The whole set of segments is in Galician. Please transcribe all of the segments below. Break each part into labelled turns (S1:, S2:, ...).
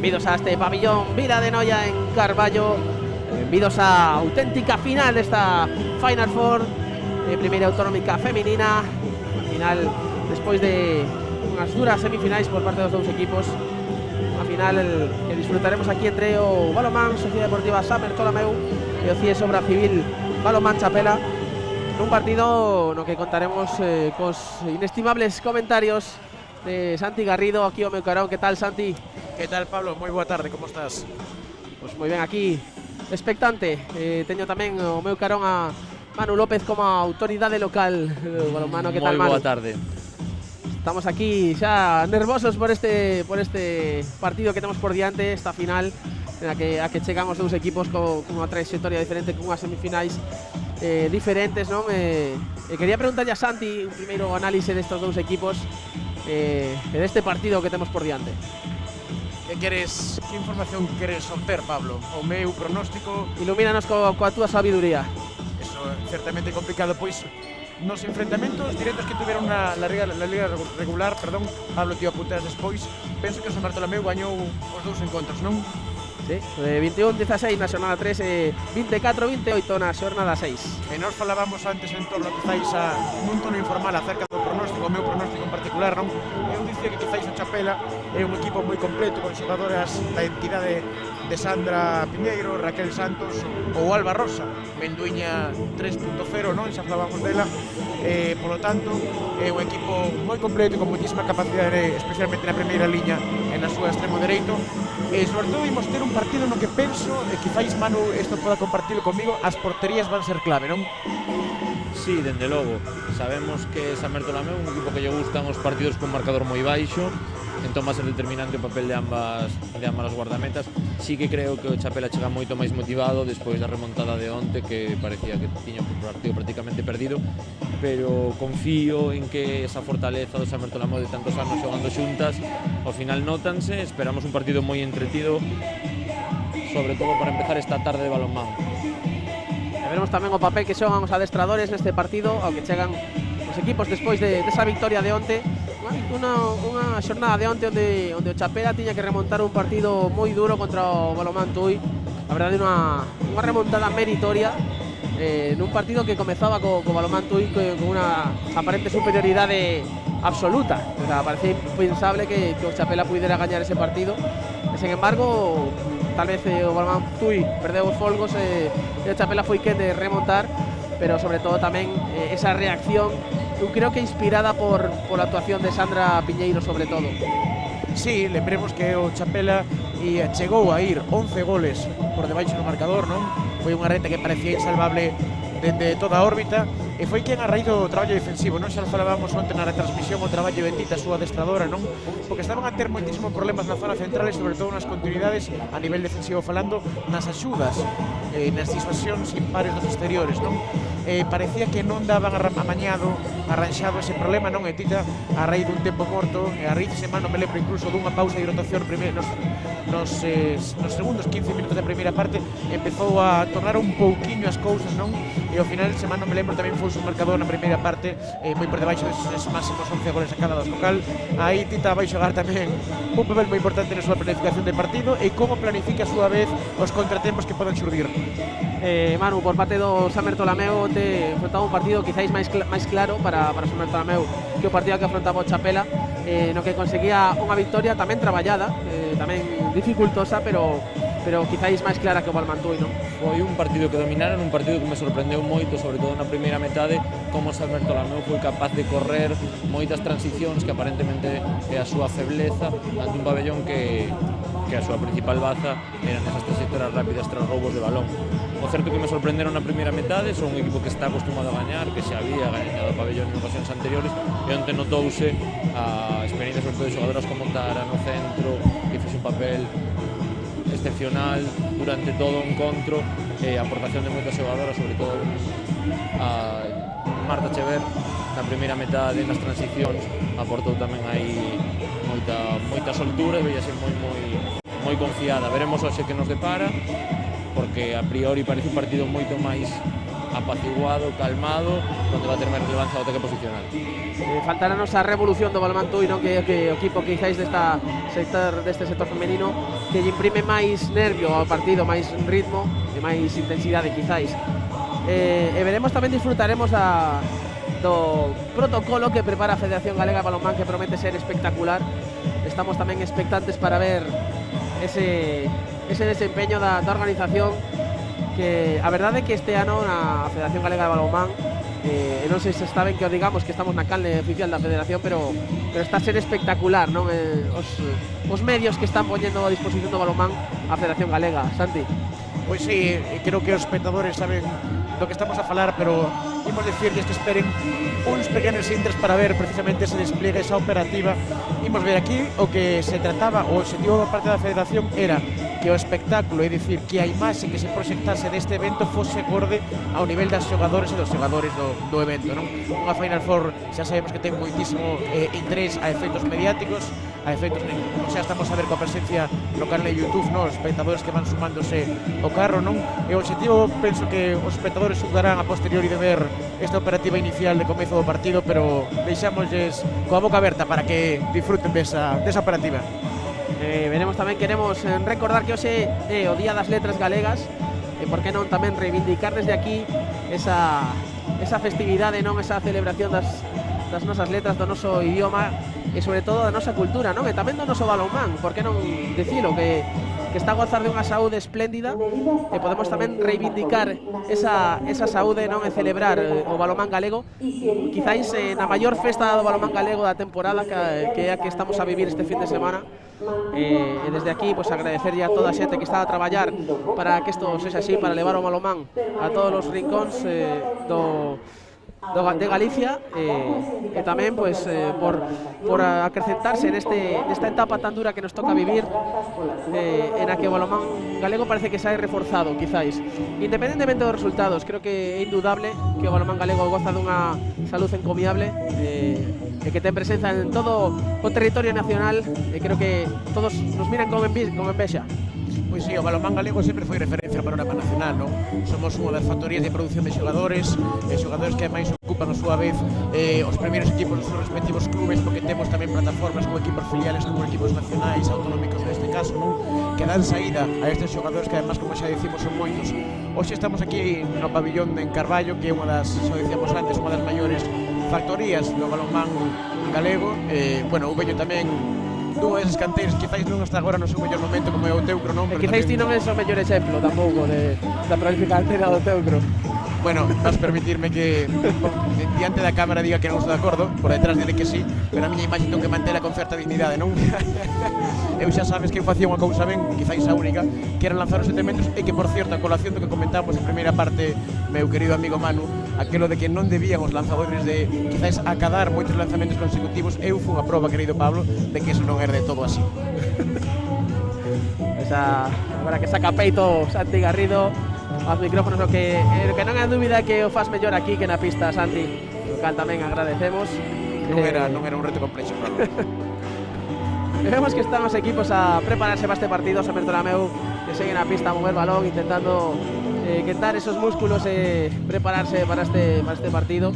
S1: Bienvenidos a este pabellón Vila de Noia en Carballo. Bienvenidos a auténtica final de esta Final Four de Primeira Autonómica Femenina. Final despois de unhas duras semifinais por parte dos dous equipos. A final que disfrutaremos aquí entre o Balonmán Sociedade Deportiva San Bertolomeu e o CIES Obra Civil Balonmán Chapela, nun partido no que contaremos cos inestimables comentarios de Santi Garrido aquí ao meu carón. Que tal, Santi?
S2: Que tal, Pablo? Moi boa tarde, como estás?
S1: Pois moi ben aquí, expectante. Teño tamén o meu carón a Manu López como autoridade local do balonmano. Que tal, Manu?
S3: Moi boa tarde.
S1: Estamos aquí xa nervosos por este partido que temos por diante, esta final a que chegan os dous equipos con unha trayectoria diferente, con unhas semifinais diferentes, non? Quería preguntarlle a Santi un primeiro análise destes dous equipos e deste partido que temos por diante.
S2: Que información queres obter, Pablo? O meu pronóstico?
S1: Ilumínanos coa túa sabiduría.
S2: Eso é certamente complicado, pois nos enfrentamentos directos que tuveron na liga regular, perdón, Pablo, tío, apuntas despois, penso que o San Bartolomeu gañou os dous encontros, non?
S1: Sí, 21-16 na xornada 3 e 24-28 na xornada 6.
S2: E nós falábamos antes en torno quizáis a un tono informal acerca do pronóstico, o meu pronóstico en particular, non? Eu dicía que quizáis o Chapela é un equipo moi completo con xogadoras da entidade de Sandra Piñeiro, Raquel Santos ou Alba Rosa, Menduiña 3.0, non? Xa falábamos dela. Polo tanto, é un equipo moi completo con moitísima capacidade, especialmente na primeira liña e na súa extremo dereito. E sobre todo imos ter un partido no que penso, e quizáis Manu isto poda compartirlo comigo, as porterías van ser clave, non?
S3: Sí, dende logo. Sabemos que San Bartolomeu é un equipo que lle gustan os partidos con marcador moi baixo, entón va a ser determinante o papel de ambas as guardametas. Sí que creo que o Chapela chega moito máis motivado despois da remontada de onte, que parecía que tiña un partido prácticamente perdido, pero confío en que esa fortaleza do San Bartolomeu de tantos anos xogando xuntas ao final nótanse. Esperamos un partido moi entretido, sobre todo para empezar esta tarde de balonmán.
S1: E veremos tamén o papel que xogan os adestradores neste partido, ao que chegan os equipos despois desa victoria de onte. Unha xornada de onte onde o Chapela tiña que remontar un partido moi duro contra o Balonmán Tui. A verdade, unha remontada meritoria nun partido que comezaba co Balonmán Tui con unha aparente superioridade absoluta. O sea, parecía impensable que o Chapela pudiera gañar ese partido. E, sen embargo, tal vez o Balonmán Tui perdeu os folgos e o Chapela foi quen de remontar, pero sobre todo tamén esa reacción, eu creo que inspirada por a actuación de Sandra Piñeiro sobre todo.
S2: Sí, lembremos que o Chapela chegou a ir 11 goles por debaixo do marcador, non? Foi unha renta que parecía insalvable dende toda a órbita, e foi quen a raíz do traballo defensivo, non? Xa falábamos onte na retransmisión o traballo bendita a súa adestradora, non? Porque estaban a ter moitísimos problemas na zona central e sobre todo nas continuidades a nivel defensivo falando, nas axudas, nas disuasións impares dos exteriores, non? Parecía que non daban arranxado ese problema, non? E Tita, a raíz dun tempo morto, a raíz de semana, non me lembro incluso dunha pausa de hidratación nos segundos 15 minutos da primeira parte, empezou a tornar un pouquiño as cousas, non? E ao final de semana, non me lembro, tamén foi un marcador na primeira parte moi por debaixo deses máximos 11 goles a cada dos local. Aí Tita vai xogar tamén un papel moi importante na súa planificación de partido e como planifica a súa vez os contratempos que poden xurdir.
S1: Manu, por parte do San Bartolomeu te enfrontaba un partido quizáis máis claro para San Bartolomeu que o partido que afrontaba o Chapela, no que conseguía unha victoria tamén traballada, tamén dificultosa, pero quizáis máis clara que o Balonmán Tui, non?
S3: Foi un partido que dominaron, un partido que me sorprendeu moito, sobre todo na primeira metade, como San Bartolomeu foi capaz de correr moitas transicións que aparentemente é a súa febleza ante un pabellón que a súa principal baza eran esas trayectorias rápidas tras roubos de balón. O certo que me sorprenderon na primeira metade, son un equipo que está acostumado a gañar, que xa había gañado o pabellón en ocasións anteriores, e onte notouse a experiencia sobre todo de xogadoras como Tara no centro, que fez un papel excepcional durante todo o encontro, a aportación de moitas xogadoras, sobre todo a Marta Chever na primeira metade, nas transicións, aportou tamén aí moita soltura e veíase moi confiada. Veremos hoxe que nos depara, porque a priori parece un partido moito máis apaciguado, calmado, onde va a ter máis relevancia o ataque posicional.
S1: Faltaranos a revolución do Balonmán Tui, non? Que o equipo que quizáis deste sector femenino que lle imprime máis nervio ao partido, máis ritmo e máis intensidade quizáis. E veremos tamén, disfrutaremos do protocolo que prepara a Federación Galega de Balonmán, que promete ser espectacular. Estamos tamén expectantes para ver ese desempeño da organización, que a verdade é que este ano na Federación Galega de Balonmán, non sei se está ben que o digamos que estamos na canle oficial da Federación, pero está a ser espectacular, non? Os medios que están poñendo a disposición do balonmán a Federación Galega. Santi?
S2: Pois sí, creo que os espectadores saben do que estamos a falar, pero imos decirles que esperen uns pequenos intres para ver precisamente ese despliegue, esa operativa. Imos ver aquí o que se trataba, o o objetivo da parte da Federación era que o espectáculo, é dicir, que a imaxe que se proxectase deste evento fose acorde ao nivel das xogadores e dos xogadores do evento, non? Unha Final Four xa sabemos que ten moitísimo interés a efectos mediáticos, a efectos, como xa estamos a ver coa presencia no canal de YouTube, non? Os espectadores que van sumándose ao carro, non? E o objetivo, penso que os espectadores xulgarán a posteriori de ver esta operativa inicial de comezo do partido, pero deixámoslles coa boca aberta para que disfruten desa operativa.
S1: Veremos tamén, queremos recordar que hoxe é o Día das Letras Galegas e por que non tamén reivindicar desde aquí esa festividade, non, esa celebración das nosas letras, do noso idioma e sobre todo da nosa cultura, non? E tamén do noso balonmán, por que non dicilo, que está a gozar de unha saúde espléndida e podemos tamén reivindicar esa saúde, non, e celebrar o balonmán galego, quizáis na maior festa do balonmán galego da temporada que é a que estamos a vivir este fin de semana. E desde aquí pues agradecerlle a toda a xente que está a traballar para que isto sexa así, para levar o balonmán a todos os rincóns de Galicia e tamén pues, por acrecentarse nesta etapa tan dura que nos toca vivir, en a que o balonmán galego parece que sae reforzado, quizáis. Independentemente dos resultados, creo que é indudable que o balonmán galego goza dunha salud encomiable e que ten presenza en todo o territorio nacional e creo que todos nos miran con envexa.
S2: Pois sí, o balonmán galego sempre foi referencia para o panorama nacional, non? Somos unha das factorías de produción de xogadores, xogadores que ademais ocupan a súa vez os primeiros equipos dos seus respectivos clubes, porque temos tamén plataformas como equipos filiales, como equipos nacionais, autonómicos neste caso, non? Que dan saída a estes xogadores que además, como xa dicimos, son moitos. Hoxe estamos aquí no pabillón en Carballo, que é unha das, xa dicíamos antes, unha das maiores factorías do balonmán galego. Bueno, o veño tamén dunha desas canteiras, quizáis non está agora no seu mellor momento como é o Teucro, non?
S1: E quizáis ti non é o mellor exemplo tampouco da prolífica cantera do Teucro.
S2: Bueno, vas permitirme que diante da cámara diga que non estou de acordo, por detrás dele que sí, pero a miña imaxe ten que mantela con certa dignidade, non? Eu xa sabes que eu facía unha cousa ben, quizáis a única, que era lanzar os 7 metros e que, por cierto, a colación do que comentamos en primeira parte, meu querido amigo Manu, aquilo de que non debían os lanzadores de quizáis acadar moitos lanzamentos consecutivos, eu fui unha proba, querido Pablo, de que eso non era de todo así.
S1: Agora que saca peito Santi Garrido aos micrófonos, o que non hai dúbida que o faz mellor aquí que na pista, Santi, o cal tamén agradecemos.
S2: Non era un reto complexo, claro.
S1: Vemos que están os equipos a prepararse para este partido. San Bartolomeu que segue na pista a mover balón, intentando quentar esos músculos e prepararse para este partido.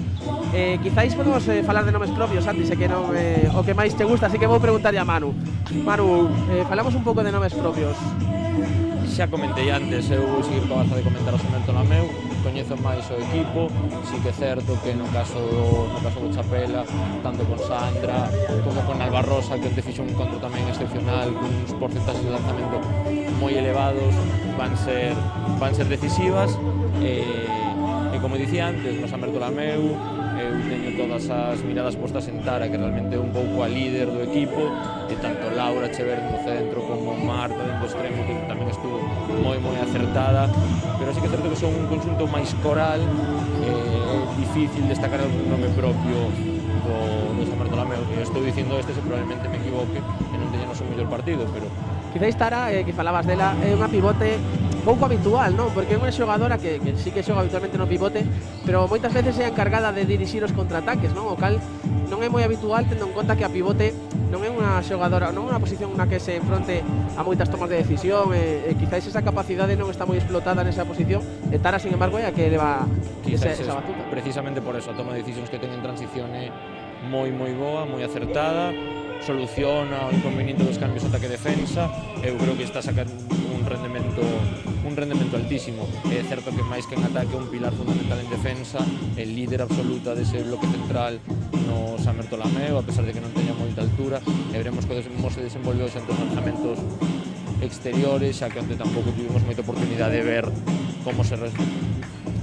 S1: Quizáis podemos falar de nomes propios, Santi, sei que non o que máis te gusta, así que vou preguntarlle a Manu. Manu, falamos un pouco de nomes propios.
S3: Xa comentei antes, eu vou seguir coa baza de comentar o San Bartolomeu, coñezo máis o equipo, si que é certo que no caso do Chapela, tanto con Sandra como con Alba Rosa, que te fixo un encontro tamén excepcional, con uns porcentaxes de lanzamento moi elevados, van ser decisivas, e como dicía antes, no San Bartolomeu eu teño todas as miradas postas en Tara, que realmente é un pouco a líder do equipo, e tanto Laura Chever no centro como Marta dentro extremo, que tamén estuvo moi acertada, pero sí que é certo que son un conxunto máis coral, difícil destacar un nome propio do San Bartolomeu. Estou dicindo este, se probablemente me equivoque e non teña o seu mellor partido, pero
S1: quizáis Tara, que falabas dela, é unha pivote pouco habitual, non? Porque é unha xogadora que sí que xoga habitualmente no pivote, pero moitas veces é encargada de dirixir os contraataques, non? O cal non é moi habitual, tendo en conta que a pivote non é unha xogadora, non é unha posición na que se enfronte a moitas tomas de decisión, e quizáis esa capacidade non está moi explotada nesa posición, e Tara, sin embargo, é a que leva esa batuta.
S3: Precisamente por eso, a toma de decisións que ten en transición é moi boa, moi acertada, soluciona o inconveniente dos cambios ataque-defensa. Eu creo que está sacando un rendemento altísimo. É certo que máis que en ataque un pilar fundamental en defensa, el líder absoluta dese bloque central no San Bartolomeu, a pesar de que non teña moita altura, e veremos como se desenvolveu entre os lanzamentos exteriores, xa que onde tampouco tivemos moita oportunidade de ver como se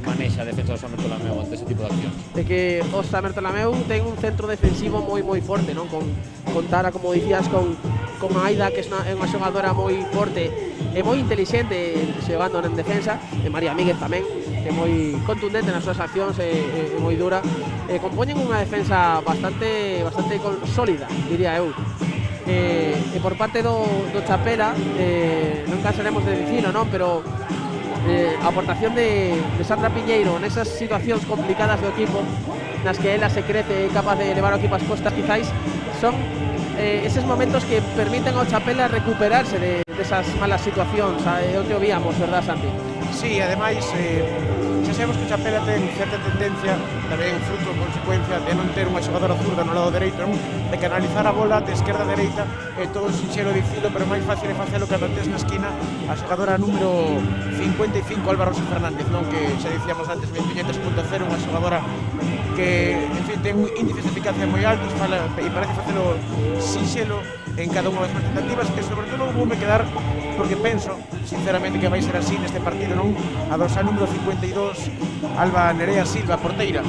S3: manexa a defensa do San Bartolomeu ante ese tipo de accións.
S1: De que o San Bartolomeu ten un centro defensivo moi forte, non? Con Tara, como dicías, con Aida, que é unha xogadora moi forte e moi intelixente xogando en defensa, e María Míguez tamén, que é moi contundente nas súas accións e moi dura. Compoñen unha defensa bastante sólida, diría eu. por parte do Chapela, non cansaremos de dicilo, non? Pero a aportación de Sandra Piñeiro nesas situacións complicadas do equipo, nas que ela se crece capaz de levar o equipo ás costas, quizáis son eses momentos que permiten ao Chapela recuperarse desas malas situacións. Onde o víamos, verdad, Santi?
S2: Sí, ademais xa sabemos que o Chapela ten certa tendencia, tamén fruto de consecuencia de non ter unha xogadora zurda no lado dereito, non? De canalizar a bola de esquerda a dereita, todo sinxelo dicilo, pero máis fácil é facelo cando tes na esquina a xogadora número 55, Alba Rosa Fernández, non? Que xa dicíamos antes, 25.0, unha xogadora que, en fin, ten índices de eficacia moi altos, e parece facelo sinxelo en cada unha das tentativas, que sobre todo vou me quedar porque penso, sinceramente, que vai ser así neste partido, non? A dorsal número 52, Alba Nerea Silva, porteira,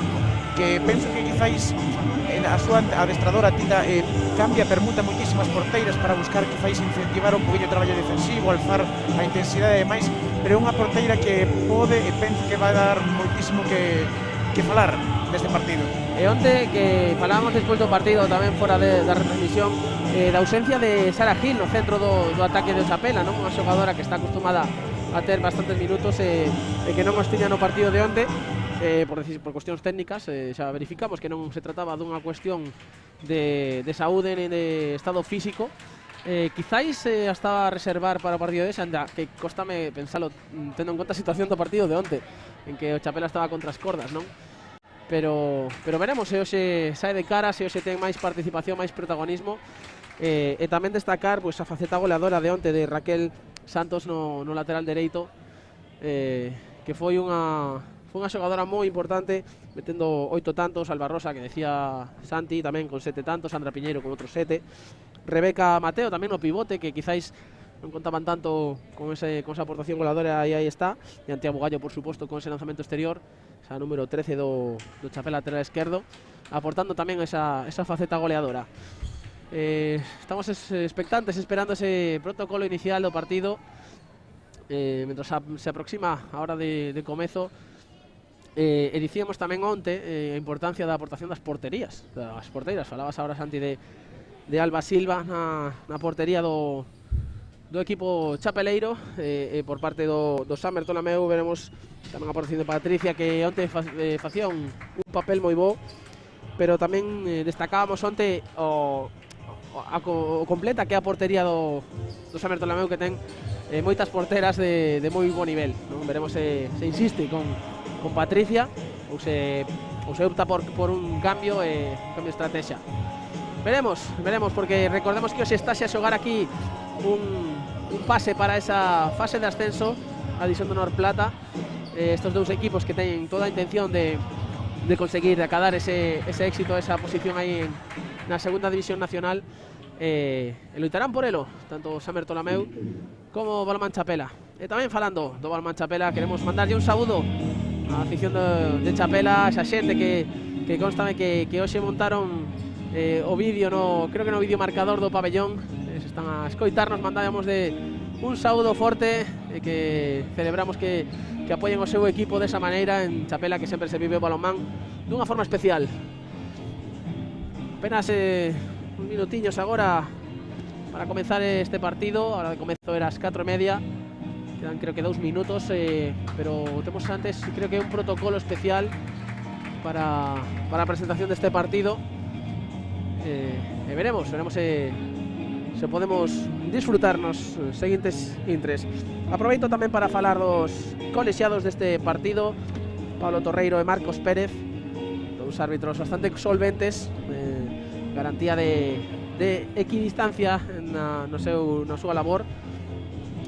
S2: que penso que quizáis a súa adestradora Tita permuta moitísimas porteiras para buscar quizáis incentivar un poquinho o traballo defensivo, alzar a intensidade e demais, pero é unha porteira que pode e penso que vai dar moitísimo que falar deste partido.
S1: E onte que falábamos despois do partido, tamén fora da retransmisión, da ausencia de Sara Gil no centro do ataque do Chapela, non? Unha xogadora que está acostumada a ter bastantes minutos e que non os tiña no partido de onte, por cuestións técnicas. Xa verificamos que non se trataba dunha cuestión de saúde nem de estado físico. Quizáis hasta a reservar para o partido de Xanda, que cóstame pensalo tendo en conta a situación do partido de onte, en que o Chapela estaba contra as cordas, non? Pero veremos se hoxe sae de cara, se hoxe ten máis participación, máis protagonismo, e tamén destacar pois, a faceta goleadora de onte de Raquel Santos no lateral dereito, que foi unha xogadora moi importante, metendo 8 tantos, Alba Rosa, que decía Santi, tamén con 7 tantos, Sandra Piñeiro con outros 7, Rebeca Mateo tamén no pivote, que quizáis non contaban tanto con esa aportación goleadora, e aí está, e Antía Bugallo, por suposto, con ese lanzamento exterior, esa número 13 do Chapela lateral esquerdo, aportando tamén esa faceta goleadora. Estamos expectantes, esperando ese protocolo inicial do partido, mentras se aproxima a hora de comezo. E dicíamos tamén onte a importancia da aportación das porterías, das porteiras. Falabas agora, Santi, de Alba Silva na portería do equipo chapeleiro, por parte do San Bertolameu. Veremos tamén a aportación de Patricia, que onte facía un papel moi bo, pero tamén destacábamos onte o completa que é a portería do San Bertolameu, que ten moitas porteras de moi bo nivel, non? Veremos se insiste con Patricia ou se opta por un cambio de estrategia. Veremos, porque recordemos que hoxe está xa a xogar aquí un pase para esa fase de ascenso a División de Honor Plata. Estos dous equipos que teñen toda a intención de conseguir acadar ese éxito, esa posición aí na segunda división nacional, e loitarán por elo tanto San Bertolameu como Balonmán Chapela. E tamén falando do Balonmán Chapela, queremos mandarlle un saúdo á afición de Chapela, esa xente que constame que hoxe montaron o vídeo, creo que no vídeo marcador do pabellón. Se están a escoitarnos, mandamos de un saúdo forte, que celebramos que apoyen o seu equipo desa maneira en Chapela, que sempre se vive o balonmán dunha forma especial. Apenas uns minutiños agora para comenzar este partido. A hora de comezo era as 4:30, quedan creo que 2 minutos, pero temos antes creo que un protocolo especial para a presentación deste partido, e veremos se podemos disfrutar nos seguintes intres. Aproveito tamén para falar dos colexiados deste partido, Pablo Torreiro e Marcos Pérez, dous árbitros bastante solventes, garantía de equidistancia na súa labor,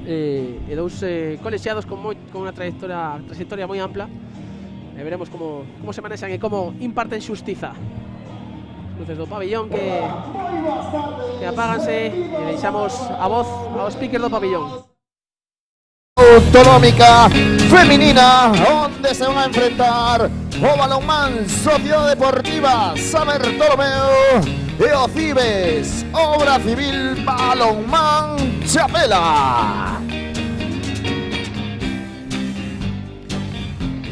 S1: e dous colexiados con unha trayectoria moi ampla, e veremos como se manexan e como imparten xustiza. Luces do pabillón que apáganse, e deixamos a voz ao speaker do pabillón.
S4: Autonómica femenina, onde se van a enfrentar o Balonmán Sociedade Deportiva San Bertolomeu e o Cibes Obra Civil Balonmán Chapela.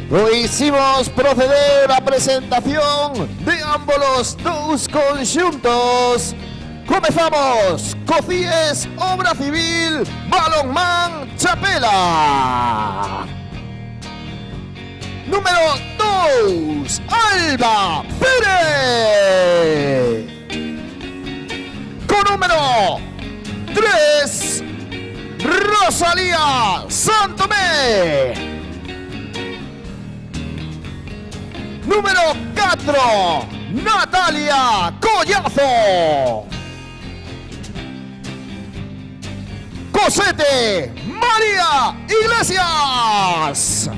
S4: Hicimos proceder a presentación de ambos los dous conxuntos. Comezamos Comezamos. Cocíes, Obra Civil, Balonmán Chapela. Número 2, Alba Pérez. Con número 3, Rosalía Santomé. Número 4, Natalia Collazo. Cosete, María Iglesias.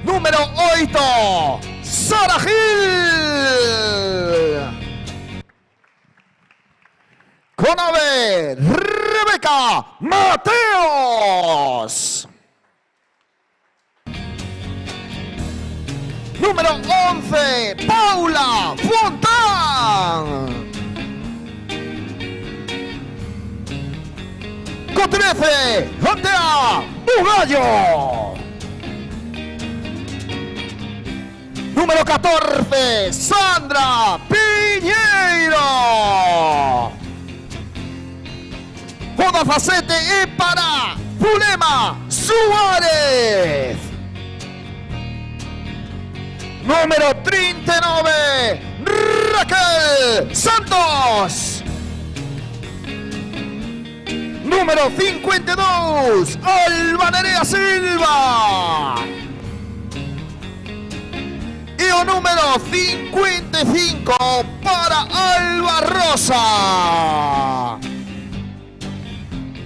S4: Número 8, Sara Gil. Con 9, Rebeca Mateos. Número 11, Paula Fontán. Con 13, Andrea Bugallo. Número 14, Sandra Piñeiro. O 17 é para Zulema Suárez. Número 39, Raquel Santos. Número 52, Alba Nerea Silva. E o número 55 para Alba Rosa.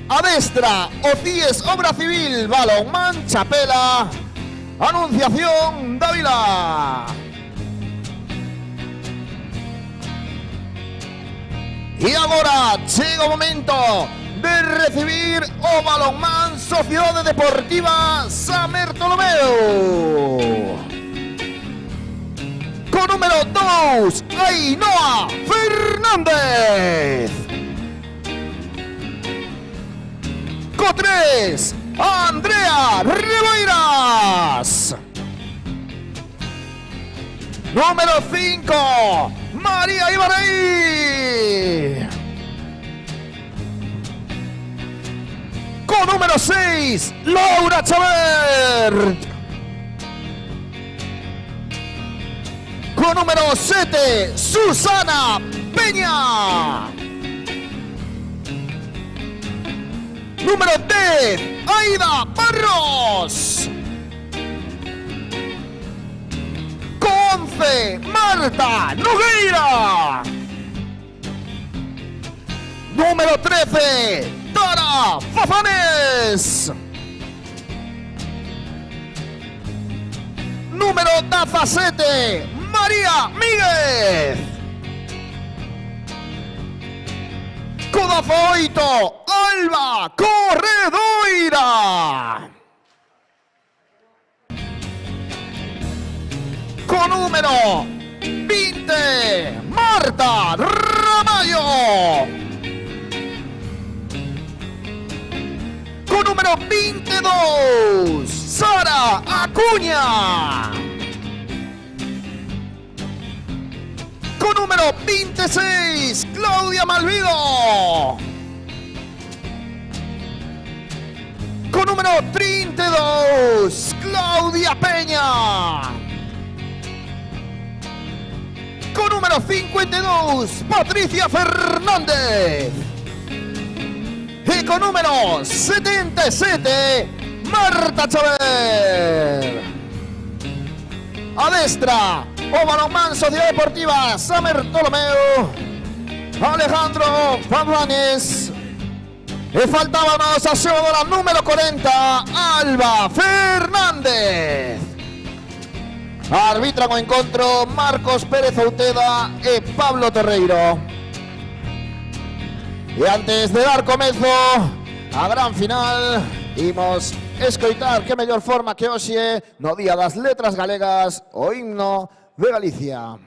S4: Adestra o CIES Obra Civil Balonmán Chapela. Anunciación Dávila. E agora chega o momento de recibir o Balonmán Sociedade Deportiva San Bartolomeu. Con número 2, Ainhoa Fernández. Con 3, Andrea Reboiras. Número 5, María Ibarrey. Con número 6, Laura Chabert. Con número 7, Susana Peña. Número 10, Aida Barros. Con 11, Marta Nogueira. Número 13, Tara Fafanes. Número 17, María Míguez. Con 18, Alba Corredoira. Con número 20, Marta Ramallo. Con número 22, Sara Acuña. Con número 26, Claudia Malvido. Con número 32, Claudia Peña. Con número 52, Patricia Fernández. Y con número 77, Marta Chávez. Adestra o Balonmán Sociedade Deportiva San Bartolomeu, Alejandro Fafanes. E faltábamos a xogadora número 40, Alba Fernández. Arbitran o encontro Marcos Pérez Outeda e Pablo Torreiro. E antes de dar comezo a gran final, imos escoitar que mellor forma que hoxe, no Día das Letras Galegas, o himno de Galicia.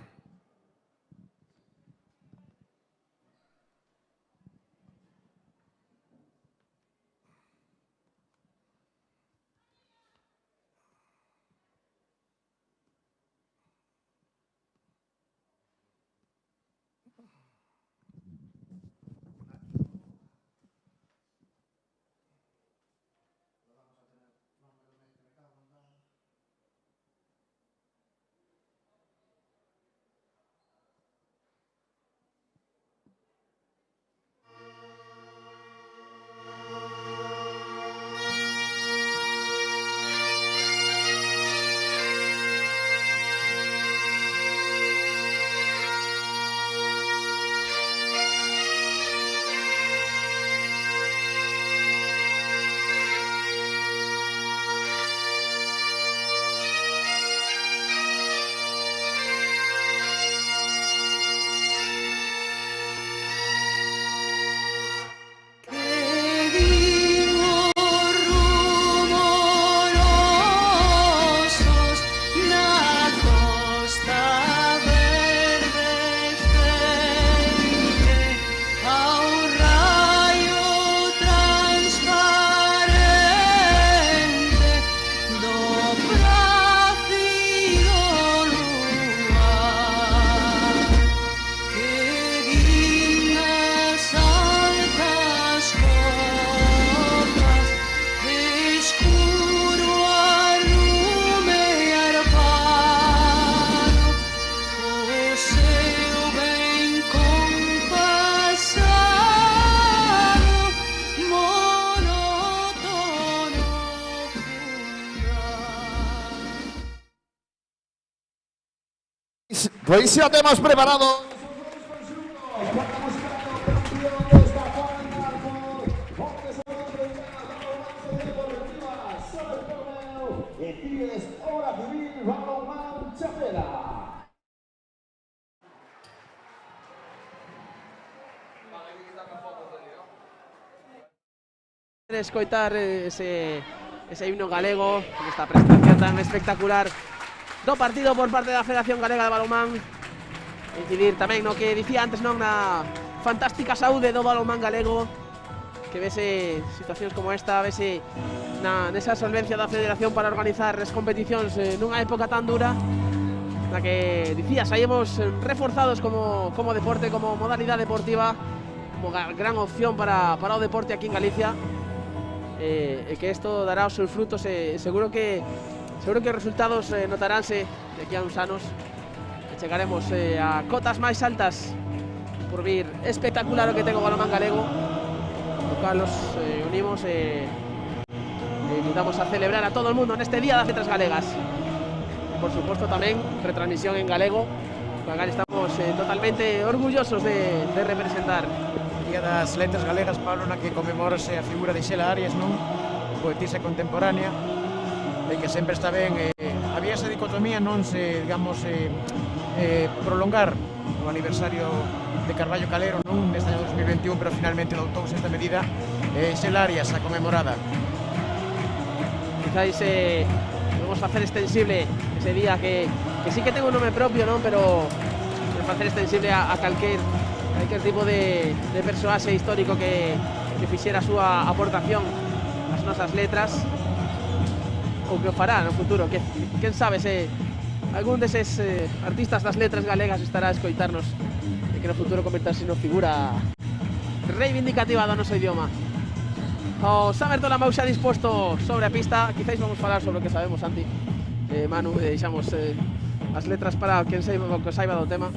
S4: Pois xa temos preparado
S1: escoitar ese himno galego nesta prestación tan espectacular do partido por parte da Federación Galega de Balonmán. Incidir tamén no que dicía antes, non, na fantástica saúde do balonmán galego, que vese situacións como esta, vese nesa solvencia da Federación para organizar as competicións nunha época tan dura, na que, dicía, saímos reforzados como deporte, como modalidade deportiva, como gran opción para o deporte aquí en Galicia. E que isto dará os seus frutos, seguro que os resultados notaránse de aquí a uns anos, e chegaremos a cotas máis altas por vir espectacular o que ten o balonmán galego, o cal nos unimos e invitamos a celebrar a todo o mundo neste Día das Letras Galegas. E, por suposto, tamén retransmisión en galego, co cal estamos totalmente orgullosos de representar.
S2: Día das Letras Galegas, Pablo, na que conmemorase a figura de Xela Arias, non? Poetisa contemporánea, e que sempre está ben. Había esa dicotomía, non se, digamos, prolongar o aniversario de Carballo Calero, non? Neste ano 2021, pero finalmente adoptouse esta medida. Xela Arias, a conmemorada.
S1: Quizáis podemos facer extensible ese día que sí que ten un nome propio, non? Pero facer extensible a calquer tipo de persoaxe histórico que fixera a súa aportación ás nosas letras, ou que o fará no futuro. Quen sabe se algún deses artistas das letras galegas estará a escoitarnos e que no futuro converterse no figura reivindicativa do noso idioma. O Samer Tolameu xa disposto sobre a pista. Quizáis vamos falar sobre o que sabemos, Santi, Manu, deixamos as letras para quen saiba do tema,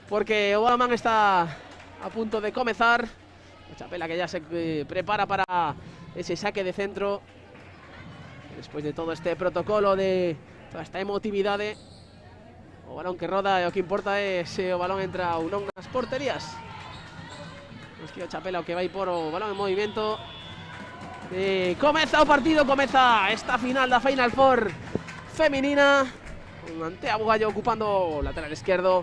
S1: porque o balonmán está a punto de comezar. O Chapela que ya se prepara para ese saque de centro despois de todo este protocolo, de toda esta emotividade. O balón que roda e o que importa é se o balón entra ou non nas porterías. Nos que o Chapela o que vai por o balón en movimento. Comeza o partido, comeza esta final da Final Four feminina, con Antea Bugallo ocupando o lateral esquerdo,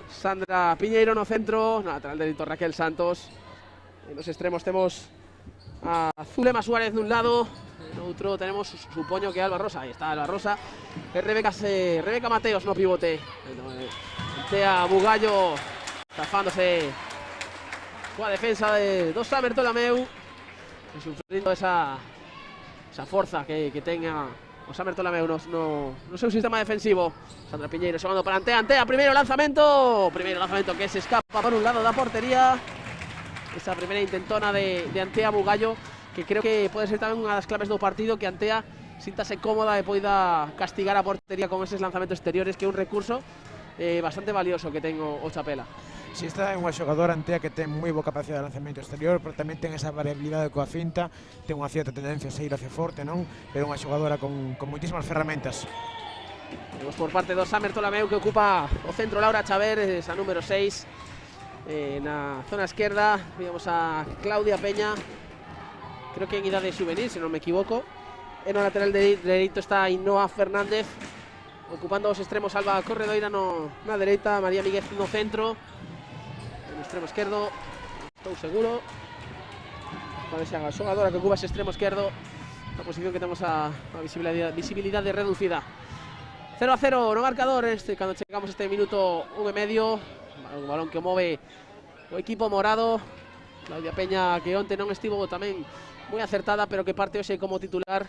S1: Sandra Piñeiro no centro, no lateral dereito Raquel Santos. En los extremos temos a Zulema Suárez nun lado, en outro tenemos, supoño que Alba Rosa, aí está Alba Rosa, e Rebeca Mateos no pivote. Antea Bugallo zafándose coa defensa do Samer Tolameu, e sufrindo esa forza que tenga o Samer Tolameu no seu sistema defensivo. Sandra Piñeiro xogando para Antea, primeiro lanzamento que se escapa por un lado da portería. Esa primeira intentona de Antea Bugallo, que creo que pode ser tamén unha das claves do partido, que Antea síntase cómoda e poida castigar a portería con eses lanzamentos exteriores, que é un recurso bastante valioso que ten o Chapela.
S2: Si esta é unha xogadora, Antea, que ten moi boa capacidade de lanzamento exterior, pero tamén ten esa variabilidade coa cinta, ten unha cierta tendencia a sair hacia forte, non? Pero unha xogadora con moitísimas ferramentas.
S1: Vemos por parte do Samer Tolameu, que ocupa o centro Laura Chaver, esa número 6. Na zona esquerda vemos a Claudia Peña, creo que en idade juvenil, se non me equivoco. E no lateral dereito está Ainhoa Fernández, ocupando os extremos Alba Corredoira na dereita, María Míguez no centro. No extremo esquerdo, estou seguro, con esa xogadora que ocupa ese extremo esquerdo, na posición que temos a visibilidade reducida. 0-0 no marcador, cando chegamos este minuto 1,5. Un balón que move o equipo morado. Claudia Peña, que onte non estivo tamén moi acertada, pero que parte hoxe como titular.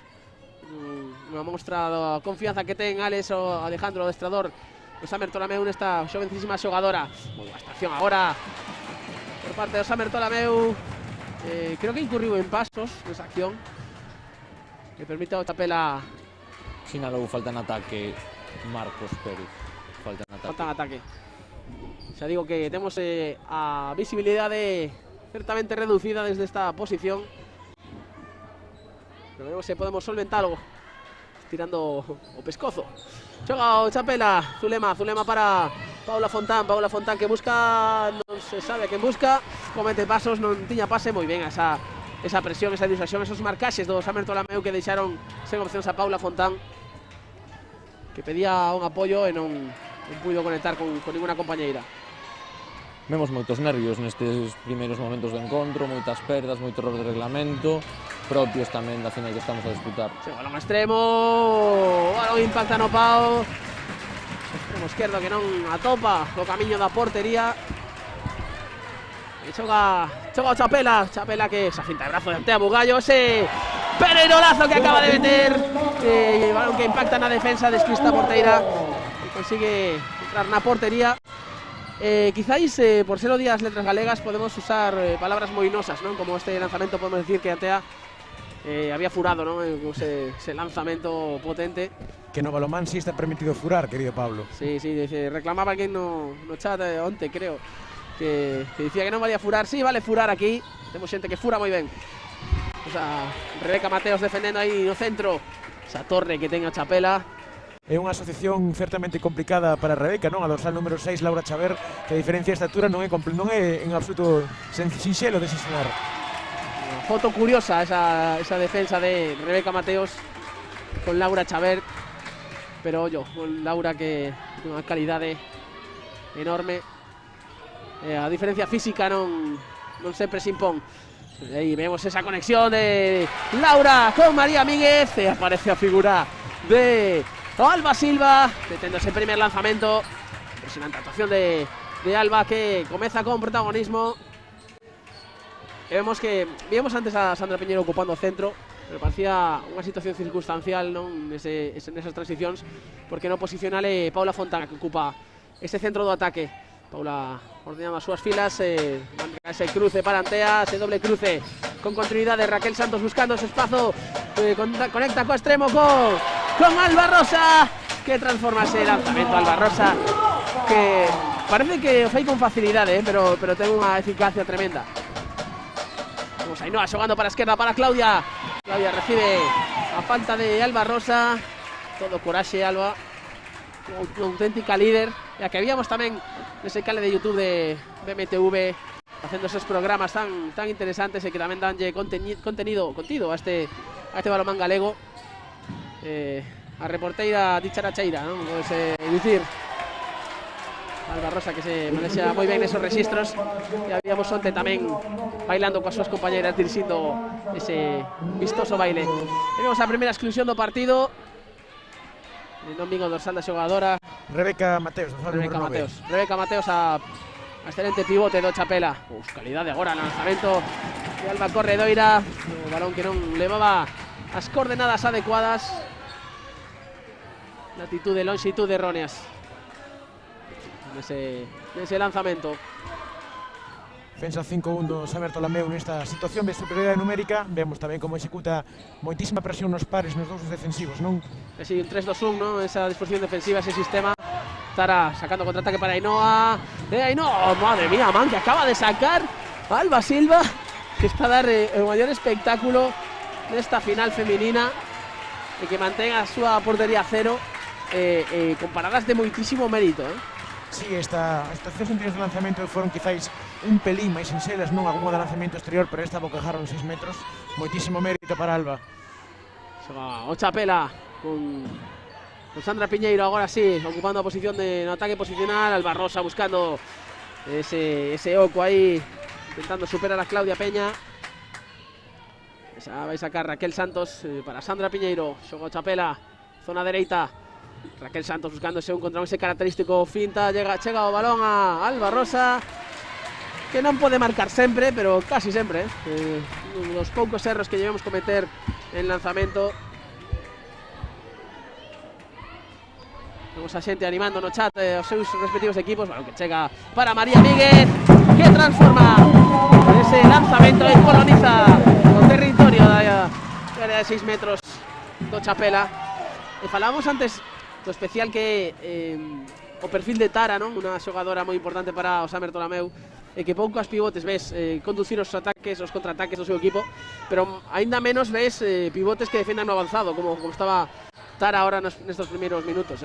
S1: Unha mostra da confianza que ten Alejandro Adestrador do Samer Tolameu nesta xovencísima xogadora. Moi boa estación agora por parte do Samer Tolameu. Creo que incurriu en pasos nesa acción que permite ao Chapela.
S3: Sinalou falta en ataque Marcos Pérez. Falta en ataque. Xa digo que temos a visibilidade certamente reducida desde esta posición, pero veremos se podemos solventarlo
S1: tirando o pescozo. Xoga o Chapela, Zulema para Paula Fontán que busca, non se sabe a quen busca, comete pasos, non tiña pase, moi ben esa presión, esa disuasión, esos marcaxes do Samer Tolameu que deixaron sen opcións a Paula Fontán, que pedía un apoio e non puido conectar con ninguna compañeira.
S3: Vemos moitos nervios nestes primeiros momentos do encontro, moitas perdas, moito error de reglamento, propios tamén da final que estamos a disputar.
S1: Sí, balón extremo, balón impacta no pau, extremo esquerdo que non atopa o camiño da portería. E xoga o Chapela que esa finta de brazo de Antea Bugallo, ese pereirolazo que acaba de meter, balón que impacta na defensa, despista a porteira e consigue entrar na portería. Quizáis, por ser o día das letras galegas, podemos usar palabras moinosas, non? Como este lanzamento podemos decir que Antea había furado, non? Ese lanzamento potente.
S2: Que no balonmán sí está permitido furar, querido Pablo.
S1: Sí, reclamaba alguén no chat onte, creo, que dicía que non valía furar. Sí, vale furar aquí, temos xente que fura moi ben. O sea, Rebeca Mateos defendendo aí no centro esa torre que ten a Chapela.
S2: É unha asociación certamente complicada para Rebeca, non? A dorsal número 6, Laura Chaver, que a diferencia de estatura non é en absoluto sinxelo de xestionar.
S1: Foto curiosa esa defensa de Rebeca Mateos con Laura Chaver, pero con Laura que ten unha calidade enorme. A diferencia física non sempre se impón. Aí vemos esa conexión de Laura con María Míguez, e aparece a figura de Alba Silva, detendo ese primer lanzamento. Impresionante actuación de Alba, que comeza con protagonismo. E vemos antes a Sandra Piñeiro ocupando o centro, pero parecía unha situación circunstancial, non? Nesas transicións, porque no posicionale Paula Fontán, que ocupa ese centro do ataque. Paula ordenando as súas filas, ese cruce para Antea, ese doble cruce con continuidade. Raquel Santos buscando ese espazo, conecta co extremo con Alba Rosa, que transforma ese lanzamento. Alba Rosa, que parece que o fai con facilidade, pero ten unha eficacia tremenda. Vamos a Ainhoa xogando para a esquerda para Claudia. Claudia recibe a falta de Alba Rosa. Todo coraxe, Alba, unha auténtica líder. E a que víamos tamén nese canal de YouTube de BMTV, facendo esos programas tan interesantes e que tamén danlle contido a este balonmán galego. A reporteira dicharacheira, non? Podes dicir Alba Rosa, que se manexa moi ben nesos registros. E habíamos onte tamén bailando coas súas compañeras, dirixindo ese vistoso baile. E vemos a primeira exclusión do partido. Non vin o dorsal da xogadora
S2: Rebeca Mateos,
S1: Rebeca Mateos, a excelente pivote do Chapela. Calidade agora no lanzamento de Alba Corredoira, o balón que non levaba as coordenadas adecuadas, latitude e longitude erróneas nese lanzamento.
S2: Defensa 5-1 do Samer Tolameu nesta situación de superioridade numérica. Vemos tamén como executa moitísima presión nos pares, nos dous defensivos, non?
S1: Sí, un 3-2-1, non? Esa disposición defensiva, ese sistema. Estará sacando contraataque para Ainhoa. Ainhoa, madre mía, man, que acaba de sacar Alba Silva, que está a dar o maior espectáculo nesta final feminina e que mantén a súa portería a cero, con paradas de moitísimo mérito,
S2: Sí, estas tres sentidos de lanzamento foron quizáis un pelín máis sinxelas, non algunha de lanzamento exterior, pero esta bocajaron 6 metros. Moitísimo mérito para Alba.
S1: O Chapela con Sandra Piñeiro, agora sí, ocupando a posición no ataque posicional. Alba Rosa buscando ese oco aí, intentando superar a Claudia Peña. Esa vai sacar Raquel Santos para Sandra Piñeiro. Xoga o Chapela, zona dereita. Raquel Santos buscando un contra ese característico finta. Chega o balón a Alba Rosa, que non pode marcar sempre, pero casi sempre. Los poucos erros que debemos cometer en lanzamento. Vemos a xente animando no chat os seus respectivos equipos. Balón que chega para María Míguez, que transforma ese lanzamento e coloniza o territorio da área de 6 metros do Chapela. E falábamos antes do especial que o perfil de Tara, non? Unha xogadora moi importante para o Samer Tolameu, que poucos pivotes ves conducir os ataques, os contraataques do seu equipo, pero aínda menos ves pivotes que defendan no avanzado, como estaba Tara ahora nestos primeiros minutos.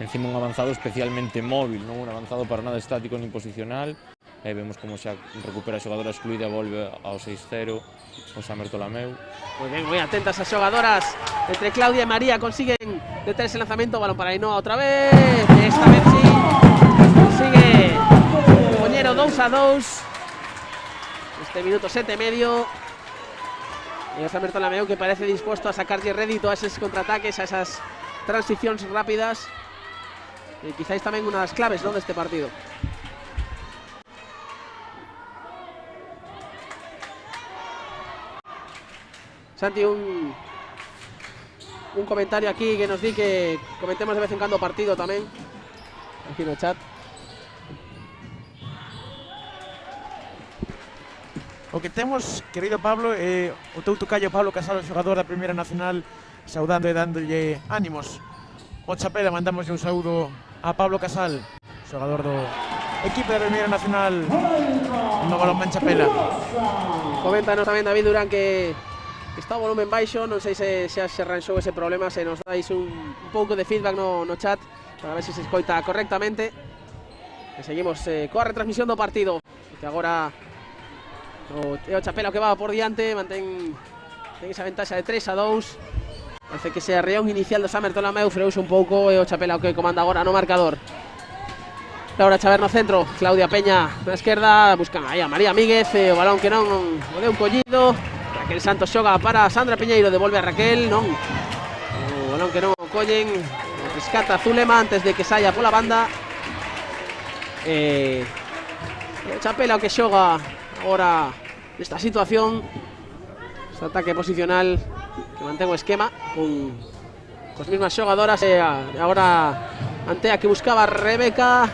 S3: Encima un avanzado especialmente móvil, non un avanzado para nada estático ni posicional. Vemos como xa recupera a xogadora excluída, volve ao 6-0 o Samer Tolameu.
S1: Moi atentas as xogadoras entre Claudia e María, consiguen deter ese lanzamento, balón para Ainhoa outra vez, esta vez sí consigue poñer o 2-2 este minuto 7 e medio. E o Samer Tolameu que parece dispuesto a sacarlle rédito a esos contraataques, a esas transicións rápidas, e quizáis tamén unha das claves, non, deste partido. Santi, un comentario aquí que nos di que comentemos de vez en cando o partido tamén aquí no chat.
S2: O que temos, querido Pablo, o teu tocayo Pablo Casal, xogador da Primeira Nacional, saudando e dándolle ánimos. O Chapela, mandamos un saúdo a Pablo Casal, xogador do equipo da Primeira Nacional no balonmán Chapela.
S1: Coméntanos tamén David Durán que está o volumen baixo, non sei se xa se arranxou ese problema, se nos dais un pouco de feedback no chat para ver se se escoita correctamente. E seguimos coa retransmisión do partido, que agora o Chapela que va por diante, mantén esa ventaxa de 3-2. Parece que ese arreón inicial do Samer Tolameu freouse un pouco e o Chapela que comanda agora no marcador. Laura Chaver no centro, Claudia Peña na esquerda, buscan aí a María Míguez, o balón que non o deu collido. Raquel Santos xoga para Sandra Piñeiro, devolve a Raquel, non. O balón que non o collen, rescata Zulema antes de que saia pola banda. O Chapela que xoga agora nesta situación, este ataque posicional que mantén o esquema con as mesmas xogadoras, e agora Antea que buscaba a Rebeca.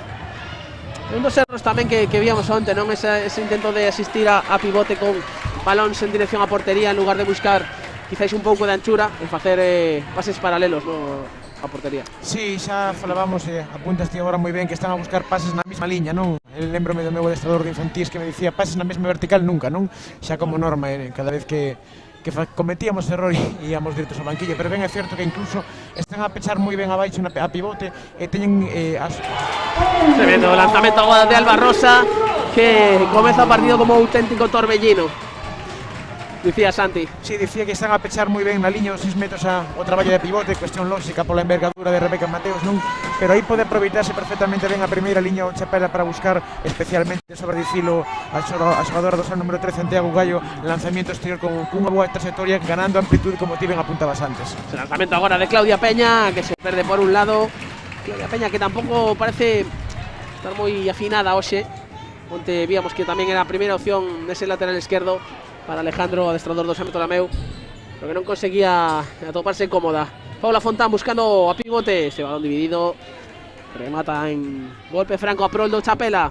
S1: Un dos erros tamén que víamos onte, non, ese intento de asistir a pivote con balóns en dirección a portería en lugar de buscar quizáis un pouco de anchura e facer pases paralelos, no, a portería.
S2: Sí, xa falábamos, apuntaste agora moi ben que están a buscar pases na mesma liña, non? Lembrome do meu adestrador de infantís que me dicía pases na mesma vertical nunca, non? Xa como norma, cada vez que cometíamos error e íamos directos ao banquillo, pero ben é certo que incluso están a pechar moi ben abaixo a pivote e teñen
S1: tremendo lanzamento agora de Alba Rosa, que comeza o partido como auténtico torbellino. Dicía Santi.
S2: Sí, dicía que están a pechar moi ben na liña os 6 metros o traballo de pivote, cuestión lógica pola envergadura de Rebeca Mateos, non? Pero aí pode aproveitarse perfectamente ben a primeira liña o Chapela para buscar especialmente sobre dicilo a xogadora do número 13 Santiago Gallo, lanzamiento exterior con unha boa trayectoria, ganando amplitude como ti ben apuntabas antes.
S1: El lanzamento agora de Claudia Peña, que se perde por un lado. Claudia Peña que tampouco parece estar moi afinada hoxe. Onte víamos que tamén era a primeira opción nese lateral esquerdo para Alejandro, adestrador do Samer Tolameu, pero que non conseguía atoparse cómoda. Paula Fontán buscando a pivote, ese balón dividido, remata en golpe franco a prol do Chapela.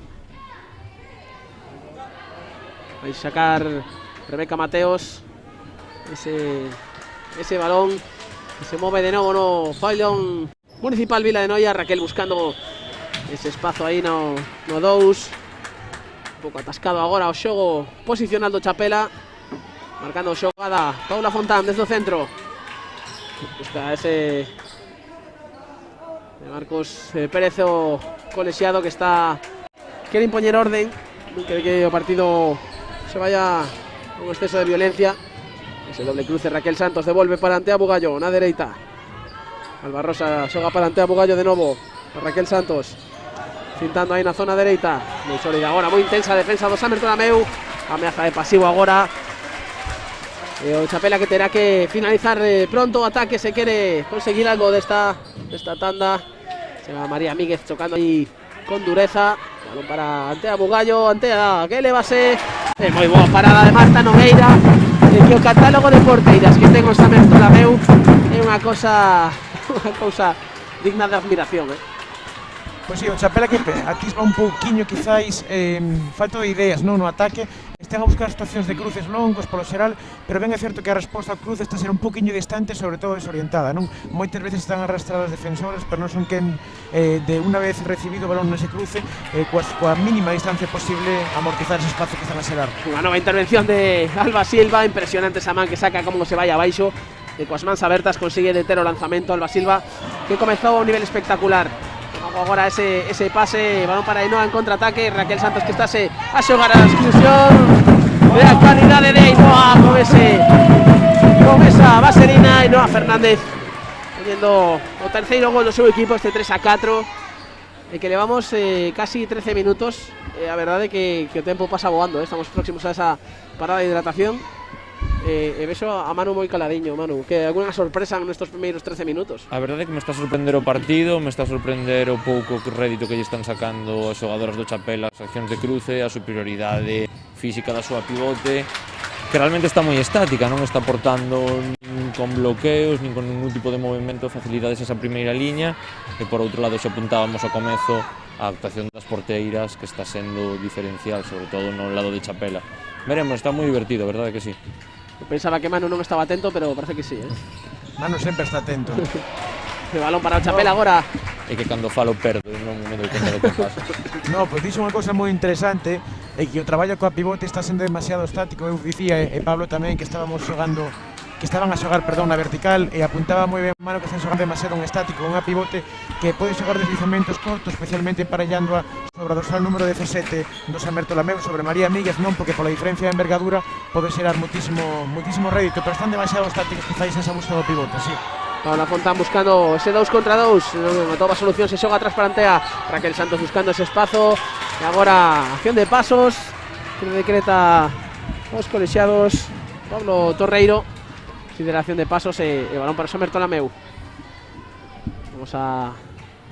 S1: Vai sacar Rebeca Mateos ese balón que se move de novo no pabellón municipal Vila de Noia. Raquel buscando ese espazo aí no 2, un pouco atascado agora o xogo posicional do Chapela, marcando xogada Paula Fontán desde o centro, busca ese de Marcos Pérez, o colexiado que quiere impoñer orden, non quere que o partido se vaya con exceso de violencia. Ese doble cruce, Raquel Santos devolve para Antea Bugallo na dereita, Alba Rosa xoga para Antea Bugallo de novo, Raquel Santos cintando aí na zona dereita, moi sólida agora, moi intensa a defensa do Samer Tolameu, ameaza de pasivo agora, e o Chapela que terá que finalizar pronto o ataque se quere conseguir algo desta tanda. Se va María Míguez chocando aí con dureza, balón para Antea Bugallo, Antea que elevase, moi boa parada de Marta Nogueira, que o catálogo de porteiras que ten o Samer Tolameu é unha cousa digna de admiración,
S2: Pois si, o Chapela que atisba un pouquiño quizáis falta de ideas, non, no ataque, están a buscar situacións de cruces longos polo xeral, pero ben é certo que a resposta ao cruce está a ser un poquinho distante, sobre todo desorientada, non? Moitas veces están arrastradas defensores, pero non son quen de unha vez recibido o balón nese cruce, coa mínima distancia posible amortizar ese espacio que están a xerar.
S1: Unha nova intervención de Alba Silva, impresionante esa man que saca como se vai abaixo, e coas mans abertas consigue deter o lanzamento Alba Silva, que comezou a un nivel espectacular. Agora ese pase, balón para Ainhoa en contraataque, Raquel Santos que está a xogar a exclusión de a cualidade de Ainhoa con esa vaselina. Ainhoa Fernández poniendo o terceiro gol do seu equipo, este 3-4, e que levamos casi 13 minutos. A verdade que o tempo pasa voando, estamos próximos a esa parada de hidratación. E vexo a Manu moi caladiño. Manu, que alguna sorpresa nestes primeiros 13 minutos?
S3: A verdade é que me está a sorprender o partido, me está a sorprender o pouco rédito que lle están sacando as xogadoras do Chapela, as accións de cruce, a superioridade física da súa pivote, que realmente está moi estática, non está aportando nin con bloqueos, nin con ningún tipo de movimento, facilidades esa primeira liña. E por outro lado, xa apuntábamos ao comezo, a actuación das porteiras, que está sendo diferencial, sobre todo no lado de Chapela. Veremos, está moi divertido, verdade que sí.
S1: Eu pensaba que Manu non estaba atento, pero parece que sí,
S2: Manu sempre está atento.
S1: O balón para o Chapela agora.
S3: É que cando falo perdo, non me dou conta do que pasa.
S2: No, pois dixo unha cousa moi interesante, é que o traballo coa pivote está sendo demasiado estático. Eu dicía, e Pablo tamén, que estaban a xogar, na vertical, e apuntaba moi ben Manu que están xogando demasiado un estático, unha pivote que pode xogar deslizamentos cortos, especialmente emparellando sobre o dorsal número 17 do San Bertolameu sobre María Míguez, non porque pola diferencia de envergadura pode xerar muitísimo rédito, pero están demasiado estáticos quizáis esa busca do pivote, sí.
S1: Paula Fontán buscando ese 2 contra 2, a toda solución se xoga atrás para Antea. Raquel Santos buscando ese espazo, e agora acción de pasos que decreta os colexiados Pablo Torreiro. Consideración de pasos e balón para San Bertolameu. Vamos a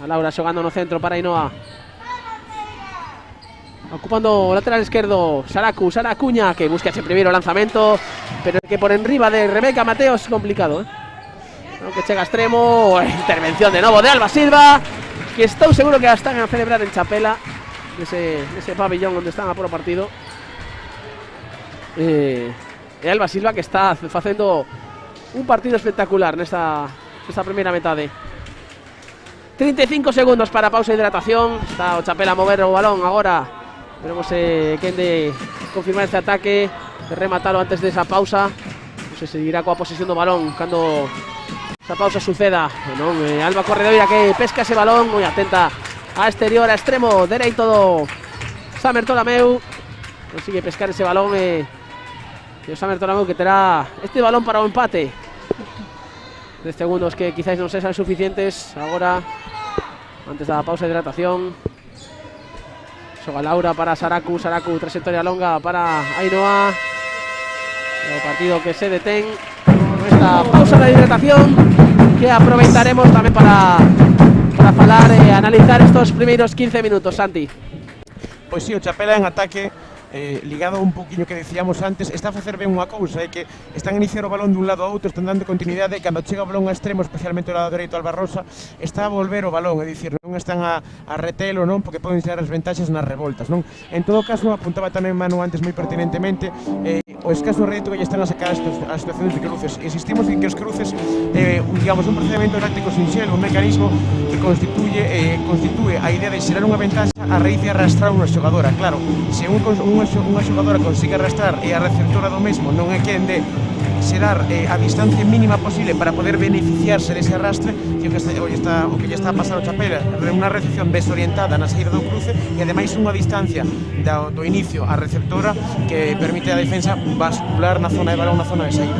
S1: Laura xogando no centro para Ainhoa. Ocupando o lateral esquerdo Sara Acuña, que busca ese primeiro lanzamento, pero que por enriba de Rebeca Mateos complicado, aunque chega a extremo. Intervención de novo de Alba Silva, que estou seguro que a están a celebrar en Chapela, nese pabillón onde están a por o partido. E Alba Silva que está facendo un partido espectacular nesta primeira metade. 35 segundos para pausa e hidratación. Está o Chapela a mover o balón agora. Veremos quen de confirmar este ataque, de rematalo antes desa pausa. Non se seguirá coa posesión do balón cando esa pausa suceda. Alba Corredoira que pesca ese balón, moi atenta a exterior, a extremo dereito do San Bertolameu. Consigue pescar ese balón e o San Bertolameu que terá este balón para o empate. 10 segundos que quizás non sexan suficientes agora, antes da pausa de hidratación. Xoga Laura para Saracu, trayectoria longa para Ainhoa. O partido que se detén con esta pausa de hidratación, que aproveitaremos tamén para falar e analizar estos primeiros 15 minutos, Santi.
S2: Pois si, o Chapela en ataque, ligado un poquinho que decíamos antes, está a facer ben unha cousa, é que están a iniciar o balón dun lado a outro, están dando continuidade, e cando chega o balón a extremo, especialmente o lado dereito Alba Rosa, está a volver o balón, é dicir, non están a retelo, non, porque poden ser as ventaxas nas revoltas, non? En todo caso, apuntaba tamén Manu antes moi pertinentemente, o escaso rédito que lle están a sacar as situacións de cruces. Insistimos en que os cruces, digamos, un procedimento táctico sinxelo, un mecanismo que constitúe a idea de xerar unha ventaxa a raíz de arrastrar unha xogadora. Claro, se unha xogadora consigue arrastrar e a receptora do mesmo non é quen de xerar a distancia mínima posible para poder beneficiarse dese arrastre, que o que lle está a pasar ao Chapela, unha recepción desorientada na saída do cruce e ademais unha distancia do inicio á receptora que permite a defensa bascular na zona de balón, na zona de saída.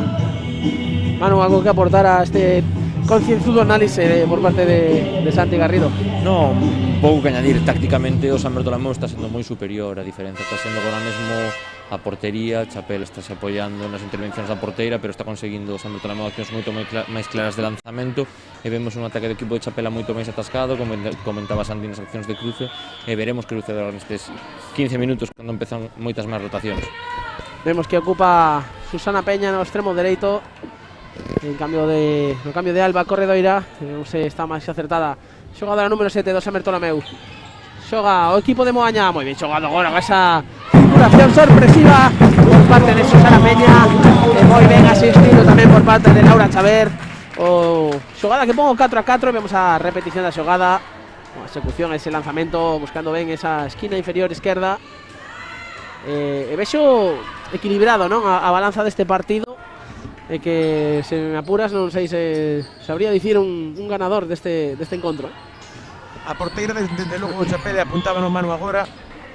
S1: Manu, algo que aportar a este concienzudo análise por parte de Santi Garrido?
S3: No, un pouco que añadir. Tácticamente o San Bertolameu está sendo moi superior, a diferencia está sendo agora mesmo a portería. Chapela está se apoiando nas intervencións da porteira, pero está conseguindo o San Bertolameu accións moito máis claras de lanzamento, e vemos un ataque do equipo de Chapela moito máis atascado, como comentaba Santi nas accións de cruce, e veremos que cruce nestes 15 minutos cando empezan moitas máis rotacións.
S1: Vemos que ocupa Susana Peña no extremo dereito, no cambio de Alba Corredoira. Non se está máis acertada xogadora número 7 do San Bertolameu. xoga o equipo de Moaña. Moi ben xogado agora con esa circulación sorpresiva por parte de Susana Peña, moi ben asistido tamén por parte de Laura Chaver. O xogada que pongo 4-4, vemos a repetición da xogada, a execución, ese lanzamento buscando ben esa esquina inferior esquerda. Vexo equilibrado, non, a balanza deste partido, que se me apuras non sei se sabría dicir un ganador deste encontro.
S2: A porteira, desde logo, o Chapela apuntaba no mano agora,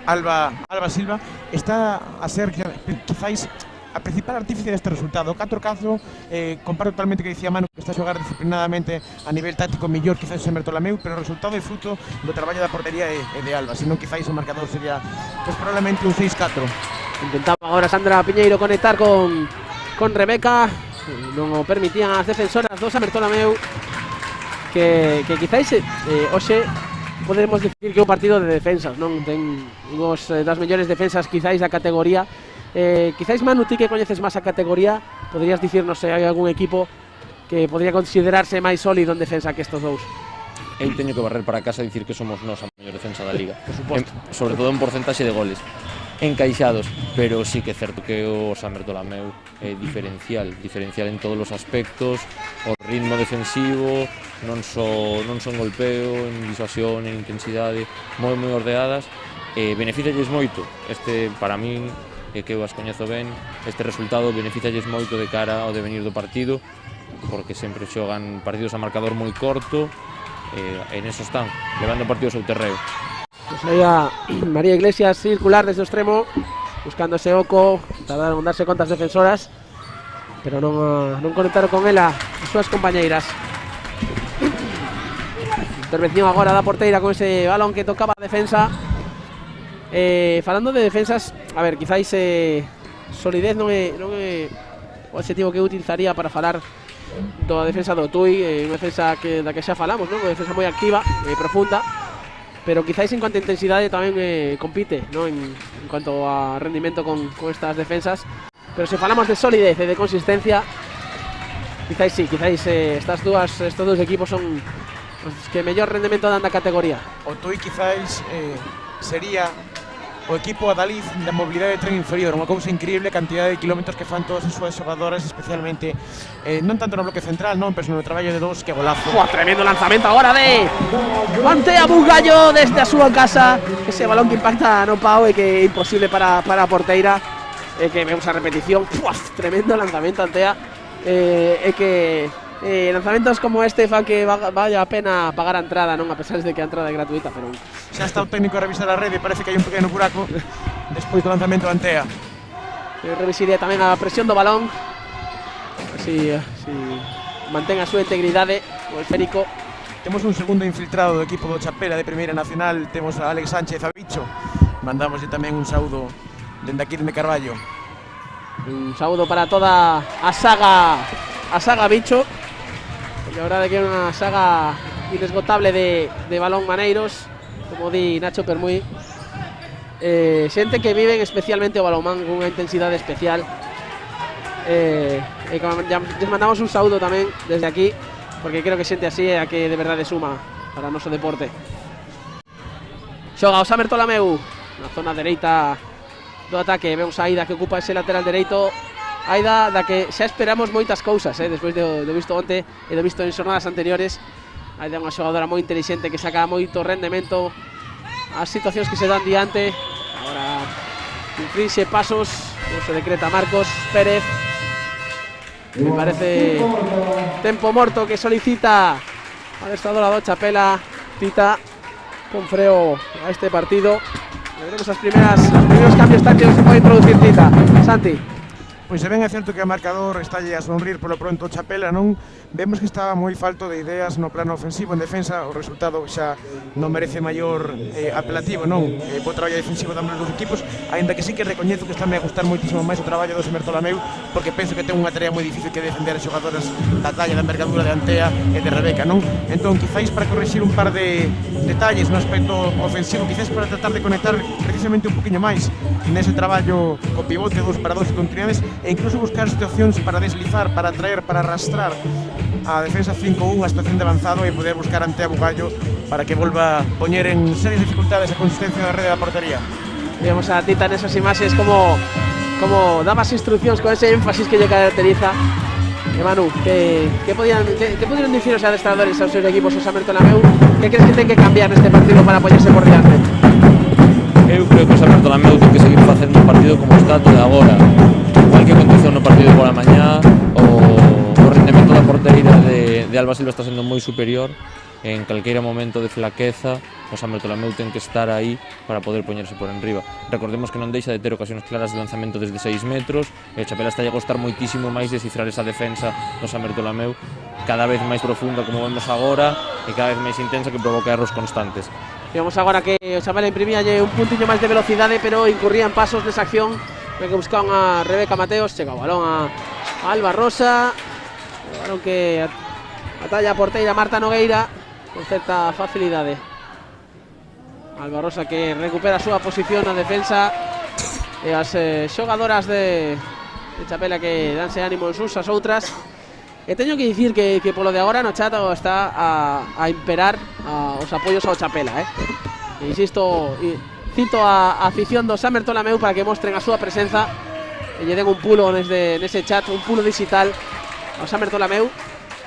S2: Alba Silva, está a ser quizáis a principal artífice deste resultado. 4-4, comparo totalmente que dicía Manu, que está a xogar disciplinadamente a nivel táctico mellor quizás o Bertolameu, pero o resultado é fruto do traballo da portería e de Alba, senón quizás o marcador sería pues, probablemente un 6-4.
S1: Intentaba agora Sandra Piñeiro conectar con Rebeca, non o permitían as defensoras do Bertolameu, que quizáis hoxe podemos decir que é un partido de defensas, non? Ten unhos das mellores defensas quizáis da categoría. Quizáis, Manu, ti que coñeces máis a categoría, podrías dicirnos se hai algún equipo que podría considerarse máis sólido en defensa que estos dous?
S3: Eu teño que barrer para casa e dicir que somos nós a mellor defensa da Liga.
S1: Por suposto.
S3: Sobre todo en porcentaxe de goles encaixados, pero sí que é certo que o San Bertolameu é diferencial en todos os aspectos, o ritmo defensivo, non só en golpeo, en disuasión, en intensidade, moi ordeadas, beneficialles moito. Este, para min, que eu as coñezo ben, este resultado beneficialles moito de cara ao devenir do partido, porque sempre xogan partidos a marcador moi corto, e neso están, levando o partido ao seu terreo.
S1: Pues aí a María Iglesias circular desde o extremo, buscando ese oco, tardaron en darse contas defensoras, pero non conectaron con ela as súas compañeiras. Intervención agora da porteira con ese balón que tocaba a defensa. Falando de defensas, a ver, quizáis solidez non é o adxetivo que eu utilizaría para falar da defensa do Tui, unha defensa da que xa falamos, non? Unha defensa moi activa e profunda, pero quizáis en cuanto a intensidade tamén compite, non? En cuanto a rendimento con estas defensas, pero se falamos de solidez e de consistencia, quizáis sí, estos dous equipos son os que mellor rendimento dan da categoría.
S2: O Tui quizáis sería o equipo adalid da mobilidade de tren inferior, unha cousa increíble, cantidade de kilómetros que fan todas as súas xogadoras, especialmente non tanto no bloque central, non, pero no traballo de dos, que golazo.
S1: Tremendo lanzamento agora de Antea Bugallo desde a súa casa, ese balón que impacta no pau e que é imposible para a porteira, que vemos a repetición. Tremendo lanzamento, Antea, e que lanzamentos como este fan que vaya a pena pagar a entrada, non, a pesar de que a entrada é gratuita, pero
S2: xa está o técnico a revisar a rede e parece que hai un pequeno buraco despois do lanzamento de Antea.
S1: Revisiría tamén a presión do balón, así mantén a súa integridade o esférico.
S2: Temos un segundo infiltrado do equipo do Chapela de Primeira Nacional, temos a Alex Sánchez a Bicho, mandamos tamén un saúdo dende aquí de Carballo.
S1: Un saúdo para toda a saga Bicho, porque a verdade que é unha saga inesgotable de balón maneiros, como di Nacho Permuy, xente que viven especialmente o balonmán con unha intensidade especial, e les mandamos un saúdo tamén desde aquí, porque creo que xente así é a que de verdade suma para o noso deporte. Xoga o San Bertolameu na zona dereita do ataque, vemos a Aida que ocupa ese lateral dereito, Aida da que xa esperamos moitas cousas, despois do visto onte e do visto en xornadas anteriores. Aida é unha xogadora moi inteligente que saca moito rendemento as situacións que se dan diante. Agora infrinxe pasos, como se decreta Marcos Pérez. Me parece tempo morto que solicita a adestradora do Chapela, Tita. Pon freo a este partido. Veremos os primeiros cambios tácticos que pode introducir Tita. Santi.
S2: Pois se ben é certo que o marcador estalle a sonrir polo pronto o Chapela, non? Vemos que estaba moi falto de ideas no plano ofensivo. En defensa o resultado xa non merece maior apelativo, non? Po traballo defensivo tambén dos equipos, aínda que sí que recoñezo que está a gustar moitísimo máis o traballo do Bertolameu, porque penso que ten unha tarea moi difícil que defender as xogadoras da talla da envergadura de Antea e de Rebeca, non? Entón, quizáis para corrixir un par de detalles no aspecto ofensivo, quizáis para tratar de conectar precisamente un poquinho máis nese traballo co pivote 2 para 2 continuidades, e incluso buscar situacións para deslizar, para traer, para arrastrar a defensa 5-1, a situación de avanzado e poder buscar ante a Bugallo para que volva a poñer en serias dificultades a consistencia da rede da portería.
S1: Vemos a Tita nesas imaxes como daba as instruccións con ese énfasis que lle caracteriza. E Manu, que pudieron dicir os adestradores aos seus equipos o San Bertolameu? Que crees que ten que cambiar neste partido para poñerse por diante?
S3: Eu creo que o San Bertolameu ten que seguir facendo o partido como está todo agora. Cualquier condición no partido pola mañá, o rendemento da porteira de Alba Silva está sendo moi superior. En calqueira momento de flaqueza o San Bertolameu ten que estar aí para poder poñerse por enriba. Recordemos que non deixa de ter ocasións claras de lanzamento desde 6 metros e o Chapela está a costar moitísimo máis descifrar esa defensa do San Bertolameu, cada vez máis profunda como vemos agora e cada vez máis intensa, que provoca erros constantes.
S1: Vemos agora que o Chapela imprimía un puntiño máis de velocidade, pero incurrían pasos nesa acción que buscaban a Rebeca Mateos. Chega o balón a Alba Rosa, o balón que atalla a porteira Marta Nogueira con certa facilidade. Alba Rosa que recupera a súa posición na defensa, e as xogadoras de Chapela que danse ánimo uns as outras. E teño que dicir que polo de agora no chat está a imperar os apoios ao Chapela, E insisto, cito a afición do San Bertolameu para que mostren a súa presenza e lle den un pulo nese chat, un pulo digital ao San Bertolameu,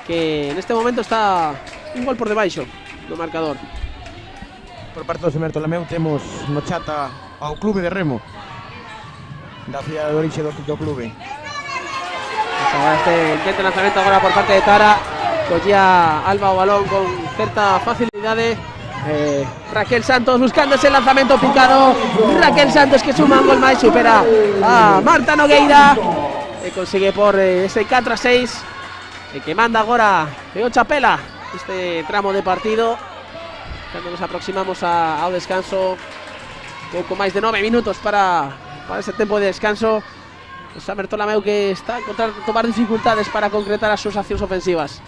S1: que neste momento está un gol por debaixo do marcador.
S2: Por parte do San Bertolameu temos no chat ao clube de remo da cidade de orixe do clube.
S1: Este intento de lanzamento agora por parte de Tara, collía Alba o balón con certa facilidade. Raquel Santos buscando ese lanzamento picado. Raquel Santos que suma un gol máis, supera a Marta Nogueira e consigue por ese 4-6 e que manda agora o Chapela este tramo de partido. Cando nos aproximamos ao descanso, pouco máis de 9 minutos para ese tempo de descanso. O San Bertolameu que está a tomar dificultades para concretar as súas accións ofensivas.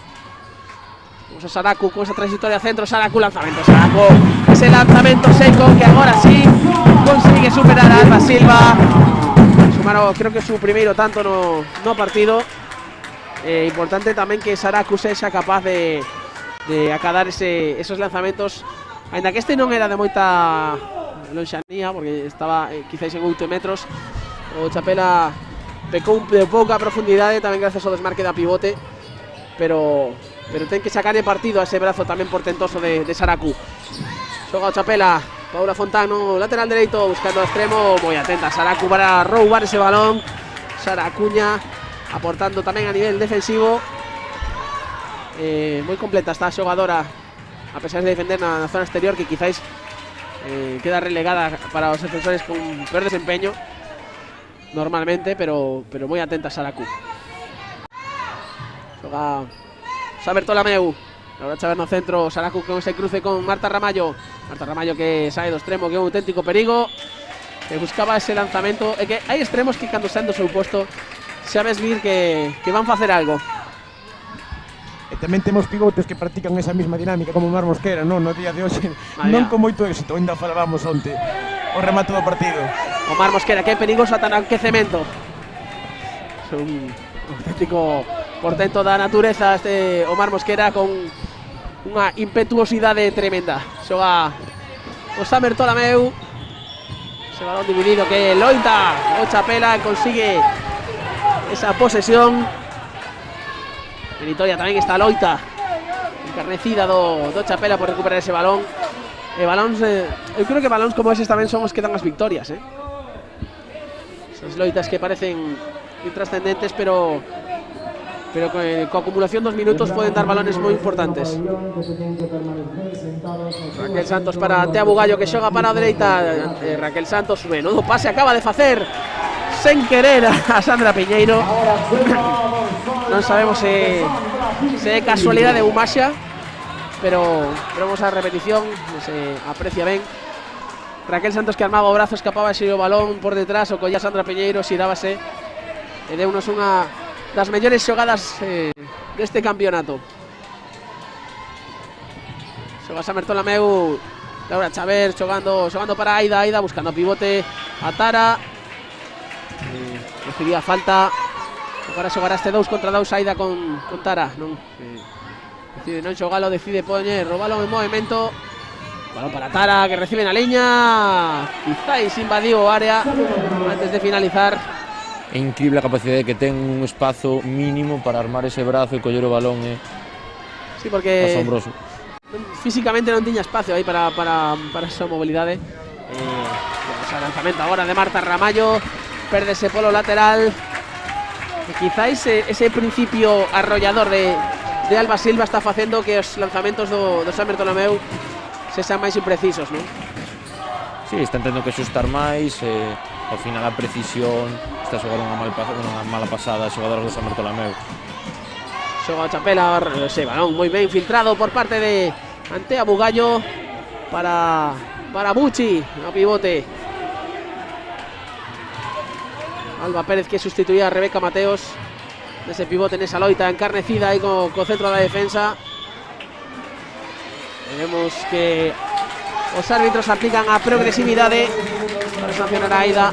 S1: Vamos a Saracu con esa trayectoria centro. Saracu, lanzamento, Saracu, ese lanzamento seco que agora sí consigue superar a Alba Silva. Sumaron, creo que su primeiro tanto no partido. Importante tamén que Saracu sexa capaz de acadar esos lanzamentos, ainda que este non era de moita lonxanía, porque estaba quizáis en 8 metros. O Chapela pecou de pouca profundidade, tamén gracias ao desmarque da pivote, pero ten que sacar de partido a ese brazo tamén portentoso de Saracu. Xoga o Chapela, Paula Fontano, lateral dereito, buscando o extremo, moi atenta Saracu para roubar ese balón. Saracuña aportando tamén a nivel defensivo. Moi completa esta xogadora, a pesar de defender na zona exterior, que quizáis queda relegada para os defensores con peor desempeño normalmente, pero moi atenta Saracu. Xoga San Bertolameu, agora Chaver no centro, Saracu con ese cruce con Marta Ramallo. Marta Ramallo que sae do extremo, que é un auténtico perigo, que buscaba ese lanzamento. É que hai extremos que cando saen do seu posto sabes vir que van facer algo.
S2: E tamén temos pivotes que practican esa mesma dinámica como Mar Mosquera, no día de hoxe, non con moito éxito, ainda falábamos onte o remate do partido.
S1: Omar Mosquera, que perigoso atanquecemento. É un auténtico portento da natureza este Omar Mosquera, con unha impetuosidade tremenda. Xoga o San Bertolameu, ese balón dividido que loita o Chapela, consigue esa posesión. En Vitoria tamén está loita encarnecida do Chapela por recuperar ese balón. Balóns, eu creo que balóns como eses tamén son os que dan as victorias, esas loitas que parecen intrascendentes, pero coa acumulación dos minutos poden dar balones moi importantes. Raquel Santos para Tea Bugallo, que xoga para a dereita. Raquel Santos, menudo pase acaba de facer sen querer a Sandra Piñeiro. Non sabemos se é casualidade ou maxia, pero vamos a repetición, se aprecia ben. Raquel Santos que armaba o brazo, escapaba ese o balón por detrás, o colla Sandra Piñeiro, xirábase e deunos unha das mellores xogadas deste campeonato. Xoga San Bertolameu, Laura Chaver xogando para Aida buscando pivote a Tara. Recibía falta Agora xogará este 2 contra 2 saída con Tara, non? Decide non xogalo, decide poñer o balón en movimento. Balón para Tara, que recibe na liña. Quizáis invadiu o área antes de finalizar.
S3: É increíble a capacidade que ten un espazo mínimo para armar ese brazo e coller o balón.
S1: Sí, porque
S3: asombroso.
S1: Físicamente non tiña espacio aí para esa mobilidade. O lanzamento agora de Marta Ramallo. Pérdese polo lateral. E quizáis ese principio arrollador de Alba Silva está facendo que os lanzamentos do San Bartolomeu se sean máis imprecisos, non?
S3: Sí, está tendo que xustar máis. Ao final a precisión está xogando unha mala pasada a xogadoras do San Bartolomeu.
S1: Xoga Chapela, ese balón moi ben filtrado por parte de Antea Bugallo para Bucci, no pivote. Alba Pérez que sustituía a Rebeca Mateos nese pivote, nesa loita encarnecida aí co centro da defensa. Vemos que os árbitros aplican a progresividade para sancionar a Aida.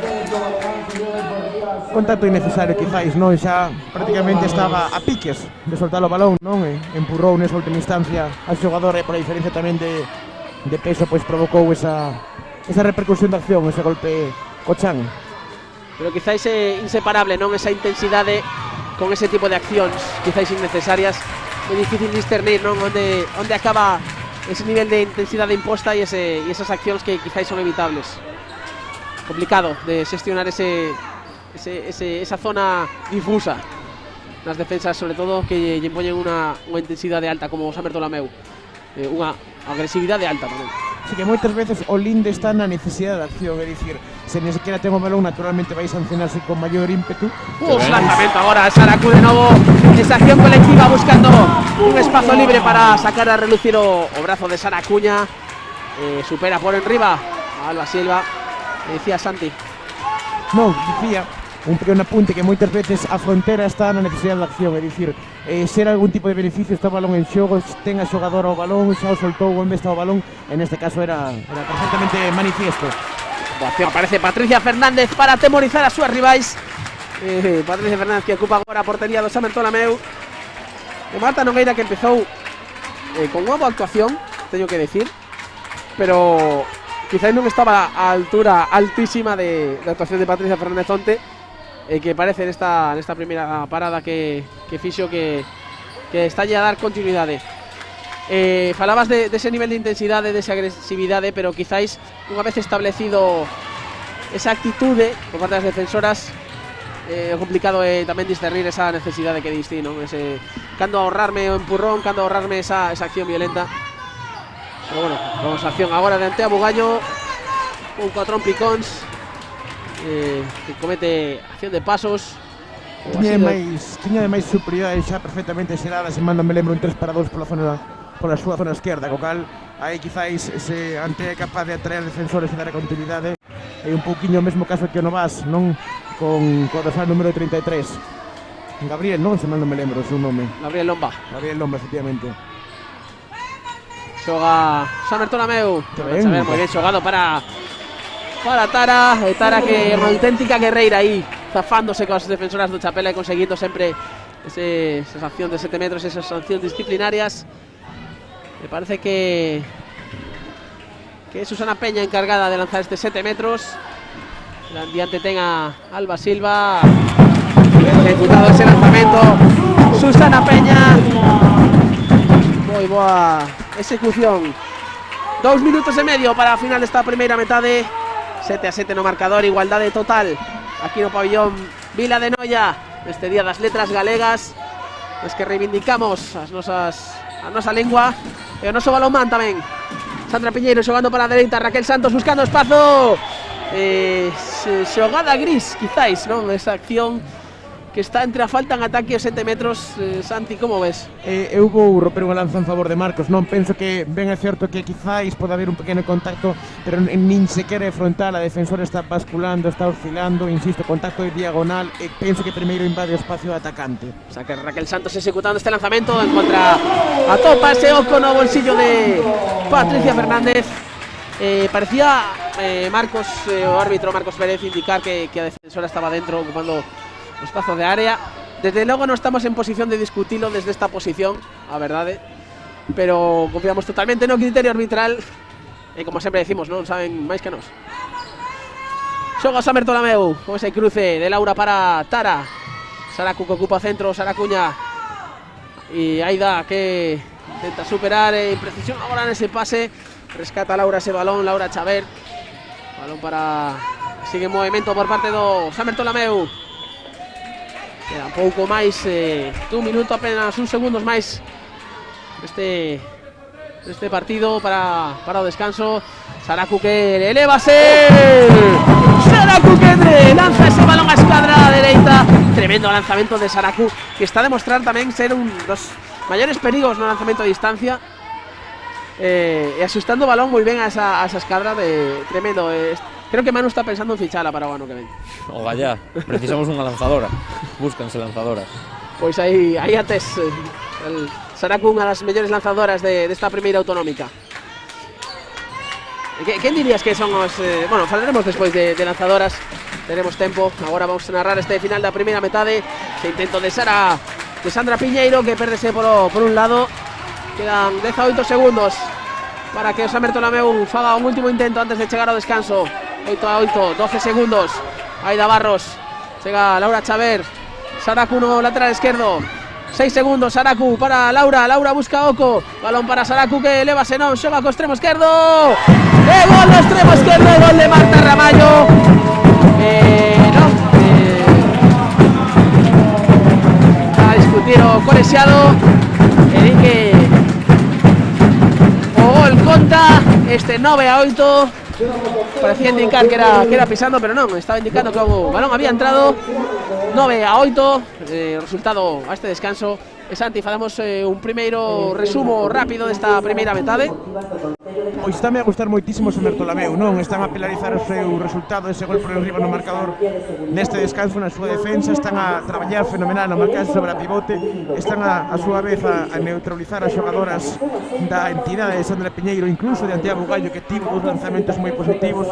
S2: Contacto innecesario quizáis, non? Xa prácticamente estaba a piques de soltar o balón, non? E empurrou nesa última instancia a xogadora e por a diferencia tamén de peso pois provocou esa repercusión de acción, ese golpe co chan.
S1: Pero quizáis é inseparable, non? Esa intensidade con ese tipo de accións quizáis innecesarias. Moi difícil discernir, non? Onde acaba ese nivel de intensidade imposta e esas accións que quizáis son evitables. Complicado de xestionar esa zona difusa nas defensas, sobre todo que lle impoñen unha intensidade alta como o San Bartolomeu, unha agresividade alta tamén.
S2: Así que moitas veces o linde está na necesidade de acción, é dicir, se ni sequera ten o balón naturalmente vai sancionarse con maior ímpetu.
S1: Lanzamento agora, Saracu de novo, esa acción colectiva buscando un espazo libre para sacar a relucir o brazo de Sara Acuña. Supera por enriba a Alba Silva. Decía Santi.
S2: Non, dicía un pequeno apunte que moitas veces a frontera está na necesidade de acción, é dicir, ser algún tipo de beneficio está o balón en xogo, ten a xogadora o balón, xa o soltou o está o balón, en este caso era perfectamente manifiesto.
S1: Boa acción, aparece Patricia Fernández para atemorizar a súas rivais. Patricia Fernández que ocupa agora a portería do San Bartolomeu. E Marta Nogueira que empezou con unha boa actuación, teño que decir, pero quizás non estaba a altura altísima de actuación de Patricia Fernández onte, que parece nesta primeira parada que fixo que está a dar continuidade. Falabas de ese nivel de intensidade, de esa agresividade, pero quizáis unha vez establecido esa actitude por parte das defensoras, é complicado tamén discernir esa necesidade que diste, non? Cando ahorrarme o empurrón, cando ahorrarme esa acción violenta. Pero bueno, vamos a acción agora de Antea Bugallo, un 4 picóns, que comete acción de pasos.
S2: Tiña máis superioridade xa perfectamente xerada, se mando me lembro un 3-2 pola súa zona esquerda, co cal aí quizáis ese Antea é capaz de atraer defensores e dar a continuidade. É un pouquiño o mesmo caso que o Novas, non? Con o dorsal número 33 Gabriel, non? Se mando me lembro o seu nome.
S1: Gabriel Lomba,
S2: efectivamente.
S1: xoga San Bartolomeu. Moi ben xogado para Tara. Tara que é unha auténtica guerreira aí, zafándose coas defensoras do Chapela e conseguindo sempre esa acción de 7 metros, esas sancións disciplinarias. Me parece que Susana Peña encargada de lanzar este 7 metros. Diante ten a Alba Silva, ejecutado ese lanzamento Susana Peña. Moi boa execución. 2 minutos e medio para a final desta primeira metade. 7-7 no marcador, igualdade total aquí no pabillón Vila de Noia neste día das letras galegas, es que reivindicamos a nosa lengua e o noso balonmán tamén. Sandra Piñeiro xogando para a dereita, Raquel Santos buscando espazo, xogada gris quizáis, non? Esa acción que está entre a falta en ataque e 7 metros. Santi, como ves?
S2: Eu vou romper unha lanza en favor de Marcos, non? Penso que ben é certo que quizáis pode haber un pequeno contacto, pero nin sequera é frontal, a defensora está basculando, está oscilando, insisto, contacto de diagonal, e penso que primeiro invade o espacio atacante.
S1: O sea que Raquel Santos executando este lanzamento en contra a topa ese oco no bolsillo de Patricia Fernández. Parecía Marcos, o árbitro Marcos Pérez, indicar que a defensora estaba dentro ocupando o espazo de área. Desde logo non estamos en posición de discutilo desde esta posición, a verdade, pero confiamos totalmente no criterio arbitral e como sempre decimos, non saben máis que nós. Xoga Samer Tolameu con ese cruce de Laura para Tara. Saraku que ocupa centro, Saracuña e Aida que intenta superar, imprecisión agora nese pase, rescata Laura ese balón, Laura Chaver, balón para, sigue en movimento por parte do Samer Tolameu. Queda un pouco máis dun minuto, apenas uns segundos máis este partido para o descanso. Saraku que elevase, Saraku que lanza ese balón a escadra dereita. Tremendo lanzamento de Saraku, que está a demostrar tamén ser un dos maiores perigos no lanzamento a distancia, e asustando o balón moi ben a esa escadra de tremendo. Creo que Manu está pensando en fichala para o ano que ven.
S3: O vaya, precisamos unha lanzadora. Búscanse lanzadoras.
S1: Pois aí ates Saraku unha das mellores lanzadoras desta primeira autonómica. Quen dirías que son os... bueno, falaremos despois de lanzadoras, teremos tempo. Agora vamos a narrar este final da primeira metade. Ese intento de Sandra Piñeiro, que pérdese por un lado. Quedan 18 segundos para que o Samer Tolameu faga un último intento antes de chegar ao descanso. 8-8, 12 segundos. Aida Barros, chega Laura Chaver, Saraku no lateral esquerdo. 6 segundos, Saraku para Laura, Laura busca Oco, balón para Saraku que eleva Senón, xoga co extremo esquerdo, e gol do extremo esquerdo, gol de Marta Ramallo. A discutir o colexiado, e di que o gol conta este 9-8. Parecía indicar que era pisando, pero non, estaba indicando que o balón había entrado. 9-8, resultado a este descanso. Santi, facemos un primeiro resumo rápido desta primeira metade.
S2: Pois estáme a gustar moitísimo o Samer Tolameu, non? Están a pilarizar o seu resultado, ese gol por enriba no marcador neste descanso na súa defensa, están a traballar fenomenal no marcarse sobre a pivote, están a súa vez a neutralizar as xogadoras da entidade de Sandra Piñeiro, incluso de Antiago Gallo, que tivo dos lanzamentos moi positivos,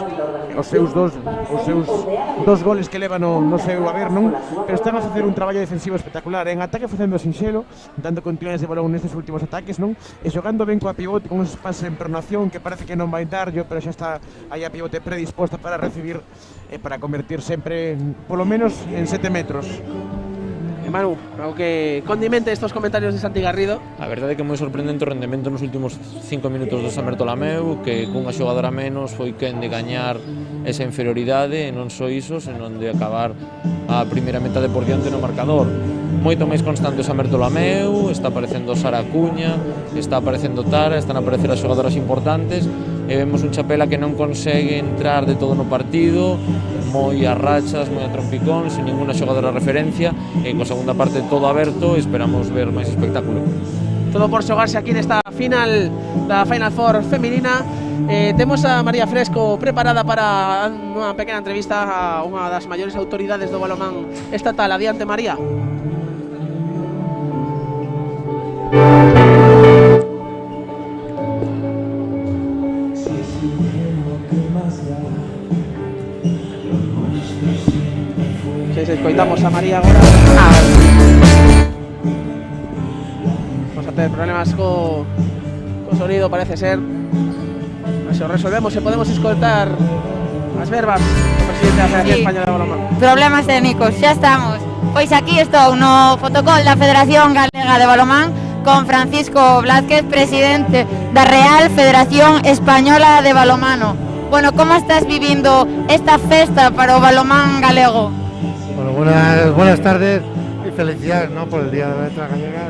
S2: os seus dos goles que leva no seu haber, non? Pero están a facer un traballo defensivo espectacular, en ataque facendo sinxelo, dando continuidades de balón nestes últimos ataques, non? E xogando ben coa pivote, con uns pases en pronación que parece que non vai dar yo, pero xa está aí a pivote predisposta para recibir e para convertir sempre, polo menos, en 7 metros.
S1: Manu, algo que condimente estos comentarios de Santi Garrido.
S3: A verdade é que é moi sorprendente o rendemento nos últimos 5 minutos do Samer Tolameu, que cunha xogadora menos foi quen de gañar esa inferioridade, e non só iso, senón de acabar a primeira metade por diante no marcador. Moito máis constante o Samer Tolameu, está aparecendo Saracuña, está aparecendo Tara, están a aparecer as xogadoras importantes, e vemos un Chapela que non consegue entrar de todo no partido, moi a rachas, moi a trompicón, sin ninguna xogadora referencia, e coa segunda parte todo aberto, esperamos ver máis espectáculo.
S1: Todo por xogarse aquí nesta final da Final Four feminina. Temos a María Fresco preparada para unha pequena entrevista a unha das maiores autoridades do balonmán estatal. Adiante, María. Escoitamos a María agora. Vamos a tener problemas co sonido, parece ser. Se o resolvemos e podemos escoltar as verbas do presidente da Federación Española de Balonmán.
S5: Problemas técnicos, xa estamos. Pois aquí estou no fotocol da Federación Galega de Balonmán con Francisco Blázquez, presidente da Real Federación Española de Balonmano. Bueno, como estás vivindo esta festa para o balonmán galego?
S6: Bueno, buenas tardes y felicidades, ¿no?, por el Día de la Letra Gallega,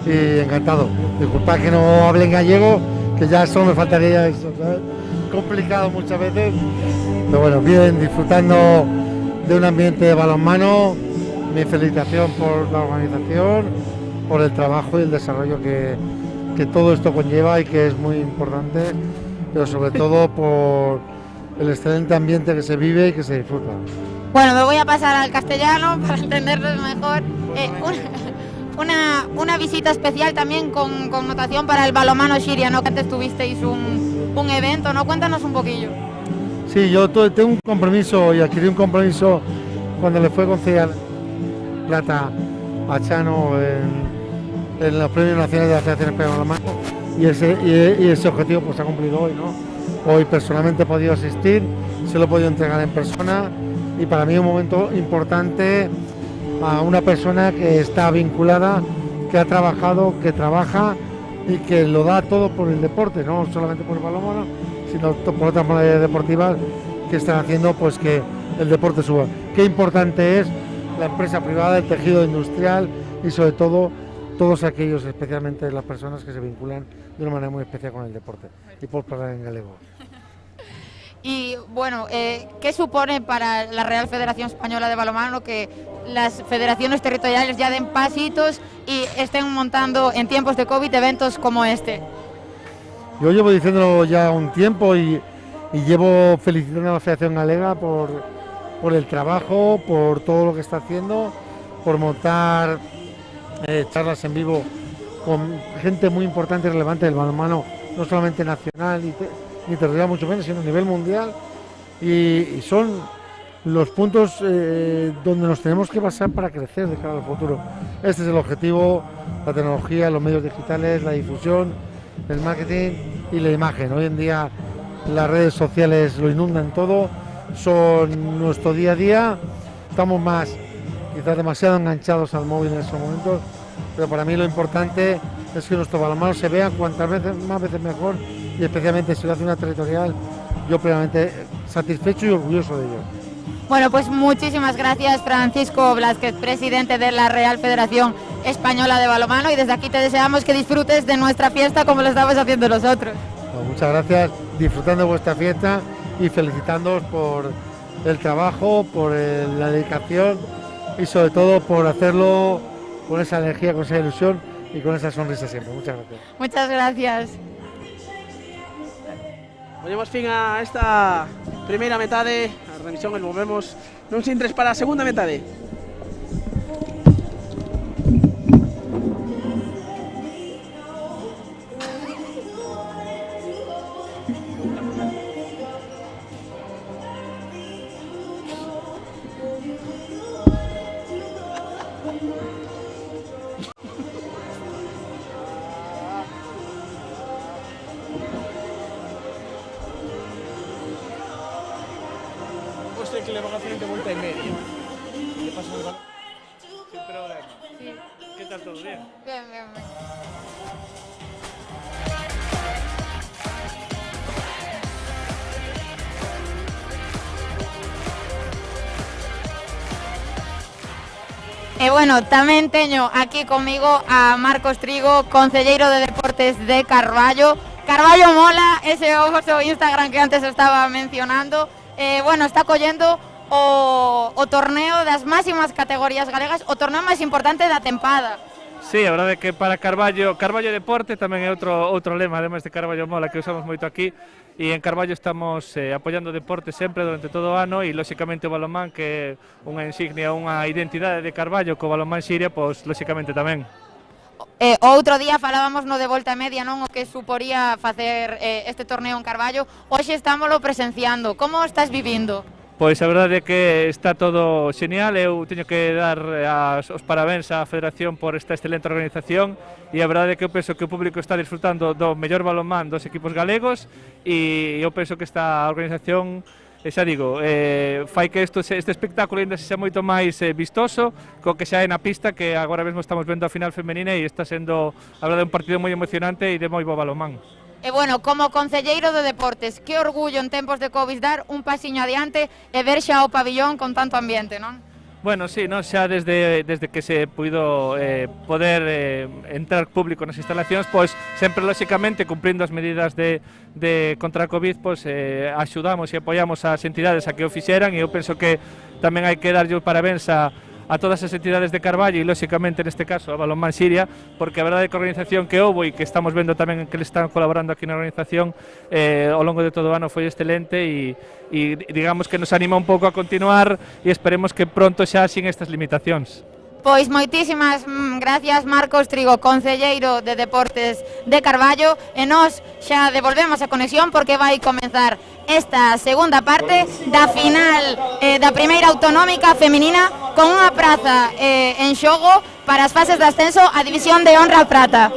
S6: y encantado. Disculpad que no hable en gallego, que ya solo me faltaría eso, ¿sabes? Complicado muchas veces, pero bueno, bien, disfrutando de un ambiente de balonmano. Mi felicitación por la organización, por el trabajo y el desarrollo que todo esto conlleva y que es muy importante, pero sobre todo por el excelente ambiente que se vive y que se disfruta.
S5: Bueno, me voy a pasar al castellano para entenderlos mejor. Una visita especial también con connotación para el balonmano Xiria, ¿no?, que antes tuvisteis un evento, ¿no? Cuéntanos un poquillo.
S6: Sí, yo tengo un compromiso y adquirí un compromiso cuando le fue concedida plata a Chano en los premios nacionales de la Federación Española de Balonmano, y ese objetivo pues se ha cumplido hoy, ¿no? Hoy personalmente he podido asistir, se lo he podido entregar en persona, y para mí es un momento importante a una persona que está vinculada, que ha trabajado, que trabaja y que lo da todo por el deporte, no solamente por el balonmano, sino por otras modalidades deportivas que están haciendo pues que el deporte suba. Qué importante es la empresa privada, el tejido industrial y sobre todo todos aquellos, especialmente las personas que se vinculan de una manera muy especial con el deporte, y por hablar en galego.
S5: Y bueno, ¿qué supone para la Real Federación Española de Balonmano que las federaciones territoriales ya den pasitos y estén montando en tiempos de COVID eventos como este?
S6: Yo llevo diciéndolo ya un tiempo y llevo felicitando a la Federación Galega por el trabajo, por todo lo que está haciendo, por montar charlas en vivo con gente muy importante y relevante del balonmano, no solamente nacional ni territorial, mucho menos, sino a nivel mundial, y son los puntos donde nos tenemos que basar para crecer de cara al futuro. Este es el objetivo: la tecnología, los medios digitales, la difusión, el marketing y la imagen. Hoy en día las redes sociales lo inundan todo, son nuestro día a día, estamos quizás demasiado enganchados al móvil en estos momentos, pero para mí lo importante es que nuestro balonmano se vea cuantas veces, más veces mejor, y especialmente si lo hace una territorial, yo plenamente satisfecho y orgulloso de ello.
S5: Bueno, pues muchísimas gracias, Francisco Blázquez, presidente de la Real Federación Española de Balonmano, y desde aquí te deseamos que disfrutes de nuestra fiesta como lo estamos haciendo nosotros.
S6: Bueno, muchas gracias, disfrutando de vuestra fiesta y felicitándoos por el trabajo, por la dedicación y sobre todo por hacerlo con esa energía, con esa ilusión y con esa sonrisa siempre. Muchas gracias.
S5: Muchas gracias.
S1: Ponemos fin a esta primeira metade, a remisión e volvemos nun sin tres para a segunda metade.
S2: Que le van a hacer de vuelta y media. Le paso el balón. Sin problema.
S5: Sí.
S2: ¿Qué tal todo? ¿Bien?
S5: Bien, bien, bien. E bueno, tamén teño aquí comigo a Marcos Trigo, concelleiro de Deportes de Carballo. Carballo mola, ese o vosso Instagram que antes estaba mencionando. Bueno, está collendo o torneo das máximas categorías galegas, o torneo máis importante da tempada.
S7: Sí, a verdade é que para Carballo Deporte tamén é outro lema, además de Carballo Mola, que usamos moito aquí, e en Carballo estamos apoiando o deporte sempre durante todo o ano, e lóxicamente o balonmán, que é unha insignia, unha identidade de Carballo, co balonmán Xiria, pois lóxicamente tamén.
S5: Outro día falábamos no de volta e media, non, o que suporía facer este torneo en Carballo. Hoxe estámoslo presenciando. Como estás vivindo?
S7: Pois a verdade é que está todo xenial. Eu teño que dar os parabéns á Federación por esta excelente organización, e a verdade é que eu penso que o público está disfrutando do mellor balonmán dos equipos galegos, e eu penso que esta organización, xa digo, fai que este espectáculo ainda sexa moito máis vistoso co que xa é na pista, que agora mesmo estamos vendo a final femenina e está sendo, a verdade, un partido moi emocionante e de moi bo balonmán.
S5: E bueno, como concelleiro de Deportes, que orgullo en tempos de Covid dar un pasiño adiante e ver xa o pabillón con tanto ambiente, non?
S7: Bueno, sí, no, xa desde que se puido poder entrar público nas instalacións, pois sempre lóxicamente cumprindo as medidas de contra a Covid, pois axudamos e apoiamos as entidades a que o fixeran, e eu penso que tamén hai que darlle os parabéns a todas as entidades de Carballo e lóxicamente neste caso a Balonmán Xiria, porque a verdade é que a organización que houbo e que estamos vendo tamén que le están colaborando aquí na organización ao longo de todo o ano foi excelente, e digamos que nos anima un pouco a continuar, e esperemos que pronto xa sin estas limitacións.
S5: Pois moitísimas gracias, Marcos Trigo, concelleiro de Deportes de Carballo, e nós xa devolvemos a conexión porque vai comenzar esta segunda parte da final da primeira autonómica feminina con unha praza en xogo para as fases de ascenso a División de Honra Prata.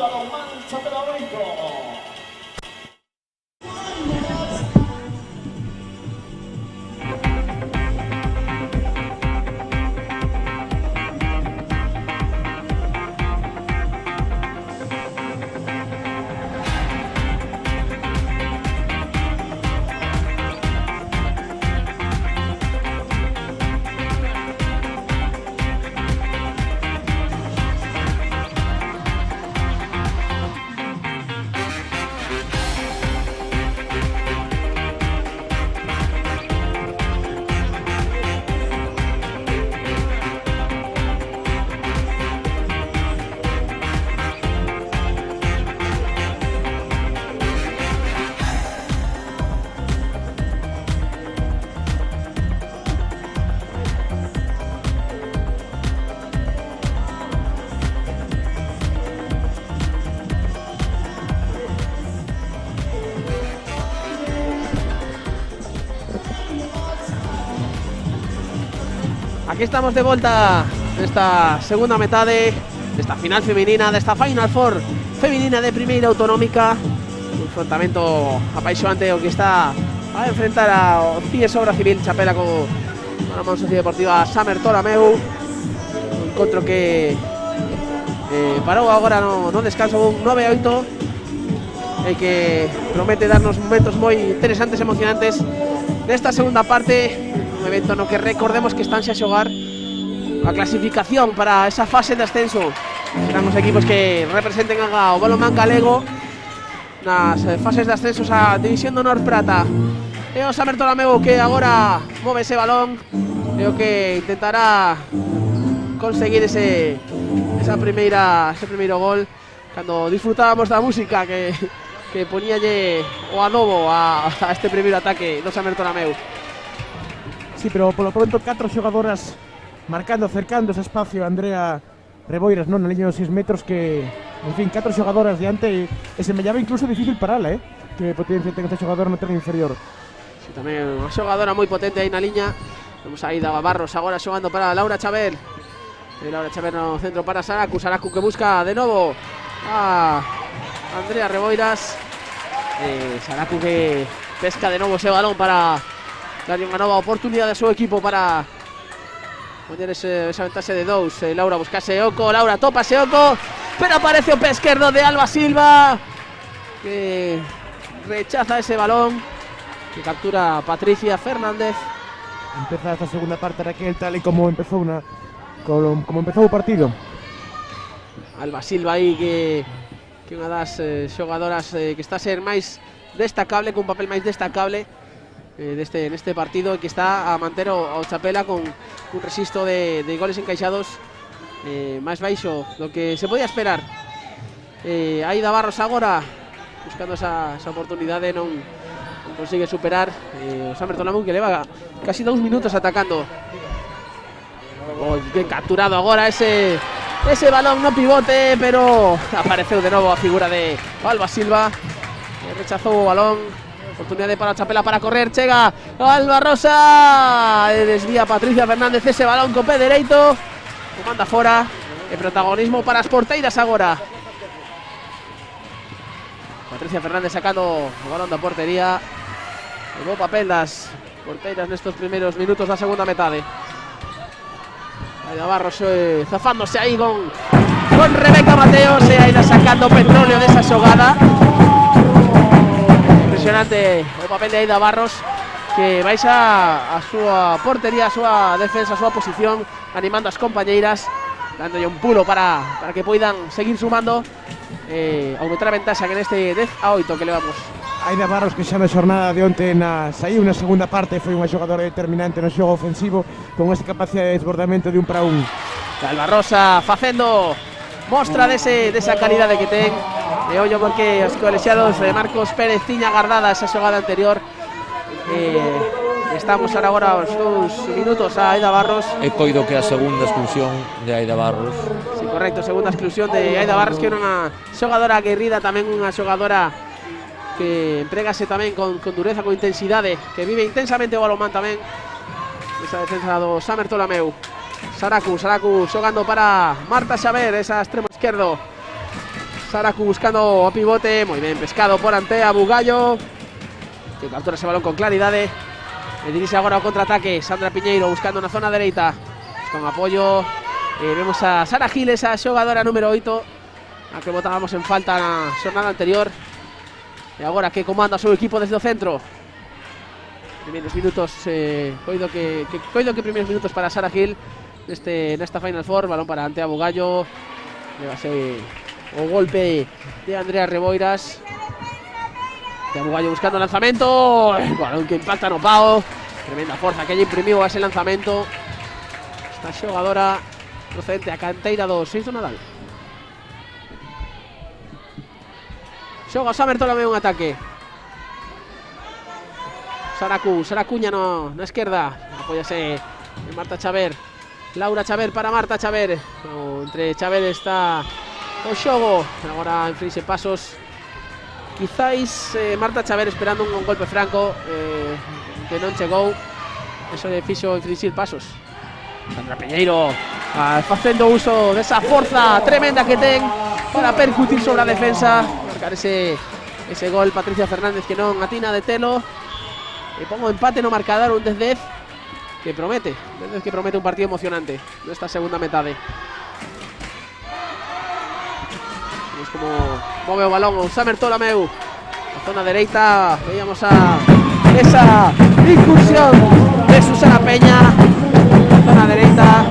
S1: Aquí estamos de volta nesta segunda metade desta final feminina, desta Final Four feminina de primeira autonómica. Un enfrontamento apaixonante o que está a enfrentar ao CIES Obra Civil Chapela co Balonmán Sociedade Deportiva Samer Tolameu. Un encontro que parou agora no descanso un 9-8 e que promete darnos momentos moi interesantes e emocionantes nesta segunda parte. Un evento no que recordemos que están a xogar a clasificación para esa fase de ascenso. Serán os equipos que representen ao balonmán galego nas fases de ascensos a División de Honor Prata. E o Samer Tolameu que agora move ese balón e o que intentará conseguir ese primeiro gol cando disfrutábamos da música que poníalle o adobo a este primeiro ataque do Samer Tolameu.
S2: Sí, pero polo pronto 4 xogadoras marcando, cercando ese espacio. Andrea Reboiras, non, na liña dos 6 metros, que, en fin, 4 xogadoras diante e se me llama incluso difícil parala, que potencia ten esta xogadora no terreno inferior.
S1: Sí, tamén unha xogadora moi potente aí na liña. Vamos a Aida Barros agora xogando para Laura Chaver. Laura Chaver no centro para Saraku. Saraku que busca de novo a Andrea Reboiras. Saraku que pesca de novo ese balón para darle unha nova oportunidade ao seu equipo para poñer esa ventaxe de 2. Laura buscase Oco, Laura topase Oco, pero aparece o pé esquerdo de Alba Silva que rechaza ese balón, que captura Patricia Fernández.
S2: Empeza esta segunda parte, Raquel, tal e como empezou o partido.
S1: Alba Silva aí que unha das xogadoras que está a ser máis destacable, con un papel máis destacable neste partido, que está a manter ao Chapela con un resisto de goles encaixados máis baixo do que se podía esperar. Aida Barros agora buscando esa oportunidade, non consigue superar o Samer Tolameu, que leva casi 2 minutos atacando. Ben capturado agora ese balón no pivote, pero apareceu de novo a figura de Alba Silva, que rechazou o balón. Oportunidade para Chapela para correr, chega Alba Rosa, desvía Patricia Fernández ese balón co pé dereito, o manda fora, e protagonismo para as porteiras agora. Patricia Fernández sacando o balón da portería, o bo papel das porteiras nestos primeiros minutos da segunda metade. Aida Barros zafándose aí con Rebeca Mateos, e Aida sacando petróleo desa xogada. Impresionante o papel de Aida Barros, que baixa a súa portería, a súa defensa, a súa posición, animando as compañeiras, dándolle un pulo para que poidan seguir sumando, aumentar a ventaxa que neste 10-8 que levamos.
S2: Aida Barros, que xa na xornada de onte saiu na segunda parte, foi unha xogadora determinante no xogo ofensivo, con esa capacidade de desbordamento de 1 para 1.
S1: Alba Rosa facendo mostra desa calidade que ten. E ollo porque os colexiados de Marcos Pérez tiña guardada esa xogada anterior. Estamos agora aos 2 minutos a Aida Barros.
S3: E coido que a segunda exclusión de Aida Barros.
S1: Sí, correcto, segunda exclusión de Aida Barros, que é unha xogadora aguerrida, tamén unha xogadora que empregase tamén con dureza, con intensidade, que vive intensamente o balonmán tamén. Esa defensa do Samer Tolameu. Saraku xogando para Marta Xaver, esa extremo izquierdo. Saraku buscando o pivote, moi ben pescado por Antea Bugallo, que captura ese balón con claridade. E dirige agora o contraataque. Sandra Piñeiro buscando na zona dereita, con apoio. Vemos a Sara Gil, esa xogadora número 8, a que botábamos en falta na xornada anterior. E agora que comanda o seu equipo desde o centro. Primeiros minutos, coido que primeiros minutos para Sara Gil nesta Final Four. Balón para Antea Bugallo. Levase o golpe de Andrea Reboiras. Antea Bugallo buscando o lanzamento. Balón que impacta no pao. Tremenda forza que lle imprimiu a ese lanzamento esta xogadora procedente a canteira do Seixo Nadal. Xoga o Samer Tolomeu un ataque. Saracuña na esquerda. Apóyase en Marta Xaver. Laura Xaver para Marta Xaver. Entre Xaver está o xogo. Agora en frise pasos. Quizáis Marta Xaver esperando un golpe franco que non chegou. Eso de fixo infringir pasos. Sandra Piñeiro facendo uso desa forza tremenda que ten para percutir sobre a defensa, marcar ese gol. Patricia Fernández que non atina de telo. E pongo empate no marcador, un 10-10 que promete un partido emocionante nesta segunda metade. Vemos como move o balón o Samer Tolomeu na zona dereita. Veíamos esa incursión de Susana Peña na zona dereita.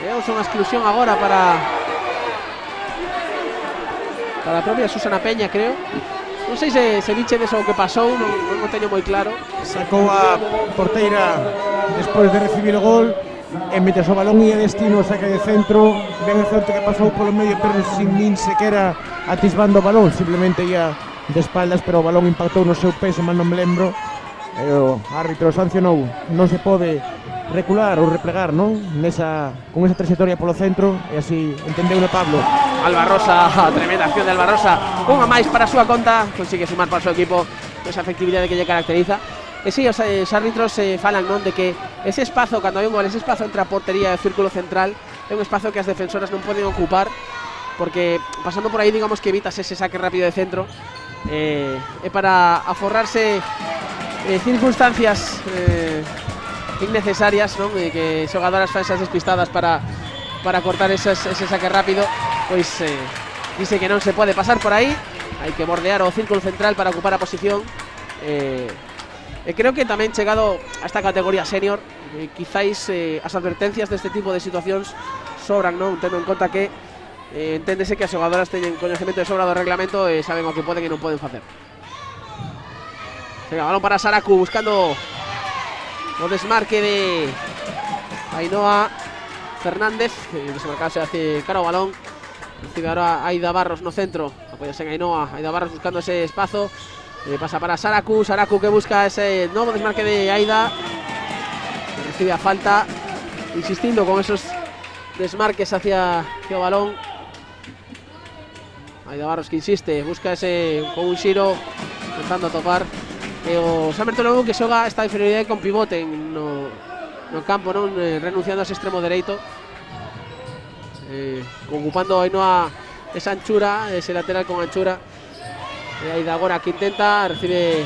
S1: Veamos unha exclusión agora para a propia Susana Peña, creo. Non sei se viche deso que pasou, non o teño moi claro.
S2: Sacou a porteira despois de recibir o gol, e mentre o balón ia destino o saque de centro, ben é certo que pasou polo medio, pero sin nin sequera atisbando o balón, simplemente ia de espaldas, pero o balón impactou no seu peso, mal non me lembro, e o árbitro sancionou. Non se pode recular ou replegar, non? Con esa trayectoria polo centro, e así entendeu o Pablo.
S1: Alba Rosa, tremenda acción de Alba Rosa, unha máis para a súa conta, consigue sumar para o seu equipo esa efectividade que lle caracteriza. E si, os árbitros falan, non, de que ese espazo, cando hai un gol, ese espazo entre a portería e o círculo central é un espazo que as defensoras non poden ocupar, porque pasando por aí, digamos que evitas ese saque rápido de centro, e para aforrarse circunstancias innecesarias, non, que xogadoras fan esas despistadas para cortar ese saque rápido, pois dice que non se pode pasar por aí, hai que bordear o círculo central para ocupar a posición. E creo que tamén chegado a esta categoría senior, quizáis as advertencias deste tipo de situacións sobran, non, tendo en conta que enténdese que as xogadoras teñen coñecemento de sobra do reglamento e saben o que poden e non poden facer. Venga, balón para Saraku buscando o desmarque de Ainhoa Fernández, desmarcarse hacia cara ao balón. Recibe ahora Aida Barros no centro, apoyase en Ainhoa. Aida Barros buscando ese espazo, pasa para Saraku que busca ese novo desmarque de Aida, recibe a falta, insistindo con esos desmarques hacia o balón. Aida Barros que insiste, busca ese con un xiro, intentando topar. E o Samer Tolomeu que xoga esta inferioridade con pivote no campo, non, renunciando a ese extremo dereito, ocupando Ainhoa esa anchura, ese lateral con anchura. E Aida agora que intenta, recibe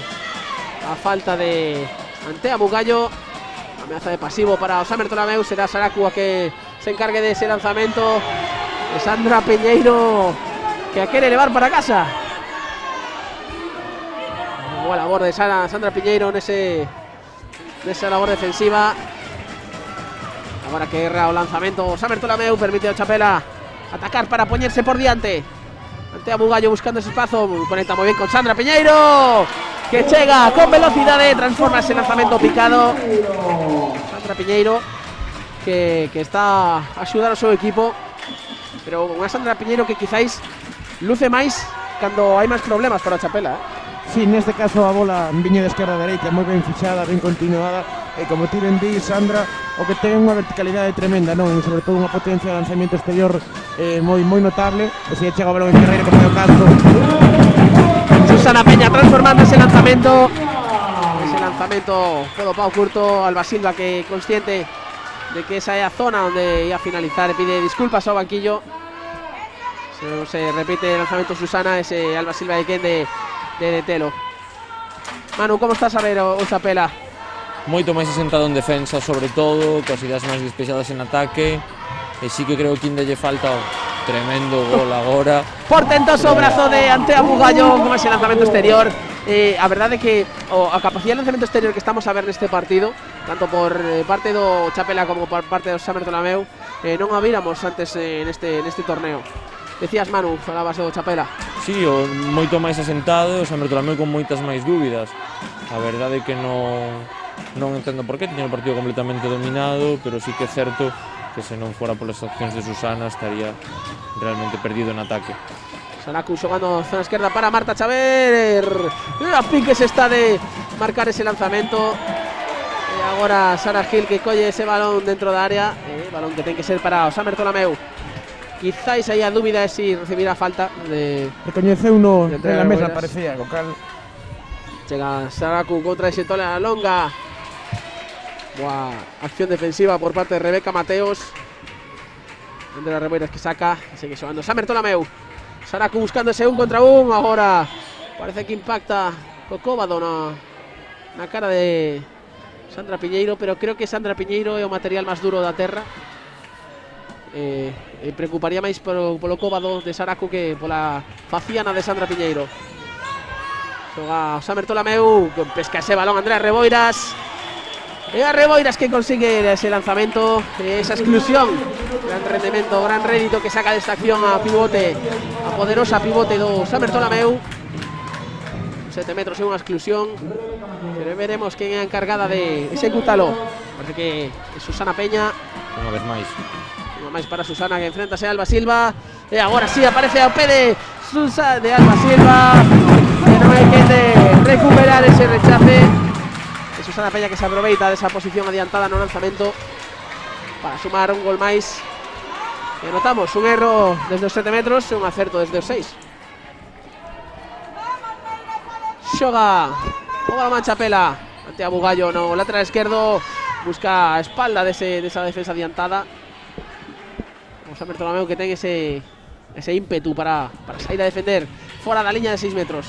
S1: a falta de Antea Bugallo, amenaza de pasivo para o Samer Tolomeu. Será Saraku a que se encargue de ese lanzamento. De Sandra Piñeiro que a quere levar para casa. Boa labor de Sandra Piñeiro nesa labor defensiva. Agora que erra o lanzamento Samer Tolomeu, permite ao Chapela atacar para poñerse por diante. Antea Bugallo buscando ese espazo, conecta moi ben con Sandra Piñeiro, que chega con velocidade, transforma ese lanzamento picado. Sandra Piñeiro que está a axudar ao seu equipo, pero unha Sandra Piñeiro que quizáis luce máis cando hai máis problemas para a Chapela,
S2: Sí, neste caso a bola viña de esquerda a dereita, moi ben fixada, ben continuada, e como ti ben di, Sandra, o que ten unha verticalidade tremenda, non? E sobre todo unha potencia de lanzamiento exterior moi notable, e se chega o balón en carreira como é o caso.
S1: Susana Peña transformando ese lanzamento lanzamento polo pau curto. Alba Silva, que consciente de que esa é a zona onde ia finalizar, pide disculpas ao banquillo. Se repite el lanzamento Susana, ese Alba Silva de Ken de Telo. Manu, como estás a ver o Chapela?
S3: Moito máis asentado en defensa, sobre todo, coas ideas máis despexadas en ataque. E sí que creo que ainda lle falta un tremendo gol agora.
S1: Portentoso brazo de Antea Bugallo con ese lanzamento exterior. A verdade é que a capacidade de lanzamento exterior que estamos a ver neste partido, tanto por parte do Chapela como por parte do San Bartolomeu, non a víramos antes neste torneo. Decías, Manu, falabas do Chapela.
S3: Sí, moito máis asentado, o San Bartolomeu con moitas máis dúbidas. A verdade é que non entendo por qué, tiña o partido completamente dominado, pero sí que é certo que se non fora polas accións de Susana estaría realmente perdido en ataque.
S1: Saraku xogando zona esquerda para Marta Chaver. A piques está de marcar ese lanzamento. E agora Sara Gil, que colle ese balón dentro da área, balón que ten que ser para o San Bartolomeu. Quizáis aí a dúbida é si recibirá falta de...
S2: Recoñeceu uno
S1: de
S2: en la mesa,
S1: Rebollas.
S2: parecía, co cal.
S1: Chega Saraku contra ese tole a la longa. Buah, acción defensiva por parte de Rebeca Mateos. Entre las Rebollas que saca, sigue xogando San Bartolomeu. Saraku buscando ese 1 contra 1. Agora parece que impacta co cóbado na cara de Sandra Piñeiro, pero creo que Sandra Piñeiro é o material máis duro da terra. Preocuparía máis polo cóbado de Saraku que pola faciana de Sandra Piñeiro. Xoga San Bartolomeu, pesca ese balón Andrea Reboiras. E a Reboiras que consigue ese lanzamento, esa exclusión. Gran rendemento, gran rédito que saca desta acción a pivote, a poderosa pivote do San Bartolomeu. 7 metros é unha exclusión, pero veremos quen é a encargada de executalo. Parece que é Susana Peña.
S3: Unha vez máis.
S1: Unha máis para Susana, que enfrentase a Alba Silva. E agora sí aparece ao pé de Alba Silva, que non hai que recuperar ese rechace. E Susana Peña, que se aproveita desa posición adiantada no lanzamento para sumar un gol máis. E notamos un erro desde os 7 metros e un acerto desde os 6. Xoga o balón Chapela ante a Bugallo no lateral esquerdo. Busca a espalda desa defensa adiantada. O San Bartolomeu, que ten ese ímpetu para sair a defender fora da liña de 6 metros.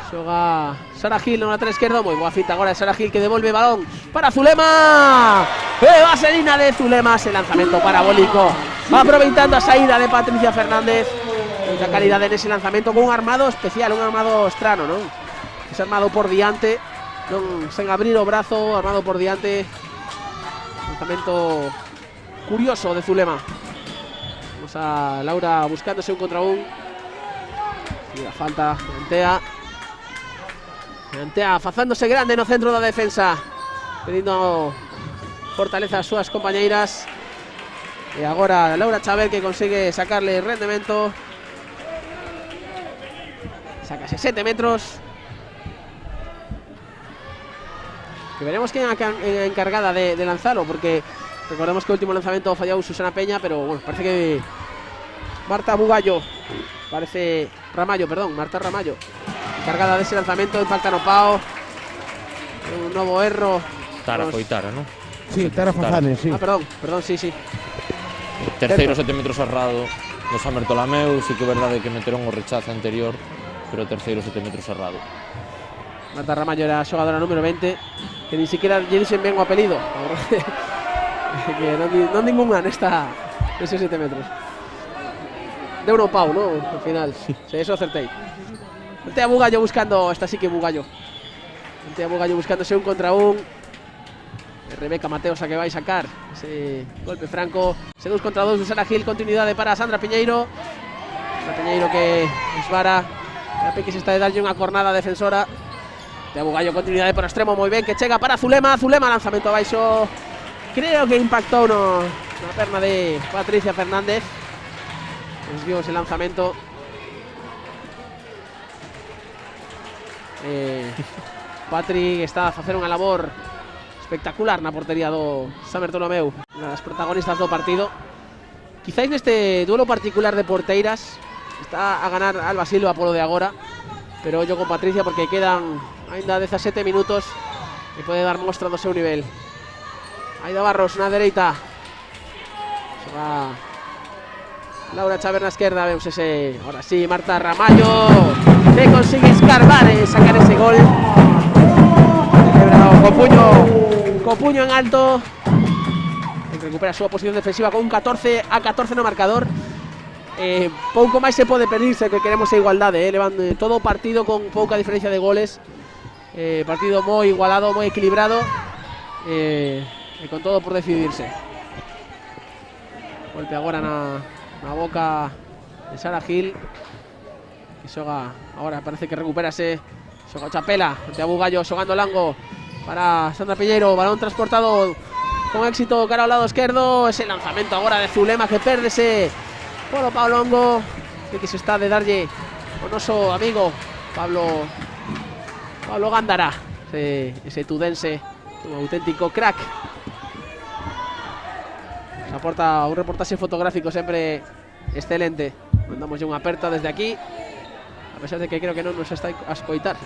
S1: Xoga Sara Gil no lateral esquerdo. Moi boa fita agora de Sara Gil, que devolve balón para Zulema. Vaselina de Zulema. Ese lanzamento parabólico, va aproveitando a saída de Patricia Fernández. Mucha calidad en ese lanzamento, con un armado especial, un armado estrano, non? Ese armado por diante, non sen abrir o brazo, armado por diante. Lanzamento curioso de Zulema. Vamos a Laura buscándose 1 contra 1. Y la falta de Antea fazándose grande no centro da defensa, pedindo fortaleza ás súas compañeiras. E agora Laura Chaver, que consigue sacarle rendemento. Sácase 7 metros. Que veremos quién é a encargada de lanzarlo, porque recordemos que o último lanzamento fallou Susana Peña, pero bueno, parece que Marta Ramallo, encargada dese lanzamento, impacta no pao. Un novo erro.
S3: Tara foi Tara, non?
S2: Sí, Tara Fazane, sí.
S1: Perdón, sí.
S3: Terceiro 7 metros errado do San Bartolomeu. Sí que é verdade que meteron o rechazo anterior, pero terceiro 7 metros errado.
S1: Marta Ramallo era a xogadora número 20, que ni siquiera lle dixen ben o apelido. Que non ninguna neses 7 metros. Deu no pau, ¿no? Al final, sí, eso acertei. Antea Bugallo buscando, esta sí que Bugallo. Antea Bugallo buscándose 1 contra 1. Rebeca Mateos a que vai sacar ese golpe franco. Ese 2 contra 2 de Sara Gil, continuidade para Sandra Piñeiro. Sandra Piñeiro que esvara. A Peque se está de darlle unha cornada defensora. Antea Bugallo, continuidade por extremo, moi ben, que chega para Zulema. Zulema, lanzamento abaixo. Creo que impactou na perna de Patricia Fernández. Desviou ese lanzamento. Patri está a facer unha labor espectacular na portería do San Bartolomeu, unha das protagonistas do partido. Quizáis neste duelo particular de porteiras está a ganar Alba Silva polo de agora, pero ollo con Patricia porque quedan ainda 17 minutos e pode dar mostra do seu nivel. Aida Barros na dereita, xoga Laura Chaver na esquerda, vemos ese, ahora sí, Marta Ramallo que consigue escarbar e sacar ese gol. Co puño en alto, recupera a súa posición defensiva con un 14-14 no marcador. Pouco máis se pode pedirse, que queremos a igualdade, levando todo o partido con pouca diferencia de goles, partido moi igualado, moi equilibrado, e con todo por decidirse. Golpe agora na boca de Sara Gil, que xoga, agora parece que recupérase, xoga Chapela, ante Abu Gallo, xogando Lango para Sandra Piñeiro, balón transportado con éxito cara ao lado esquerdo, ese lanzamento agora de Zulema que perdese polo Pablo Longo, que se está de darlle o noso amigo Pablo Gándara, ese tudense, un auténtico crack. Nos aporta un reportaje fotográfico sempre excelente. Mandamos unha aperta desde aquí, a pesar de que creo que non nos está a escoitar.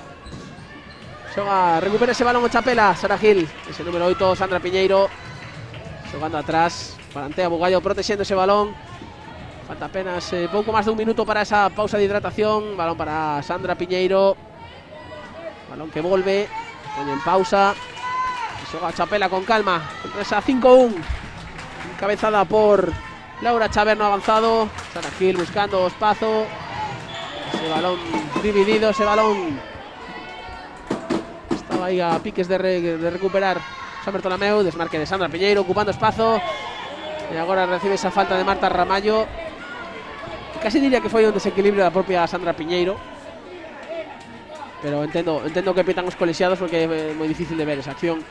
S1: Xoga, recupera ese balón o Chapela, Sara Gil, ese número 8, Sandra Piñeiro, xogando atrás, Parantea Bugallo protexendo ese balón. Falta apenas pouco máis de un minuto para esa pausa de hidratación. Balón para Sandra Piñeiro, balón que volve, pone en pausa, xoga Chapela con calma, esa 5-1, encabezada por Laura Chaver no avanzado. Sara Gil buscando espazo, ese balón dividido, ese balón estaba aí a piques de recuperar San Bertolameu. Desmarque de Sandra Piñeiro ocupando espazo, e agora recibe esa falta de Marta Ramallo. Casi diría que foi un desequilibrio da propia Sandra Piñeiro, pero entendo que pitan os colexiados porque é moi difícil de ver esa acción.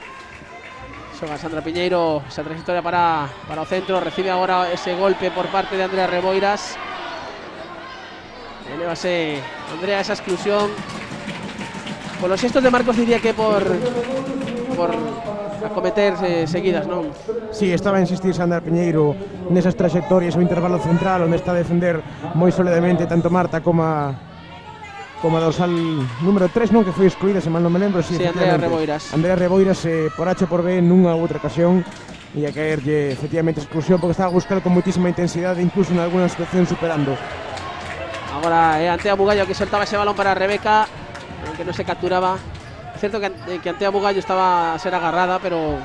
S1: Xoga Sandra Piñeiro, esa trayectoria para o centro, recibe agora ese golpe por parte de Andrea Reboiras. Elevase Andrea esa exclusión. Por los xestos de Marcos diría que por acometer seguidas, non?
S2: Sí, estaba a insistir Sandra Piñeiro nesas trayectorias o intervalo central onde está a defender moi soledamente tanto Marta como a dorsal número 3, non, que foi excluída, se mal non me lembro.
S1: Sí, Andrea Reboiras.
S2: Andrea Reboiras por H por B nunha outra ocasión e a caerlle efectivamente exclusión porque estaba a buscar con moitísima intensidade, incluso en alguna situación superando.
S1: Agora é Antea Bugallo que soltaba ese balón para Rebeca, aunque non se capturaba. É certo que Antea Bugallo estaba a ser agarrada, pero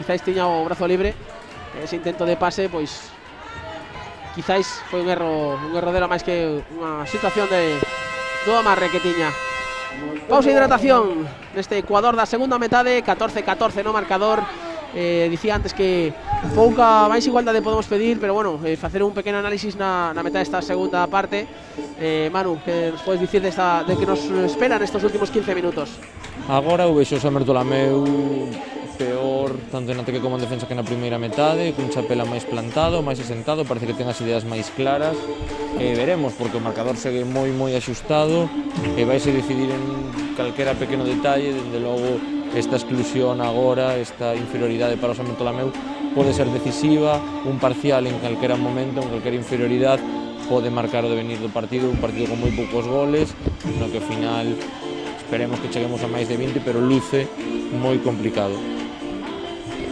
S1: quizáis tiña o brazo libre. Ese intento de pase, pois quizáis foi un erro dela máis que unha situación de do amarre que tiña. Pausa e hidratación neste Ecuador da segunda metade, 14-14 no marcador. Dicía antes que pouca máis igualdade podemos pedir, pero bueno, facer un pequeno análisis na metade desta segunda parte. Manu, que nos podes dicir de que nos esperan estos últimos 15 minutos?
S3: Agora o vexo San Bertolameu peor tanto en ataque como en defensa que na primeira metade, cun Chapela máis plantado, máis asentado, parece que ten as ideas máis claras. Veremos, porque o marcador segue moi axustado e vaise decidir en calquera pequeno detalle. Dende logo esta exclusión agora, esta inferioridade para o San Bertolameu pode ser decisiva. Un parcial en calquera momento, en calquera inferioridade pode marcar o devenir do partido, un partido con moi poucos goles, no que ao final esperemos que cheguemos a máis de 20, pero luce moi complicado.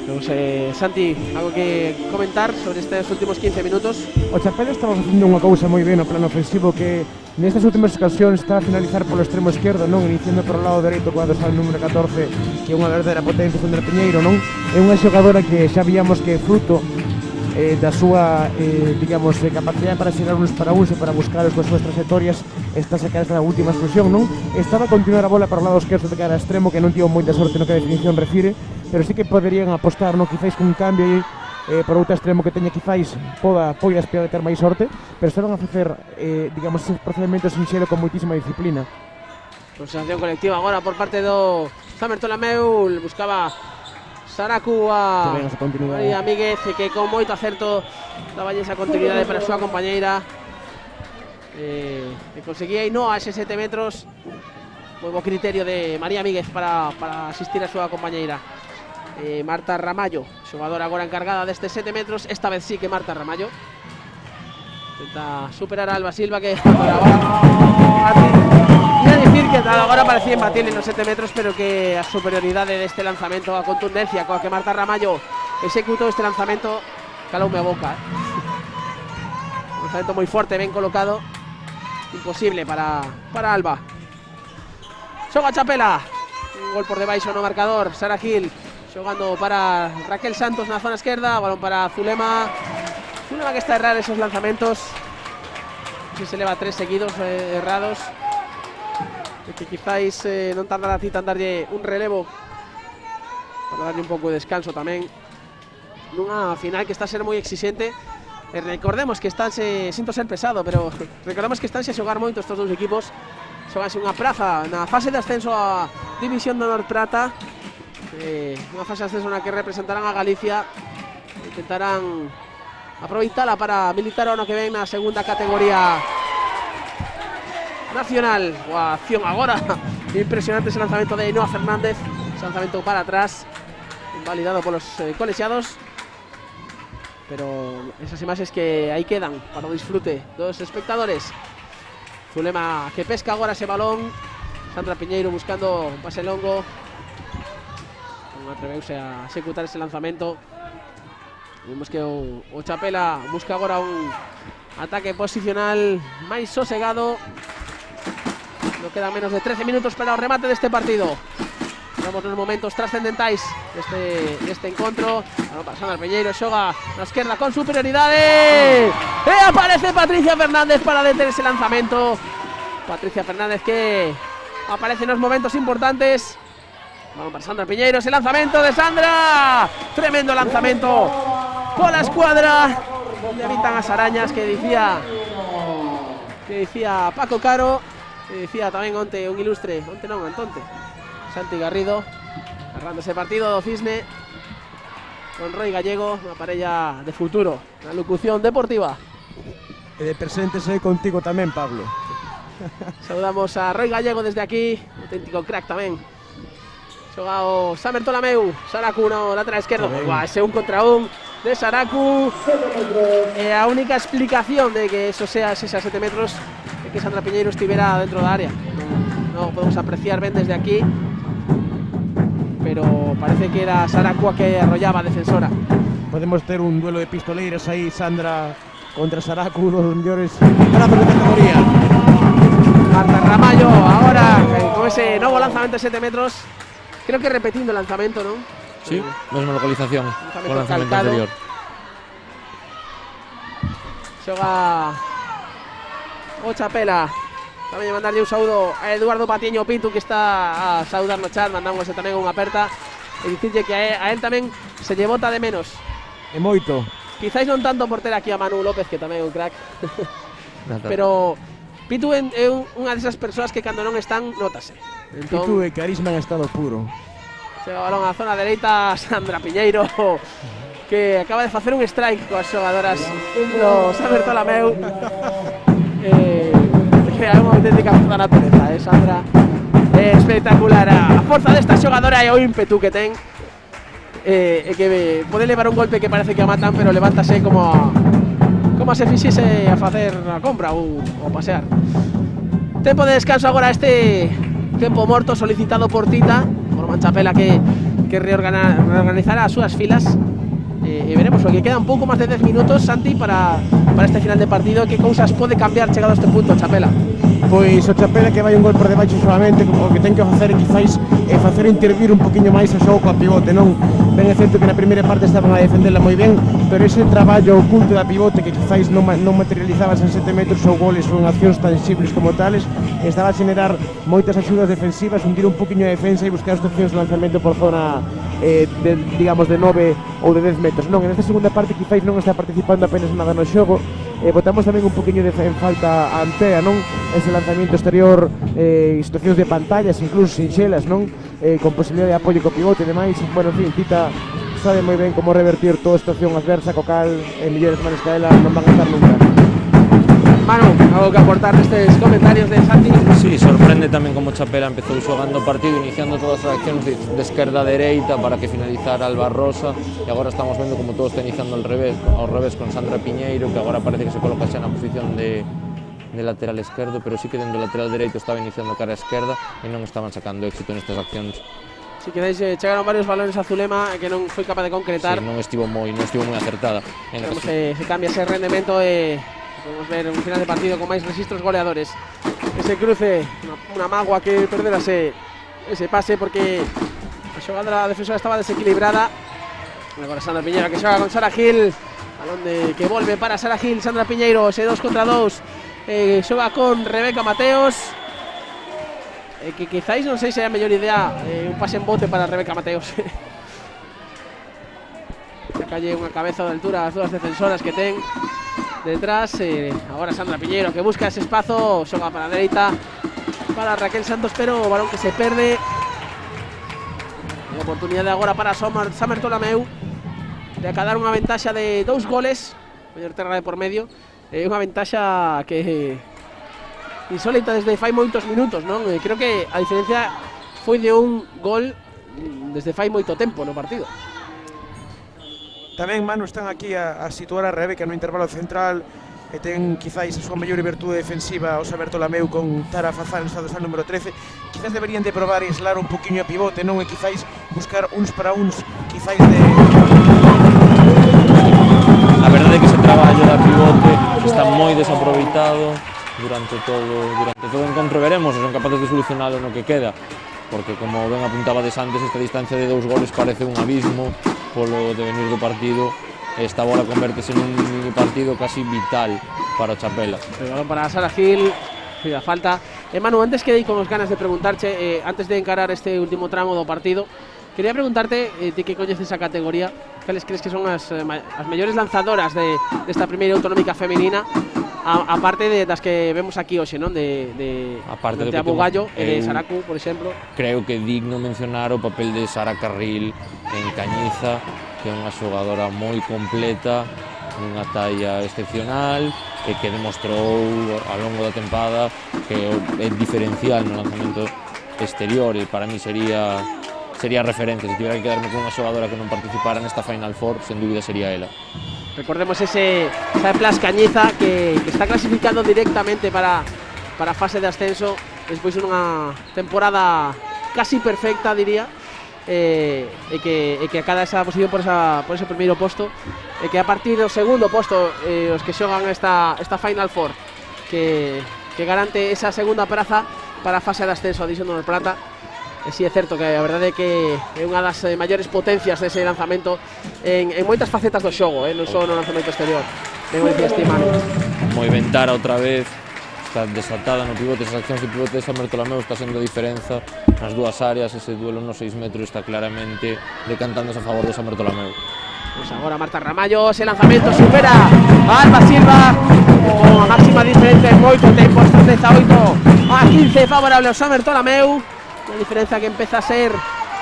S1: Non sei, Santi, algo que comentar sobre estes últimos 15 minutos?
S2: O Chapela estaba facendo unha cousa moi ben no plano ofensivo, que nestas últimas ocasións está a finalizar polo extremo esquerdo, non, iniciando polo lado dereito coa dorsal número 14, que é unha verdadeira potencia, Sandra Piñeiro, non? É unha xogadora que xa víamos que é fruto da súa, digamos, capacidade para xerar uns para uns e para buscar as súas trayectorias. Está sacar esta última exclusión, non? Estaba a continuar a bola para o lado esquerdo de cara a extremo, que non tivo moita sorte no que a definición refire, pero sí que poderían apostar, non, quizáis cun cambio aí por outro extremo que teña quizáis poida aspirar a ter máis sorte, pero estaban a facer, digamos, ese procedimento sinxelo con moitísima disciplina.
S1: Concentración colectiva agora por parte do San Bertolameu, buscaba Saracu a María Míguez, que con moito acerto daba esa continuidade para a súa compañeira, que conseguía e non a ese 7 metros. Moi bo criterio de María Míguez para asistir a súa compañeira. Marta Ramallo, xogadora agora encargada deste 7 metros, esta vez sí que Marta Ramallo intenta superar a Alba Silva, que agora y dicir que agora parecía imbatible nos 7 metros, pero que a superioridade deste lanzamento, a contundencia coa que Marta Ramallo executou este lanzamento, caloume a boca, Un lanzamento moi forte, ben colocado, imposible para Alba. Xoga Chapela, un gol por debaixo no marcador. Sara Gil xogando para Raquel Santos na zona esquerda, balón para Zulema. Zulema que está a errar esos lanzamentos. Si se leva 3 seguidos errados, que quizáis non tardará a ti tan darlle un relevo para darlle un pouco de descanso tamén nunha final que está a ser moi exixente. Recordemos que estánse, sinto ser pesado, pero recordemos que estánse a xogar moito estes dous equipos. Xoganse unha praza na fase de ascenso a División de Honor Prata, unha fase de ascenso na que representarán a Galicia. Intentarán aproveitala para militar o ano que ven na segunda categoría nacional. Boa acción agora, impresionante ese lanzamento de Ainhoa Fernández, ese lanzamento para atrás, invalidado por los colegiados, pero esas imaxes que aí quedan para o disfrute dos espectadores. Zulema que pesca agora ese balón, Sandra Piñeiro buscando un pase longo, non atreveuse a executar ese lanzamento. Vemos que o Chapela busca agora un ataque posicional máis sosegado. No quedan menos de 13 minutos para o remate deste partido. Estamos nos momentos trascendentais deste encontro. Para Sandra Piñeiro, xoga na esquerda con superioridade. E aparece Patricia Fernández para deter ese lanzamento. Patricia Fernández que aparece nos momentos importantes. Vamos para Sandra Piñeiro, ese lanzamento de Sandra. Tremendo lanzamento por la escuadra. Le evitan as arañas que dicía Paco Caro, que dicía tamén onte un ilustre, onte non, antonte, Santi Garrido, narrando ese partido do Cisne con Roy Gallego, unha parella de futuro na locución deportiva.
S8: E de presente sei contigo tamén, Pablo.
S1: Saludamos a Roy Gallego desde aquí, auténtico crack tamén. Xoga o Samer Tolameu, Saracu no lateral esquerdo. Ese 1 contra 1 de Saracu. A única explicación de que eso sea ese a 7 metros é que Sandra Piñeiro estivera dentro da área. Non podemos apreciar ben desde aquí, pero parece que era Saracu a que arrollaba a defensora.
S8: Podemos ter un duelo de pistoleiras aí, Sandra contra Saracu, uno dos mellores ganadores de categoría.
S1: Marta Ramallo ahora con ese novo lanzamento de 7 metros. Creo que repetindo el lanzamento, ¿no?
S3: Sí, mesma localización con o lanzamento anterior.
S1: Xoga o Chapela. Tamén mandarlle un saúdo a Eduardo Patiño Pinto, que está a saudar no chat. Mandamos tamén unha aperta e dicirlle que a él tamén se lle bota de menos.
S8: E moito.
S1: Quizáis non tanto por ter aquí a Manu López, que tamén é un crack. Pero Pitu é unha desas persoas que cando non están, notase.
S8: Entón, Pitu e carisma en estado puro.
S1: Chega o balón á zona dereita, Sandra Piñeiro, que acaba de facer un strike coas xogadoras do Samer Tolameu. É unha auténtica forza natureza, Sandra. É espectacular a forza desta xogadora e o ímpetu que ten. E que pode levar un golpe que parece que a matan, pero levántase como se fixese a facer a compra ou pasear. Tempo de descanso agora, este tempo morto solicitado por Tita, por Manchapela que reorganizará as súas filas. E veremos, porque queda un pouco máis de 10 minutos, Santi, para este final de partido. Que cousas pode cambiar chegado a este punto, Chapela?
S8: Pois o Chapela que vai un gol por debaixo solamente, o que ten que facer quizáis é facer intervir un poquinho máis o xogo coa pivote, non? Ben é certo que na primeira parte estaban a defenderla moi ben, pero ese traballo oculto da pivote que quizáis non materializabas en 7 metros ou goles ou en accións tangibles como tales, estaba a xenerar moitas axudas defensivas, hundir un poquinho a defensa e buscar as opcións de lanzamento por zona digamos de 9 ou de 10 metros. Non, en esta segunda parte quizáis non está participando apenas nada no xogo. Botamos tamén un poquinho en falta a Antea, non? Ese lanzamento exterior, situacións de pantallas, incluso sinxelas, non? Con posibilidade de apoio co pivote e demais. Bueno, en fin, Tita sabe moi ben como revertir toda a situación adversa, co cal millores manes que ela non van a estar nunca.
S1: Manu, algo que aportar nestes comentarios de Santi?
S3: Sí, sorprende tamén como Chapela empezou xogando o partido, iniciando todas as accións de esquerda a dereita para que finalizara Alba Rosa, e agora estamos vendo como todo está iniciando ao revés con Sandra Piñeiro, que agora parece que se coloca xa na posición de lateral esquerdo, pero sí que dentro do lateral dereito estaba iniciando cara a esquerda e non estaban sacando éxito nestas accións.
S1: Si queréis, chegaron varios balones a Zulema que non foi capaz de concretar.
S3: Sí, non estivo moi acertada.
S1: Se cambia ese rendemento e podemos ver un final de partido con máis registros goleadores. Ese cruce, unha mágoa que perderase ese pase porque a xogada defensora estaba desequilibrada. Agora Sandra Piñeiro que xoga con Sara Gil, balón que volve para Sara Gil. Sandra Piñeiro, ese 2 contra 2, xoga con Rebeca Mateos, que quizáis non sei se é a mellor idea un pase en bote para Rebeca Mateos. Calle unha cabeza de altura as dúas defensoras que ten detrás. Agora Sandra Piñeiro que busca ese espazo, xoga para a dereita para Raquel Santos, pero o balón que se perde. A oportunidade agora para Samer Tolameu de acadar unha ventaxa de 2 goles, mellor terra de por medio, unha ventaxa que insólita desde fai moitos minutos, non? Creo que a diferencia foi de un gol desde fai moito tempo no partido.
S2: Tamén, Manu, están aquí a situar a Rebeca no intervalo central e ten quizáis a súa mellor virtude defensiva o Saber Tolameu con Tara Fazán no estado dorsal número 13. Quizás deberían de probar e aislar un poquinho a pivote, non? E quizáis buscar uns para uns, quizáis de...
S3: A verdade é que ese traballo da pivote está moi desaproveitado durante todo o encontro. Veremos se son capaces de solucionalo no que queda, porque como ben apuntabades antes, esta distancia de 2 goles parece un abismo polo devenir do partido. Esta bola convértese nun mini partido casi vital para o Chapela.
S1: El balón para Sara Gil, a falta. Manu, antes que dei con os ganas de preguntarche, antes de encarar este último tramo do partido, quería preguntarte, ti que coñeces a categoría, cales crees que son as mellores lanzadoras desta primeira autonómica femenina, aparte das que vemos aquí hoxe, non? De Abugallo e de Saracu, por exemplo.
S3: Creo que é digno mencionar o papel de Sara Carril en Cañiza, que é unha xogadora moi completa, unha talla excepcional e que demostrou ao longo da tempada que é diferencial no lanzamento exterior e para mí sería referente. Se tivera que quedarme con unha xogadora que non participara nesta Final Four, sen dúbida sería ela.
S1: Recordemos esa Plas Cañiza que está clasificando directamente para a fase de ascenso despois dunha temporada casi perfecta, diría, e que acada esa posición por ese primeiro posto, e que a partir do segundo posto os que xogan esta Final Four que garante esa segunda praza para a fase de ascenso a División de Honor Plata. E si é certo que a verdade é que é unha das maiores potencias dese lanzamento en moitas facetas do xogo, non só no lanzamento exterior. Ben o dicías ti, Manu.
S3: Moi ventara outra vez, está desatada no pivote, esas accións de pivote de Samer Tolameu está sendo a diferenza nas dúas áreas. Ese duelo nos 6 metros está claramente decantándose a favor de Samer Tolameu.
S1: Pues agora Marta Ramallo, ese lanzamento supera a Alba Silva con a máxima diferencia en moito tempo, está 18 a 15 favorable ao Samer Tolameu. Unha diferencia que empeza a ser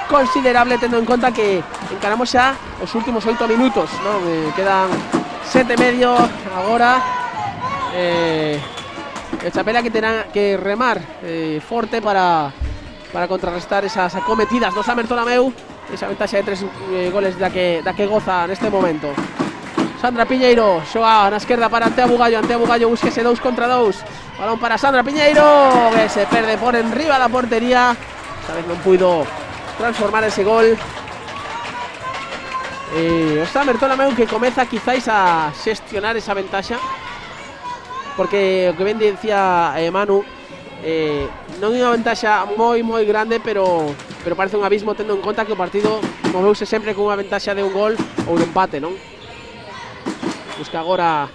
S1: considerable tendo en conta que encaramos xa os últimos 8 minutos, non? Quedan 7 e medio agora. El Chapela que terá que remar forte para contrarrestar esas acometidas do Samer Tolameu, esa ventaxa de 3 goles da que goza neste momento. Sandra Piñeiro xoga na esquerda para Antea Bugallo. Antea Bugallo busca ese 2 contra 2. Balón para Sandra Piñeiro, que se perde por enriba da portería. Esta vez non puido transformar ese gol. O Samer Tolameu que comeza quizáis a xestionar esa ventaxa, porque o que ben dicía Manu, non é unha ventaxa moi grande, pero parece un abismo tendo en conta que o partido moveuse sempre con unha ventaxa de un gol ou de empate, non? Busca agora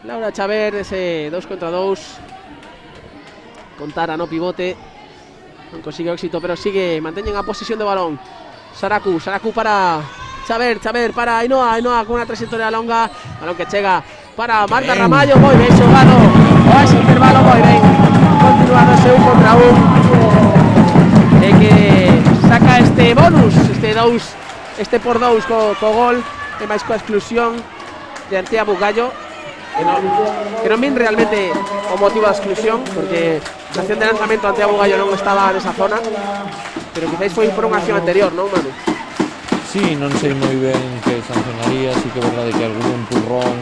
S1: Laura Chaver ese 2 contra 2 con Tara no pivote, non consigue éxito, pero manteñen a posesión de balón. Saracu para Chaver para Ainhoa con unha trayectoria longa, balón que chega para Marta Ramallo, moi ben xogado o ese intervalo, moi ben continuando ese 1 contra 1 e que saca este bonus, este por 2 co gol e máis coa exclusión de Antea Bugallo, que non vin realmente o motivo da exclusión, porque a acción de lanzamento Antea Bugallo non estaba nesa zona, pero quizáis foi por unha acción anterior, non, Manu?
S3: Sí, non sei moi ben que sancionaría, sí que é verdade que algún empurrón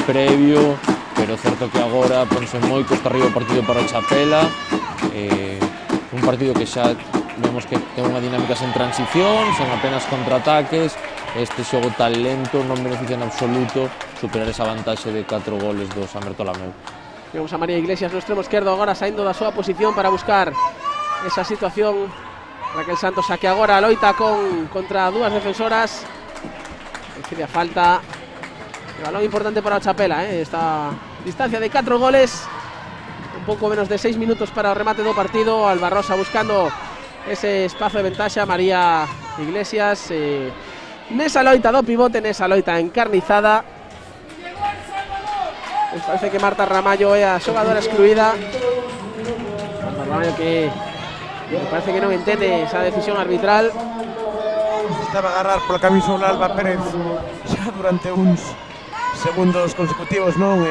S3: previo, pero pero certo que agora ponse moi costa arriba o partido para o Chapela, un partido que xa vemos que ten unha dinámica sen transición, sen apenas contraataques. Este xogo tan lento non beneficia en absoluto superar esa vantaxe de 4 goles do San Bertolameu.
S1: Vemos a María Iglesias no extremo esquerdo agora saindo da súa posición para buscar esa situación. Raquel Santos a que agora loita contra dúas defensoras. Recibe a falta. El balón importante para o Chapela, esta distancia de 4 goles. Un pouco menos de 6 minutos para o remate do partido. Alba Rosa buscando ese espazo de ventaxa. María Iglesias nesa loita do pivote, nesa loita encarnizada. Pues parece que Marta Ramallo é a xogadora excluída. Marta Ramallo que me parece que non entende esa decisión arbitral.
S8: Estaba a agarrar pola camisola Alba Pérez xa durante uns segundos consecutivos, non?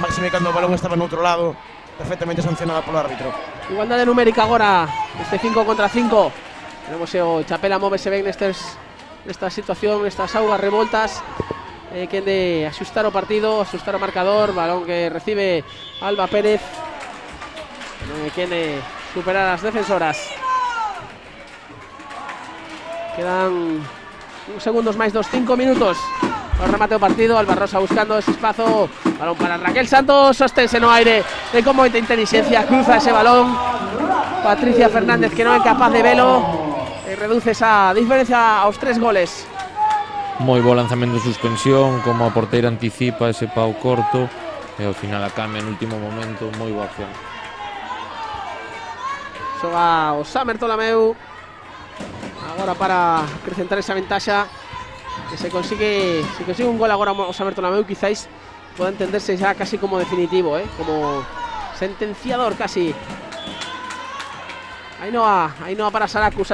S8: Máxime cando o balón estaba no outro lado, perfectamente sancionada polo árbitro.
S1: Igualdade numérica agora, este 5 contra 5. Tenemos o Chapela móvese ben nesta situación, nestas augas revoltas. Quen de axustar o partido, axustar o marcador. Balón que recibe Alba Pérez, quen de superar as defensoras. Quedan uns segundos máis dos 5 minutos o remate do partido. Alba Rosa buscando ese espazo. Balón para Raquel Santos, sostense no aire de con moita inteligencia, cruza ese balón. Patricia Fernández que non é capaz de velo e reduce esa diferencia aos 3 goles.
S3: Moi bo lanzamento de suspensión, como a porteira anticipa ese pau corto e ao final a cambia no último momento, moi boa acción.
S1: Xoga o San Bertolameu agora para acrecentar esa ventaxa, que se consigue un gol agora o San Bertolameu, quizáis poda entenderse xa casi como definitivo, como sentenciador casi. Ainhoa para Saraku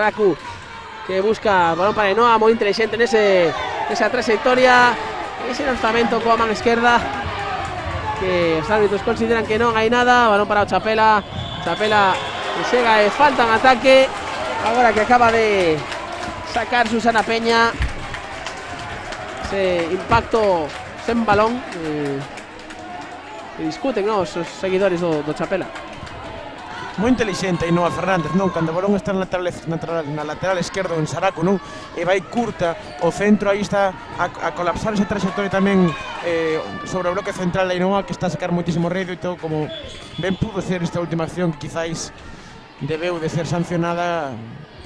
S1: que busca balón para Ainhoa, moi inteligente nesa trayectoria, ese lanzamento coa man esquerda que os árbitros consideran que non hai nada. Balón para o Chapela que chega e falta en ataque agora que acaba de sacar Susana Peña. Ese impacto sen balón que discuten os seguidores do Chapela.
S8: Moi inteligente Ainhoa Fernández, non? Cando o balón está na lateral esquerdo en Saraco, non? E vai curta o centro, aí está a colapsar esa trayectoria tamén sobre o bloque central de Ainhoa, que está a sacar moitísimo rédito e todo, como ben pudo ser esta última acción que quizáis debeu de ser sancionada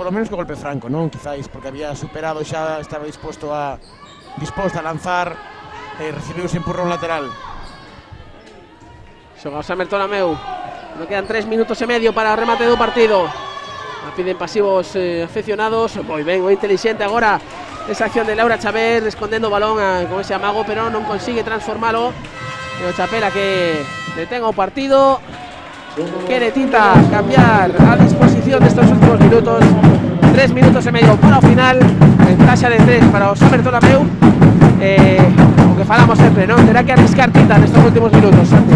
S8: polo menos co golpe franco, non? Quizáis porque había superado xa, estaba disposta a lanzar e recibiu ese empurrón lateral.
S1: Xoga o San Bertolameu. No quedan 3 minutos e medio para o remate do partido. A piden pasivos aficionados. Moi ben, moi inteligente agora esa acción de Laura Chaver, escondendo o balón con ese amago, pero non consigue transformalo. E o Chapela que detén o partido, quere Tita cambiar a disposición destes últimos minutos. 3 minutos e medio para o final, ventaxa de 3 para o San Bertolameu. O que falamos sempre, non? Terá que arriscar Tita nestes últimos minutos, Santi.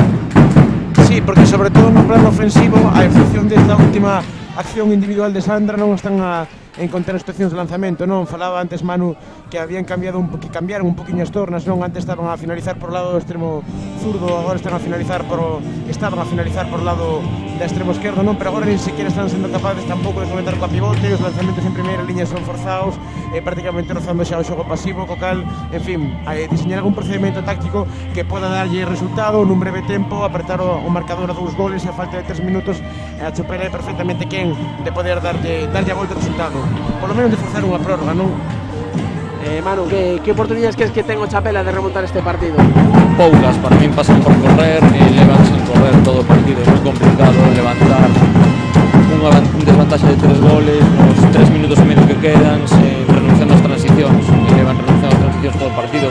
S8: Sí, porque sobre todo no plano ofensivo, a excepción desta última acción individual de Sandra, non están a encontrar situacións de lanzamento, non? Falaba antes Manu que cambiaron un poquinho as tornas, non? Antes estaban a finalizar por o lado do extremo zurdo, agora estaban a finalizar por o lado da extremo esquerdo, non? Pero agora nin sequera están sendo capaces tampouco de comentar coa pivote, os lanzamentos en primeira liña son forzados, prácticamente rozando xa o xogo pasivo, co cal, en fin, diseñar algún procedimento táctico que poda darlle resultado nun breve tempo, apretar o marcador a 2 goles e a falta de 3 minutos, a Chapela é perfectamente quen de poder darlle a volta ao resultado, polo menos de forzar unha prórroga, non?
S1: Manu, que oportunidades crees que ten o Chapela de remontar este partido?
S3: Poucas, para min pasan por correr e levan sin correr todo o partido. É moi complicado levantar unha desvantaxe de 3 goles nos 3 minutos e medio que quedan, renunciando ás transicións, e levan renunciando ás transicións todo o partido.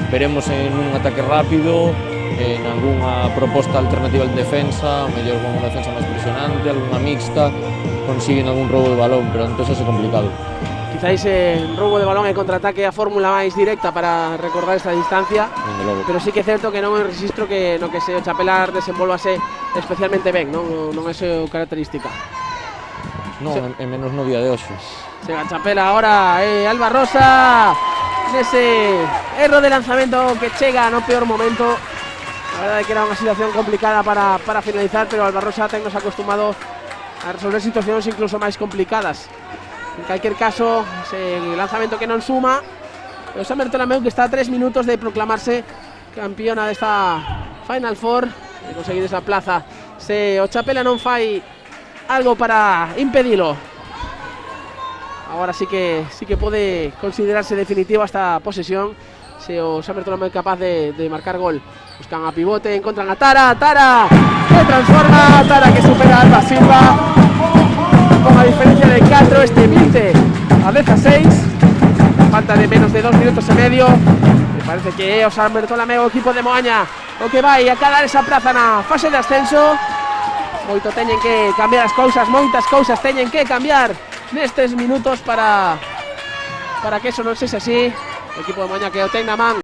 S3: Veremos en un ataque rápido, en algunha proposta alternativa en defensa, mellor con unha defensa máis presionante, algunha mixta, consiguen algún roubo de balón, pero entón é complicado.
S1: Quizáis en roubo de balón e contraataque a fórmula máis directa para recordar esta distancia, pero sí que é certo que non é un registro no que se o Chapela desenvolvase especialmente ben, non é seu característica.
S3: Non, é menos no día de hoxe.
S1: Chega Chapela agora, Alba Rosa nese erro de lanzamento que chega no peor momento. La verdad es que era una situación complicada para finalizar, pero Albarrosa ten nos ha acostumado a resolver situaciones incluso máis complicadas. En cualquier caso, ese lanzamento que non suma, pero San Bertolameu, que está a 3 minutos de proclamarse campeona desta Final Four, de conseguir esa plaza. Se o Chapela non fai algo para impedilo, agora sí que pode considerarse definitiva esta posesión. Se o San Bertolameu é capaz de marcar gol. Buscan a pivote, encontran a Tara que transforma, Tara que supera a Alba Silva con a diferencia de 4, 20-16, falta de menos de 2 minutos e medio. Me parece que o San Bertolameu, o equipo de Moaña, o que vai a cadar esa praza na fase de ascenso. Moito teñen que cambiar as cousas, moitas cousas teñen que cambiar nestes minutos para que eso non sexa así. O equipo de Moaña que o ten na man,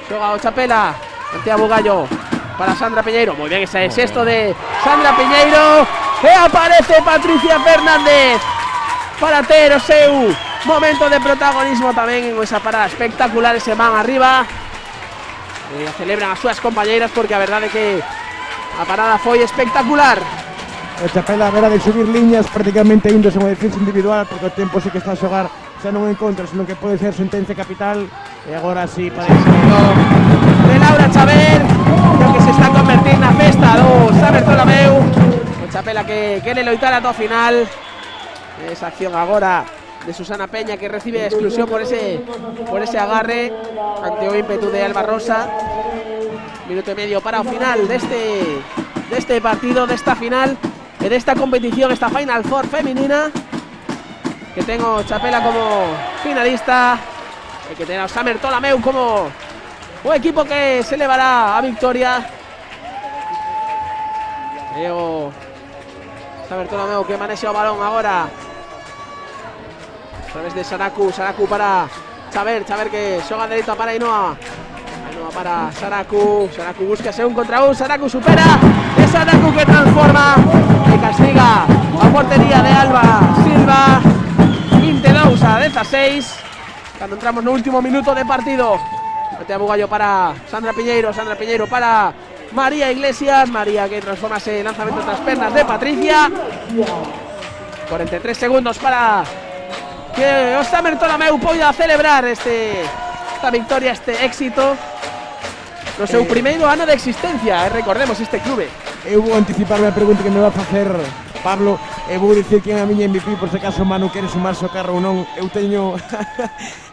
S1: xoga o Chapela, Santiago Gallo para Sandra Piñeiro. Moi ben, ese sexto de Sandra Piñeiro. E aparece Patricia Fernández para ter o seu momento de protagonismo tamén en esa parada espectacular, ese man arriba. E celebran as súas compañeiras porque a verdade é que a parada foi espectacular.
S8: O Chapela a vera de subir liñas prácticamente índose unha defensa individual, porque o tempo sí que está a xogar xa non en contra, senón que pode ser sentencia capital. E agora sí parece
S1: de Laura Chaver, creo que se está convertindo na festa do San Bertolameu. O Chapela que quere loitar ata o final. Esa acción agora de Susana Peña, que recibe a exclusión por ese agarre ante o ímpetu de Alba Rosa. Minuto e medio para o final deste partido, desta final e desta competición, esta Final Four feminina, que ten o Chapela como finalista e que ten o San Bertolameu como o equipo que se levará a victoria. E o San Bertolameu que manexa o balón agora a través de Saraku para Chaver que xoga dereito para Ainhoa para Saraku busca un contra un, Saraku supera, es Saraku que transforma e castiga a portería de Alba Silva. 22-16 cando entramos no último minuto de partido. Santiago Gallo para Sandra Piñeiro para María Iglesias, María que transforma ese lanzamento tras pernas de Patricia. 43 segundos para que o San Bertolameu poida celebrar esta victoria, este éxito no seu primeiro ano de existencia, recordemos este clube.
S8: Eu vou anticiparme a pregunta que me va a facer Pablo, e vou dicir que é a miña MVP, por se acaso Manu quere sumarse ao carro ou non. Eu teño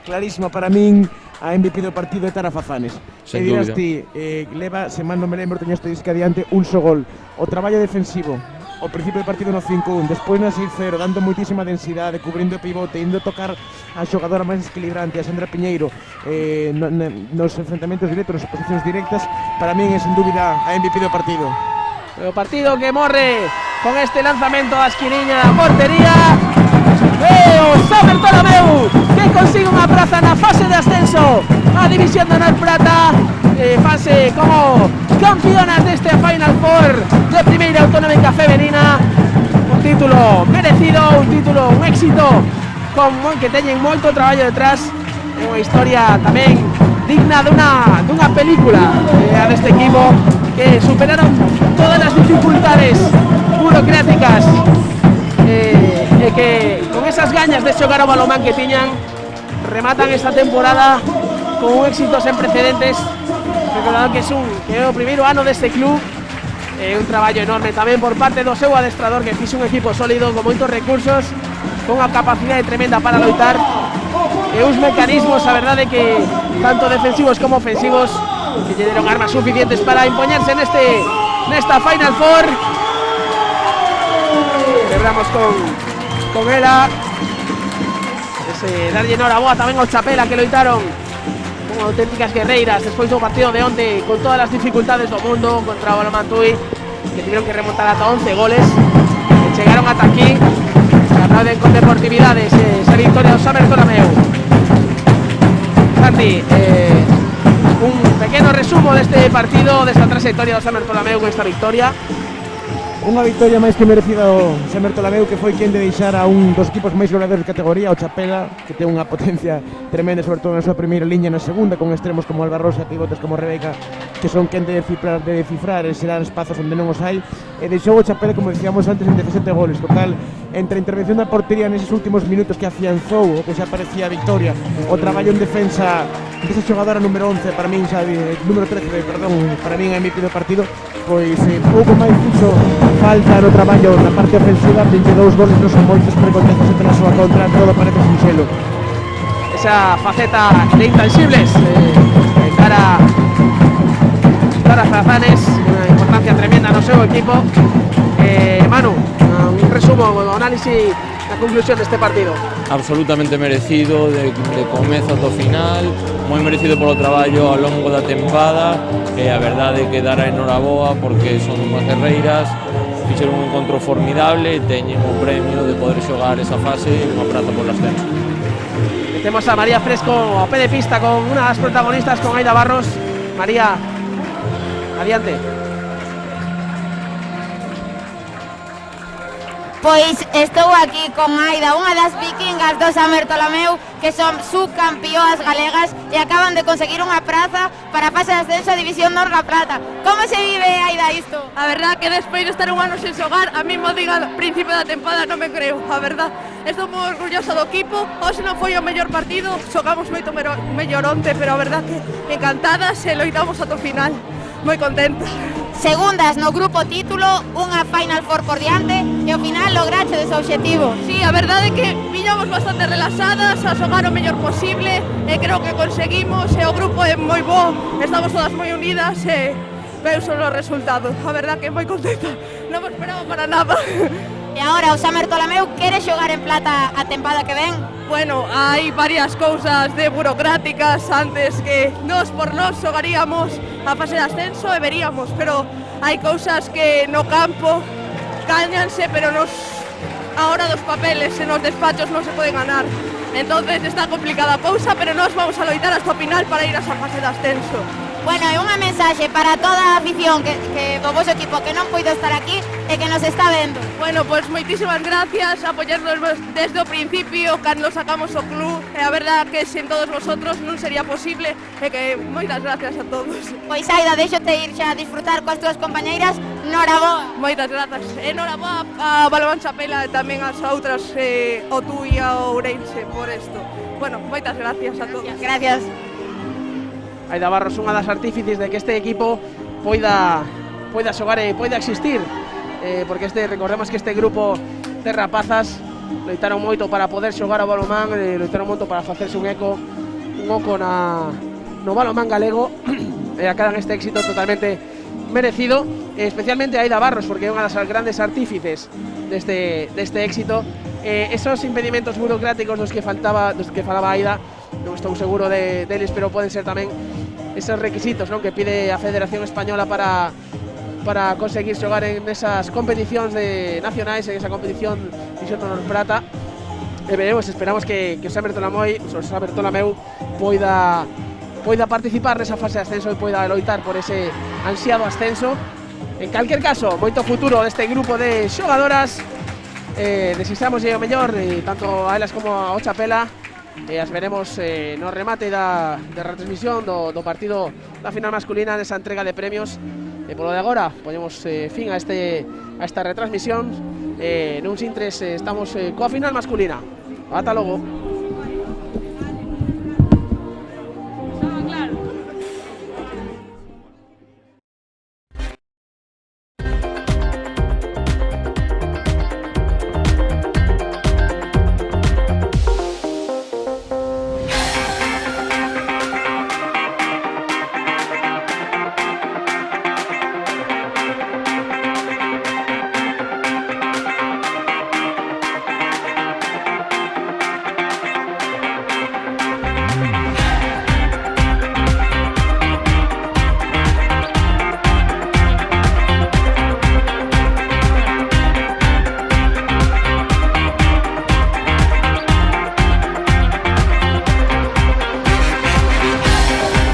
S8: clarísima, para min a MVP do partido é Tara Fazanes. E dirás ti, leva, se mal non me lembro, teño estadística adiante, un só gol. O traballo defensivo ao principio do partido no 5-1, despois na 6-0, dando moitísima densidade, cubrindo o pivote, indo tocar a xogadora máis equilibrante, a Sandra Piñeiro, nos enfrentamentos directos, nas posicións directas. Para min é sen dúbida a MVP do partido.
S1: O partido que morre con este lanzamento a esquiniña da portería. O San Bertolameu que consigue unha praza na fase de ascenso a División de Honor Prata, fase como campeonas deste Final Four de primeira autonómica femenina. Un título merecido, un éxito que teñen moito traballo detrás, e unha historia tamén digna dunha película a deste equipo, que superaron todas as dificultades burocráticas e que con esas gañas de xogar ao balonmán que tiñan, rematan esta temporada con un éxito sen precedentes. Recordado que é o primeiro ano deste club, un traballo enorme tamén por parte do seu adestrador, que fixe un equipo sólido con moitos recursos, con unha capacidade tremenda para loitar e uns mecanismos, a verdade, que tanto defensivos como ofensivos, que lle deron armas suficientes para impoñerse nesta Final Four. Celebramos con ela, darlle enhoraboa tamén ao Chapela, que loitaron como auténticas guerreiras despois do partido de onte, con todas as dificultades do mundo contra o Balonmán Tui, que tiveron que remontar ata 11 goles, que chegaron ata aquí, que aplauden con deportividade esa victoria do San Bertolameu. Santi, un pequeno resumo deste partido, desta trayectoria do San Bertolameu con esta victoria.
S8: Unha victoria máis que merecida do San Bertolameu, que foi quen de deixar a un dos equipos máis goleadores de categoría, o Chapela, que ten unha potencia tremenda, sobre todo na súa primeira liña, na segunda, con extremos como Alba Rosa, pivotes como Rebeca, que son quen de cifrar e xerar espazos onde non os hai, e deixou o Chapela, como decíamos antes, en 17 goles, total, entre a intervención da portería neses últimos minutos que afianzou o que xa parecía a victoria, o traballo en defensa desa xogadora número 11, para min xa, número 13, perdón, para min é MVP do partido, pois pouco máis fixo falta no traballo na parte ofensiva, 22 goles non son moitos, pero con 17 na súa contra, todo parece sinxelo.
S1: Esa faceta de intangibles cara a Zazanes, unha importancia tremenda no seu equipo. Manu, un resumo, un análisis, a conclusión deste partido.
S3: Absolutamente merecido, de comezo ata o final, moi merecido polo traballo ao longo da tempada, e a verdade é que dar a enhoraboa porque son unhas guerreiras, fixeron un encontro formidable e teñen o premio de poder xogar esa fase e unha prata por ascenso.
S1: Temos a María Fresco a pé de pista con unha das protagonistas, con Aida Barros. María, adiante.
S5: Pois estou aquí con Aida, unha das vikingas do San Bertolomeu, que son subcampeoas galegas e acaban de conseguir unha praza para a fase de ascenso a División Norga Prata. Como se vive, Aida, isto?
S9: A verdad que despois de estar un ano sen xogar, a mí mo diga al principio da tempada non me creo, a verdad. Estou moi orgullosa do equipo, hoxe non foi o mellor partido, xogamos moito mellor onte, pero a verdad que encantadas e loitamos ata o final. Moi contenta.
S5: Segundas no grupo título, unha Final Four por diante e ao final lograche ese objetivo.
S9: Sí, a verdade é que viñamos bastante relaxadas a xogar o mellor posible e creo que conseguimos e o grupo é moi bo, estamos todas moi unidas e veu son os resultados. A verdade que é moi contenta, non me esperaba para nada.
S5: E agora o San Bertolomeu quere xogar en plata a tempada que ven?
S9: Bueno, hai varias cousas de burocráticas antes que nós por nós xogaríamos a fase de ascenso e veríamos, pero hai cousas que no campo cáñanse, pero nos a hora dos papeles e nos despachos non se poden ganar. Entonces está complicada a cousa, pero nós vamos a loitar hasta o final para ir a esa fase de ascenso.
S5: Bueno, e unha mensaxe para toda a afición que do vosso equipo que non poido estar aquí e que nos está vendo.
S9: Bueno, pues moitísimas gracias, apoyarnos desde o principio, cando sacamos o club, e a verdad que sen todos vosotros non sería posible, e que moitas gracias a todos.
S5: Pois Aida, deixote ir xa a disfrutar coas túas compañeiras, noraboa.
S9: Moitas grazas, e noraboa a Balomán Chapela e tamén as outras, o tú e a Ourense por isto. Bueno, moitas gracias a todos.
S5: Gracias.
S1: Aida Barros, unha das artífices de que este equipo poida xogar e poida existir, porque recordemos que este grupo de rapazas loitaron moito para poder xogar ao balomán, loitaron moito para facerse un oco no balomán galego e acadan este éxito totalmente merecido, especialmente a Aida Barros, porque é unha das grandes artífices deste éxito. Esos impedimentos burocráticos dos que falaba Aida, non estou seguro deles, pero poden ser tamén esos requisitos, non, que pide a Federación Española para conseguir xogar en esas competicións nacionais, en esa competición División Honor Prata. E veremos, esperamos que o San Bertolomeu poida participar nesa fase de ascenso e poida loitar por ese ansiado ascenso. En calquer caso, moito futuro deste grupo de xogadoras. Desexamos o mellor tanto a elas como ao Chapela. As veremos no remate da retransmisión do partido da final masculina nesa entrega de premios. Polo de agora, ponemos fin a esta retransmisión. Nuns intres estamos coa final masculina. Ata logo.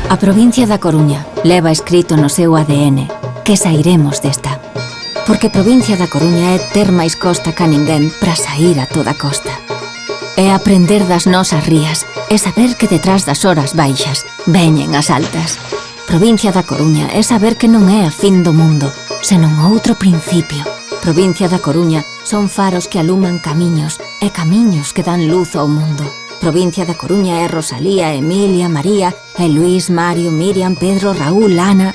S10: A provincia da Coruña leva escrito no seu ADN que sairemos desta. Porque provincia da Coruña é ter máis costa ca ninguén para sair a toda costa. É aprender das nosas rías, é saber que detrás das horas baixas veñen as altas. Provincia da Coruña é saber que non é a fin do mundo, senón outro principio. Provincia da Coruña son faros que aluman camiños e camiños que dan luz ao mundo. Provincia da Coruña é Rosalía, Emilia, María, e Luís, Mario, Miriam, Pedro, Raúl, Ana.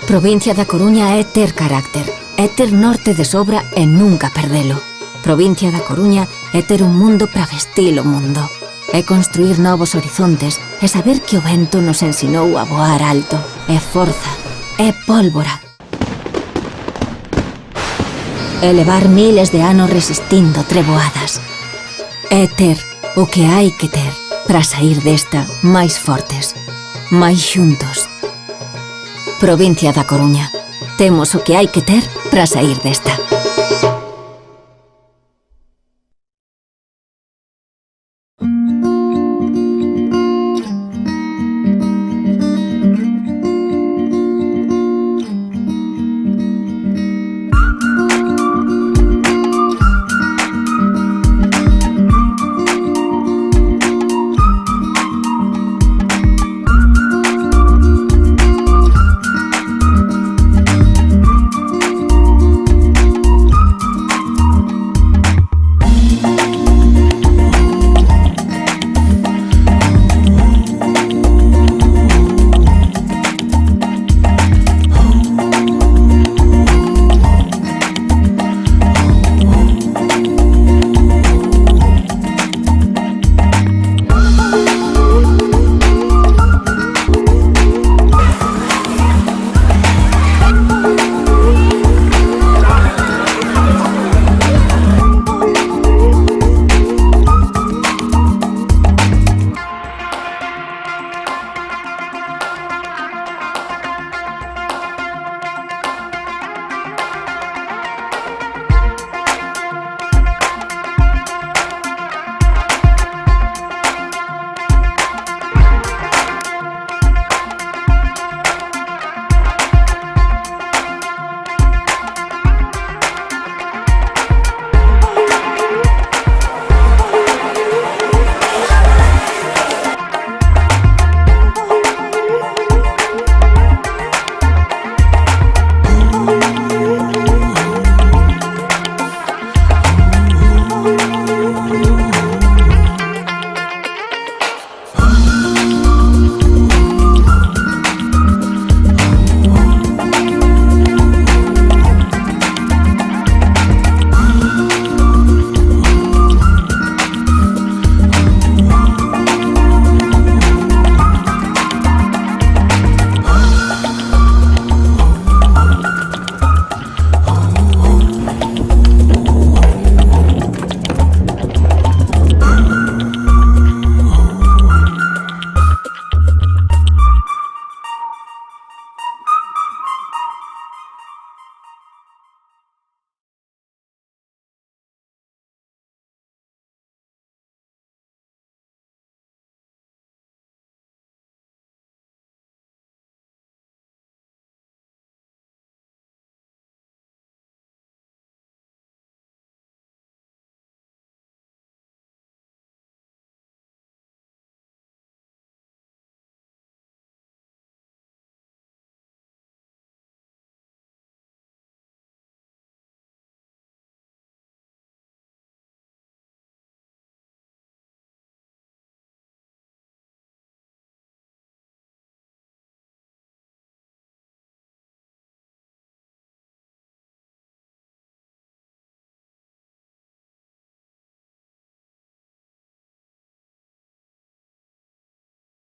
S10: Provincia da Coruña é ter carácter, é ter norte de sobra e nunca perdelo. Provincia da Coruña é ter un mundo para vestir o mundo. É construir novos horizontes e saber que o vento nos ensinou a voar alto. É forza, é pólvora. É levar miles de anos resistindo treboadas. É ter o que hai que ter para sair desta máis fortes, máis xuntos. Provincia da Coruña. Temos o que hai que ter para sair desta.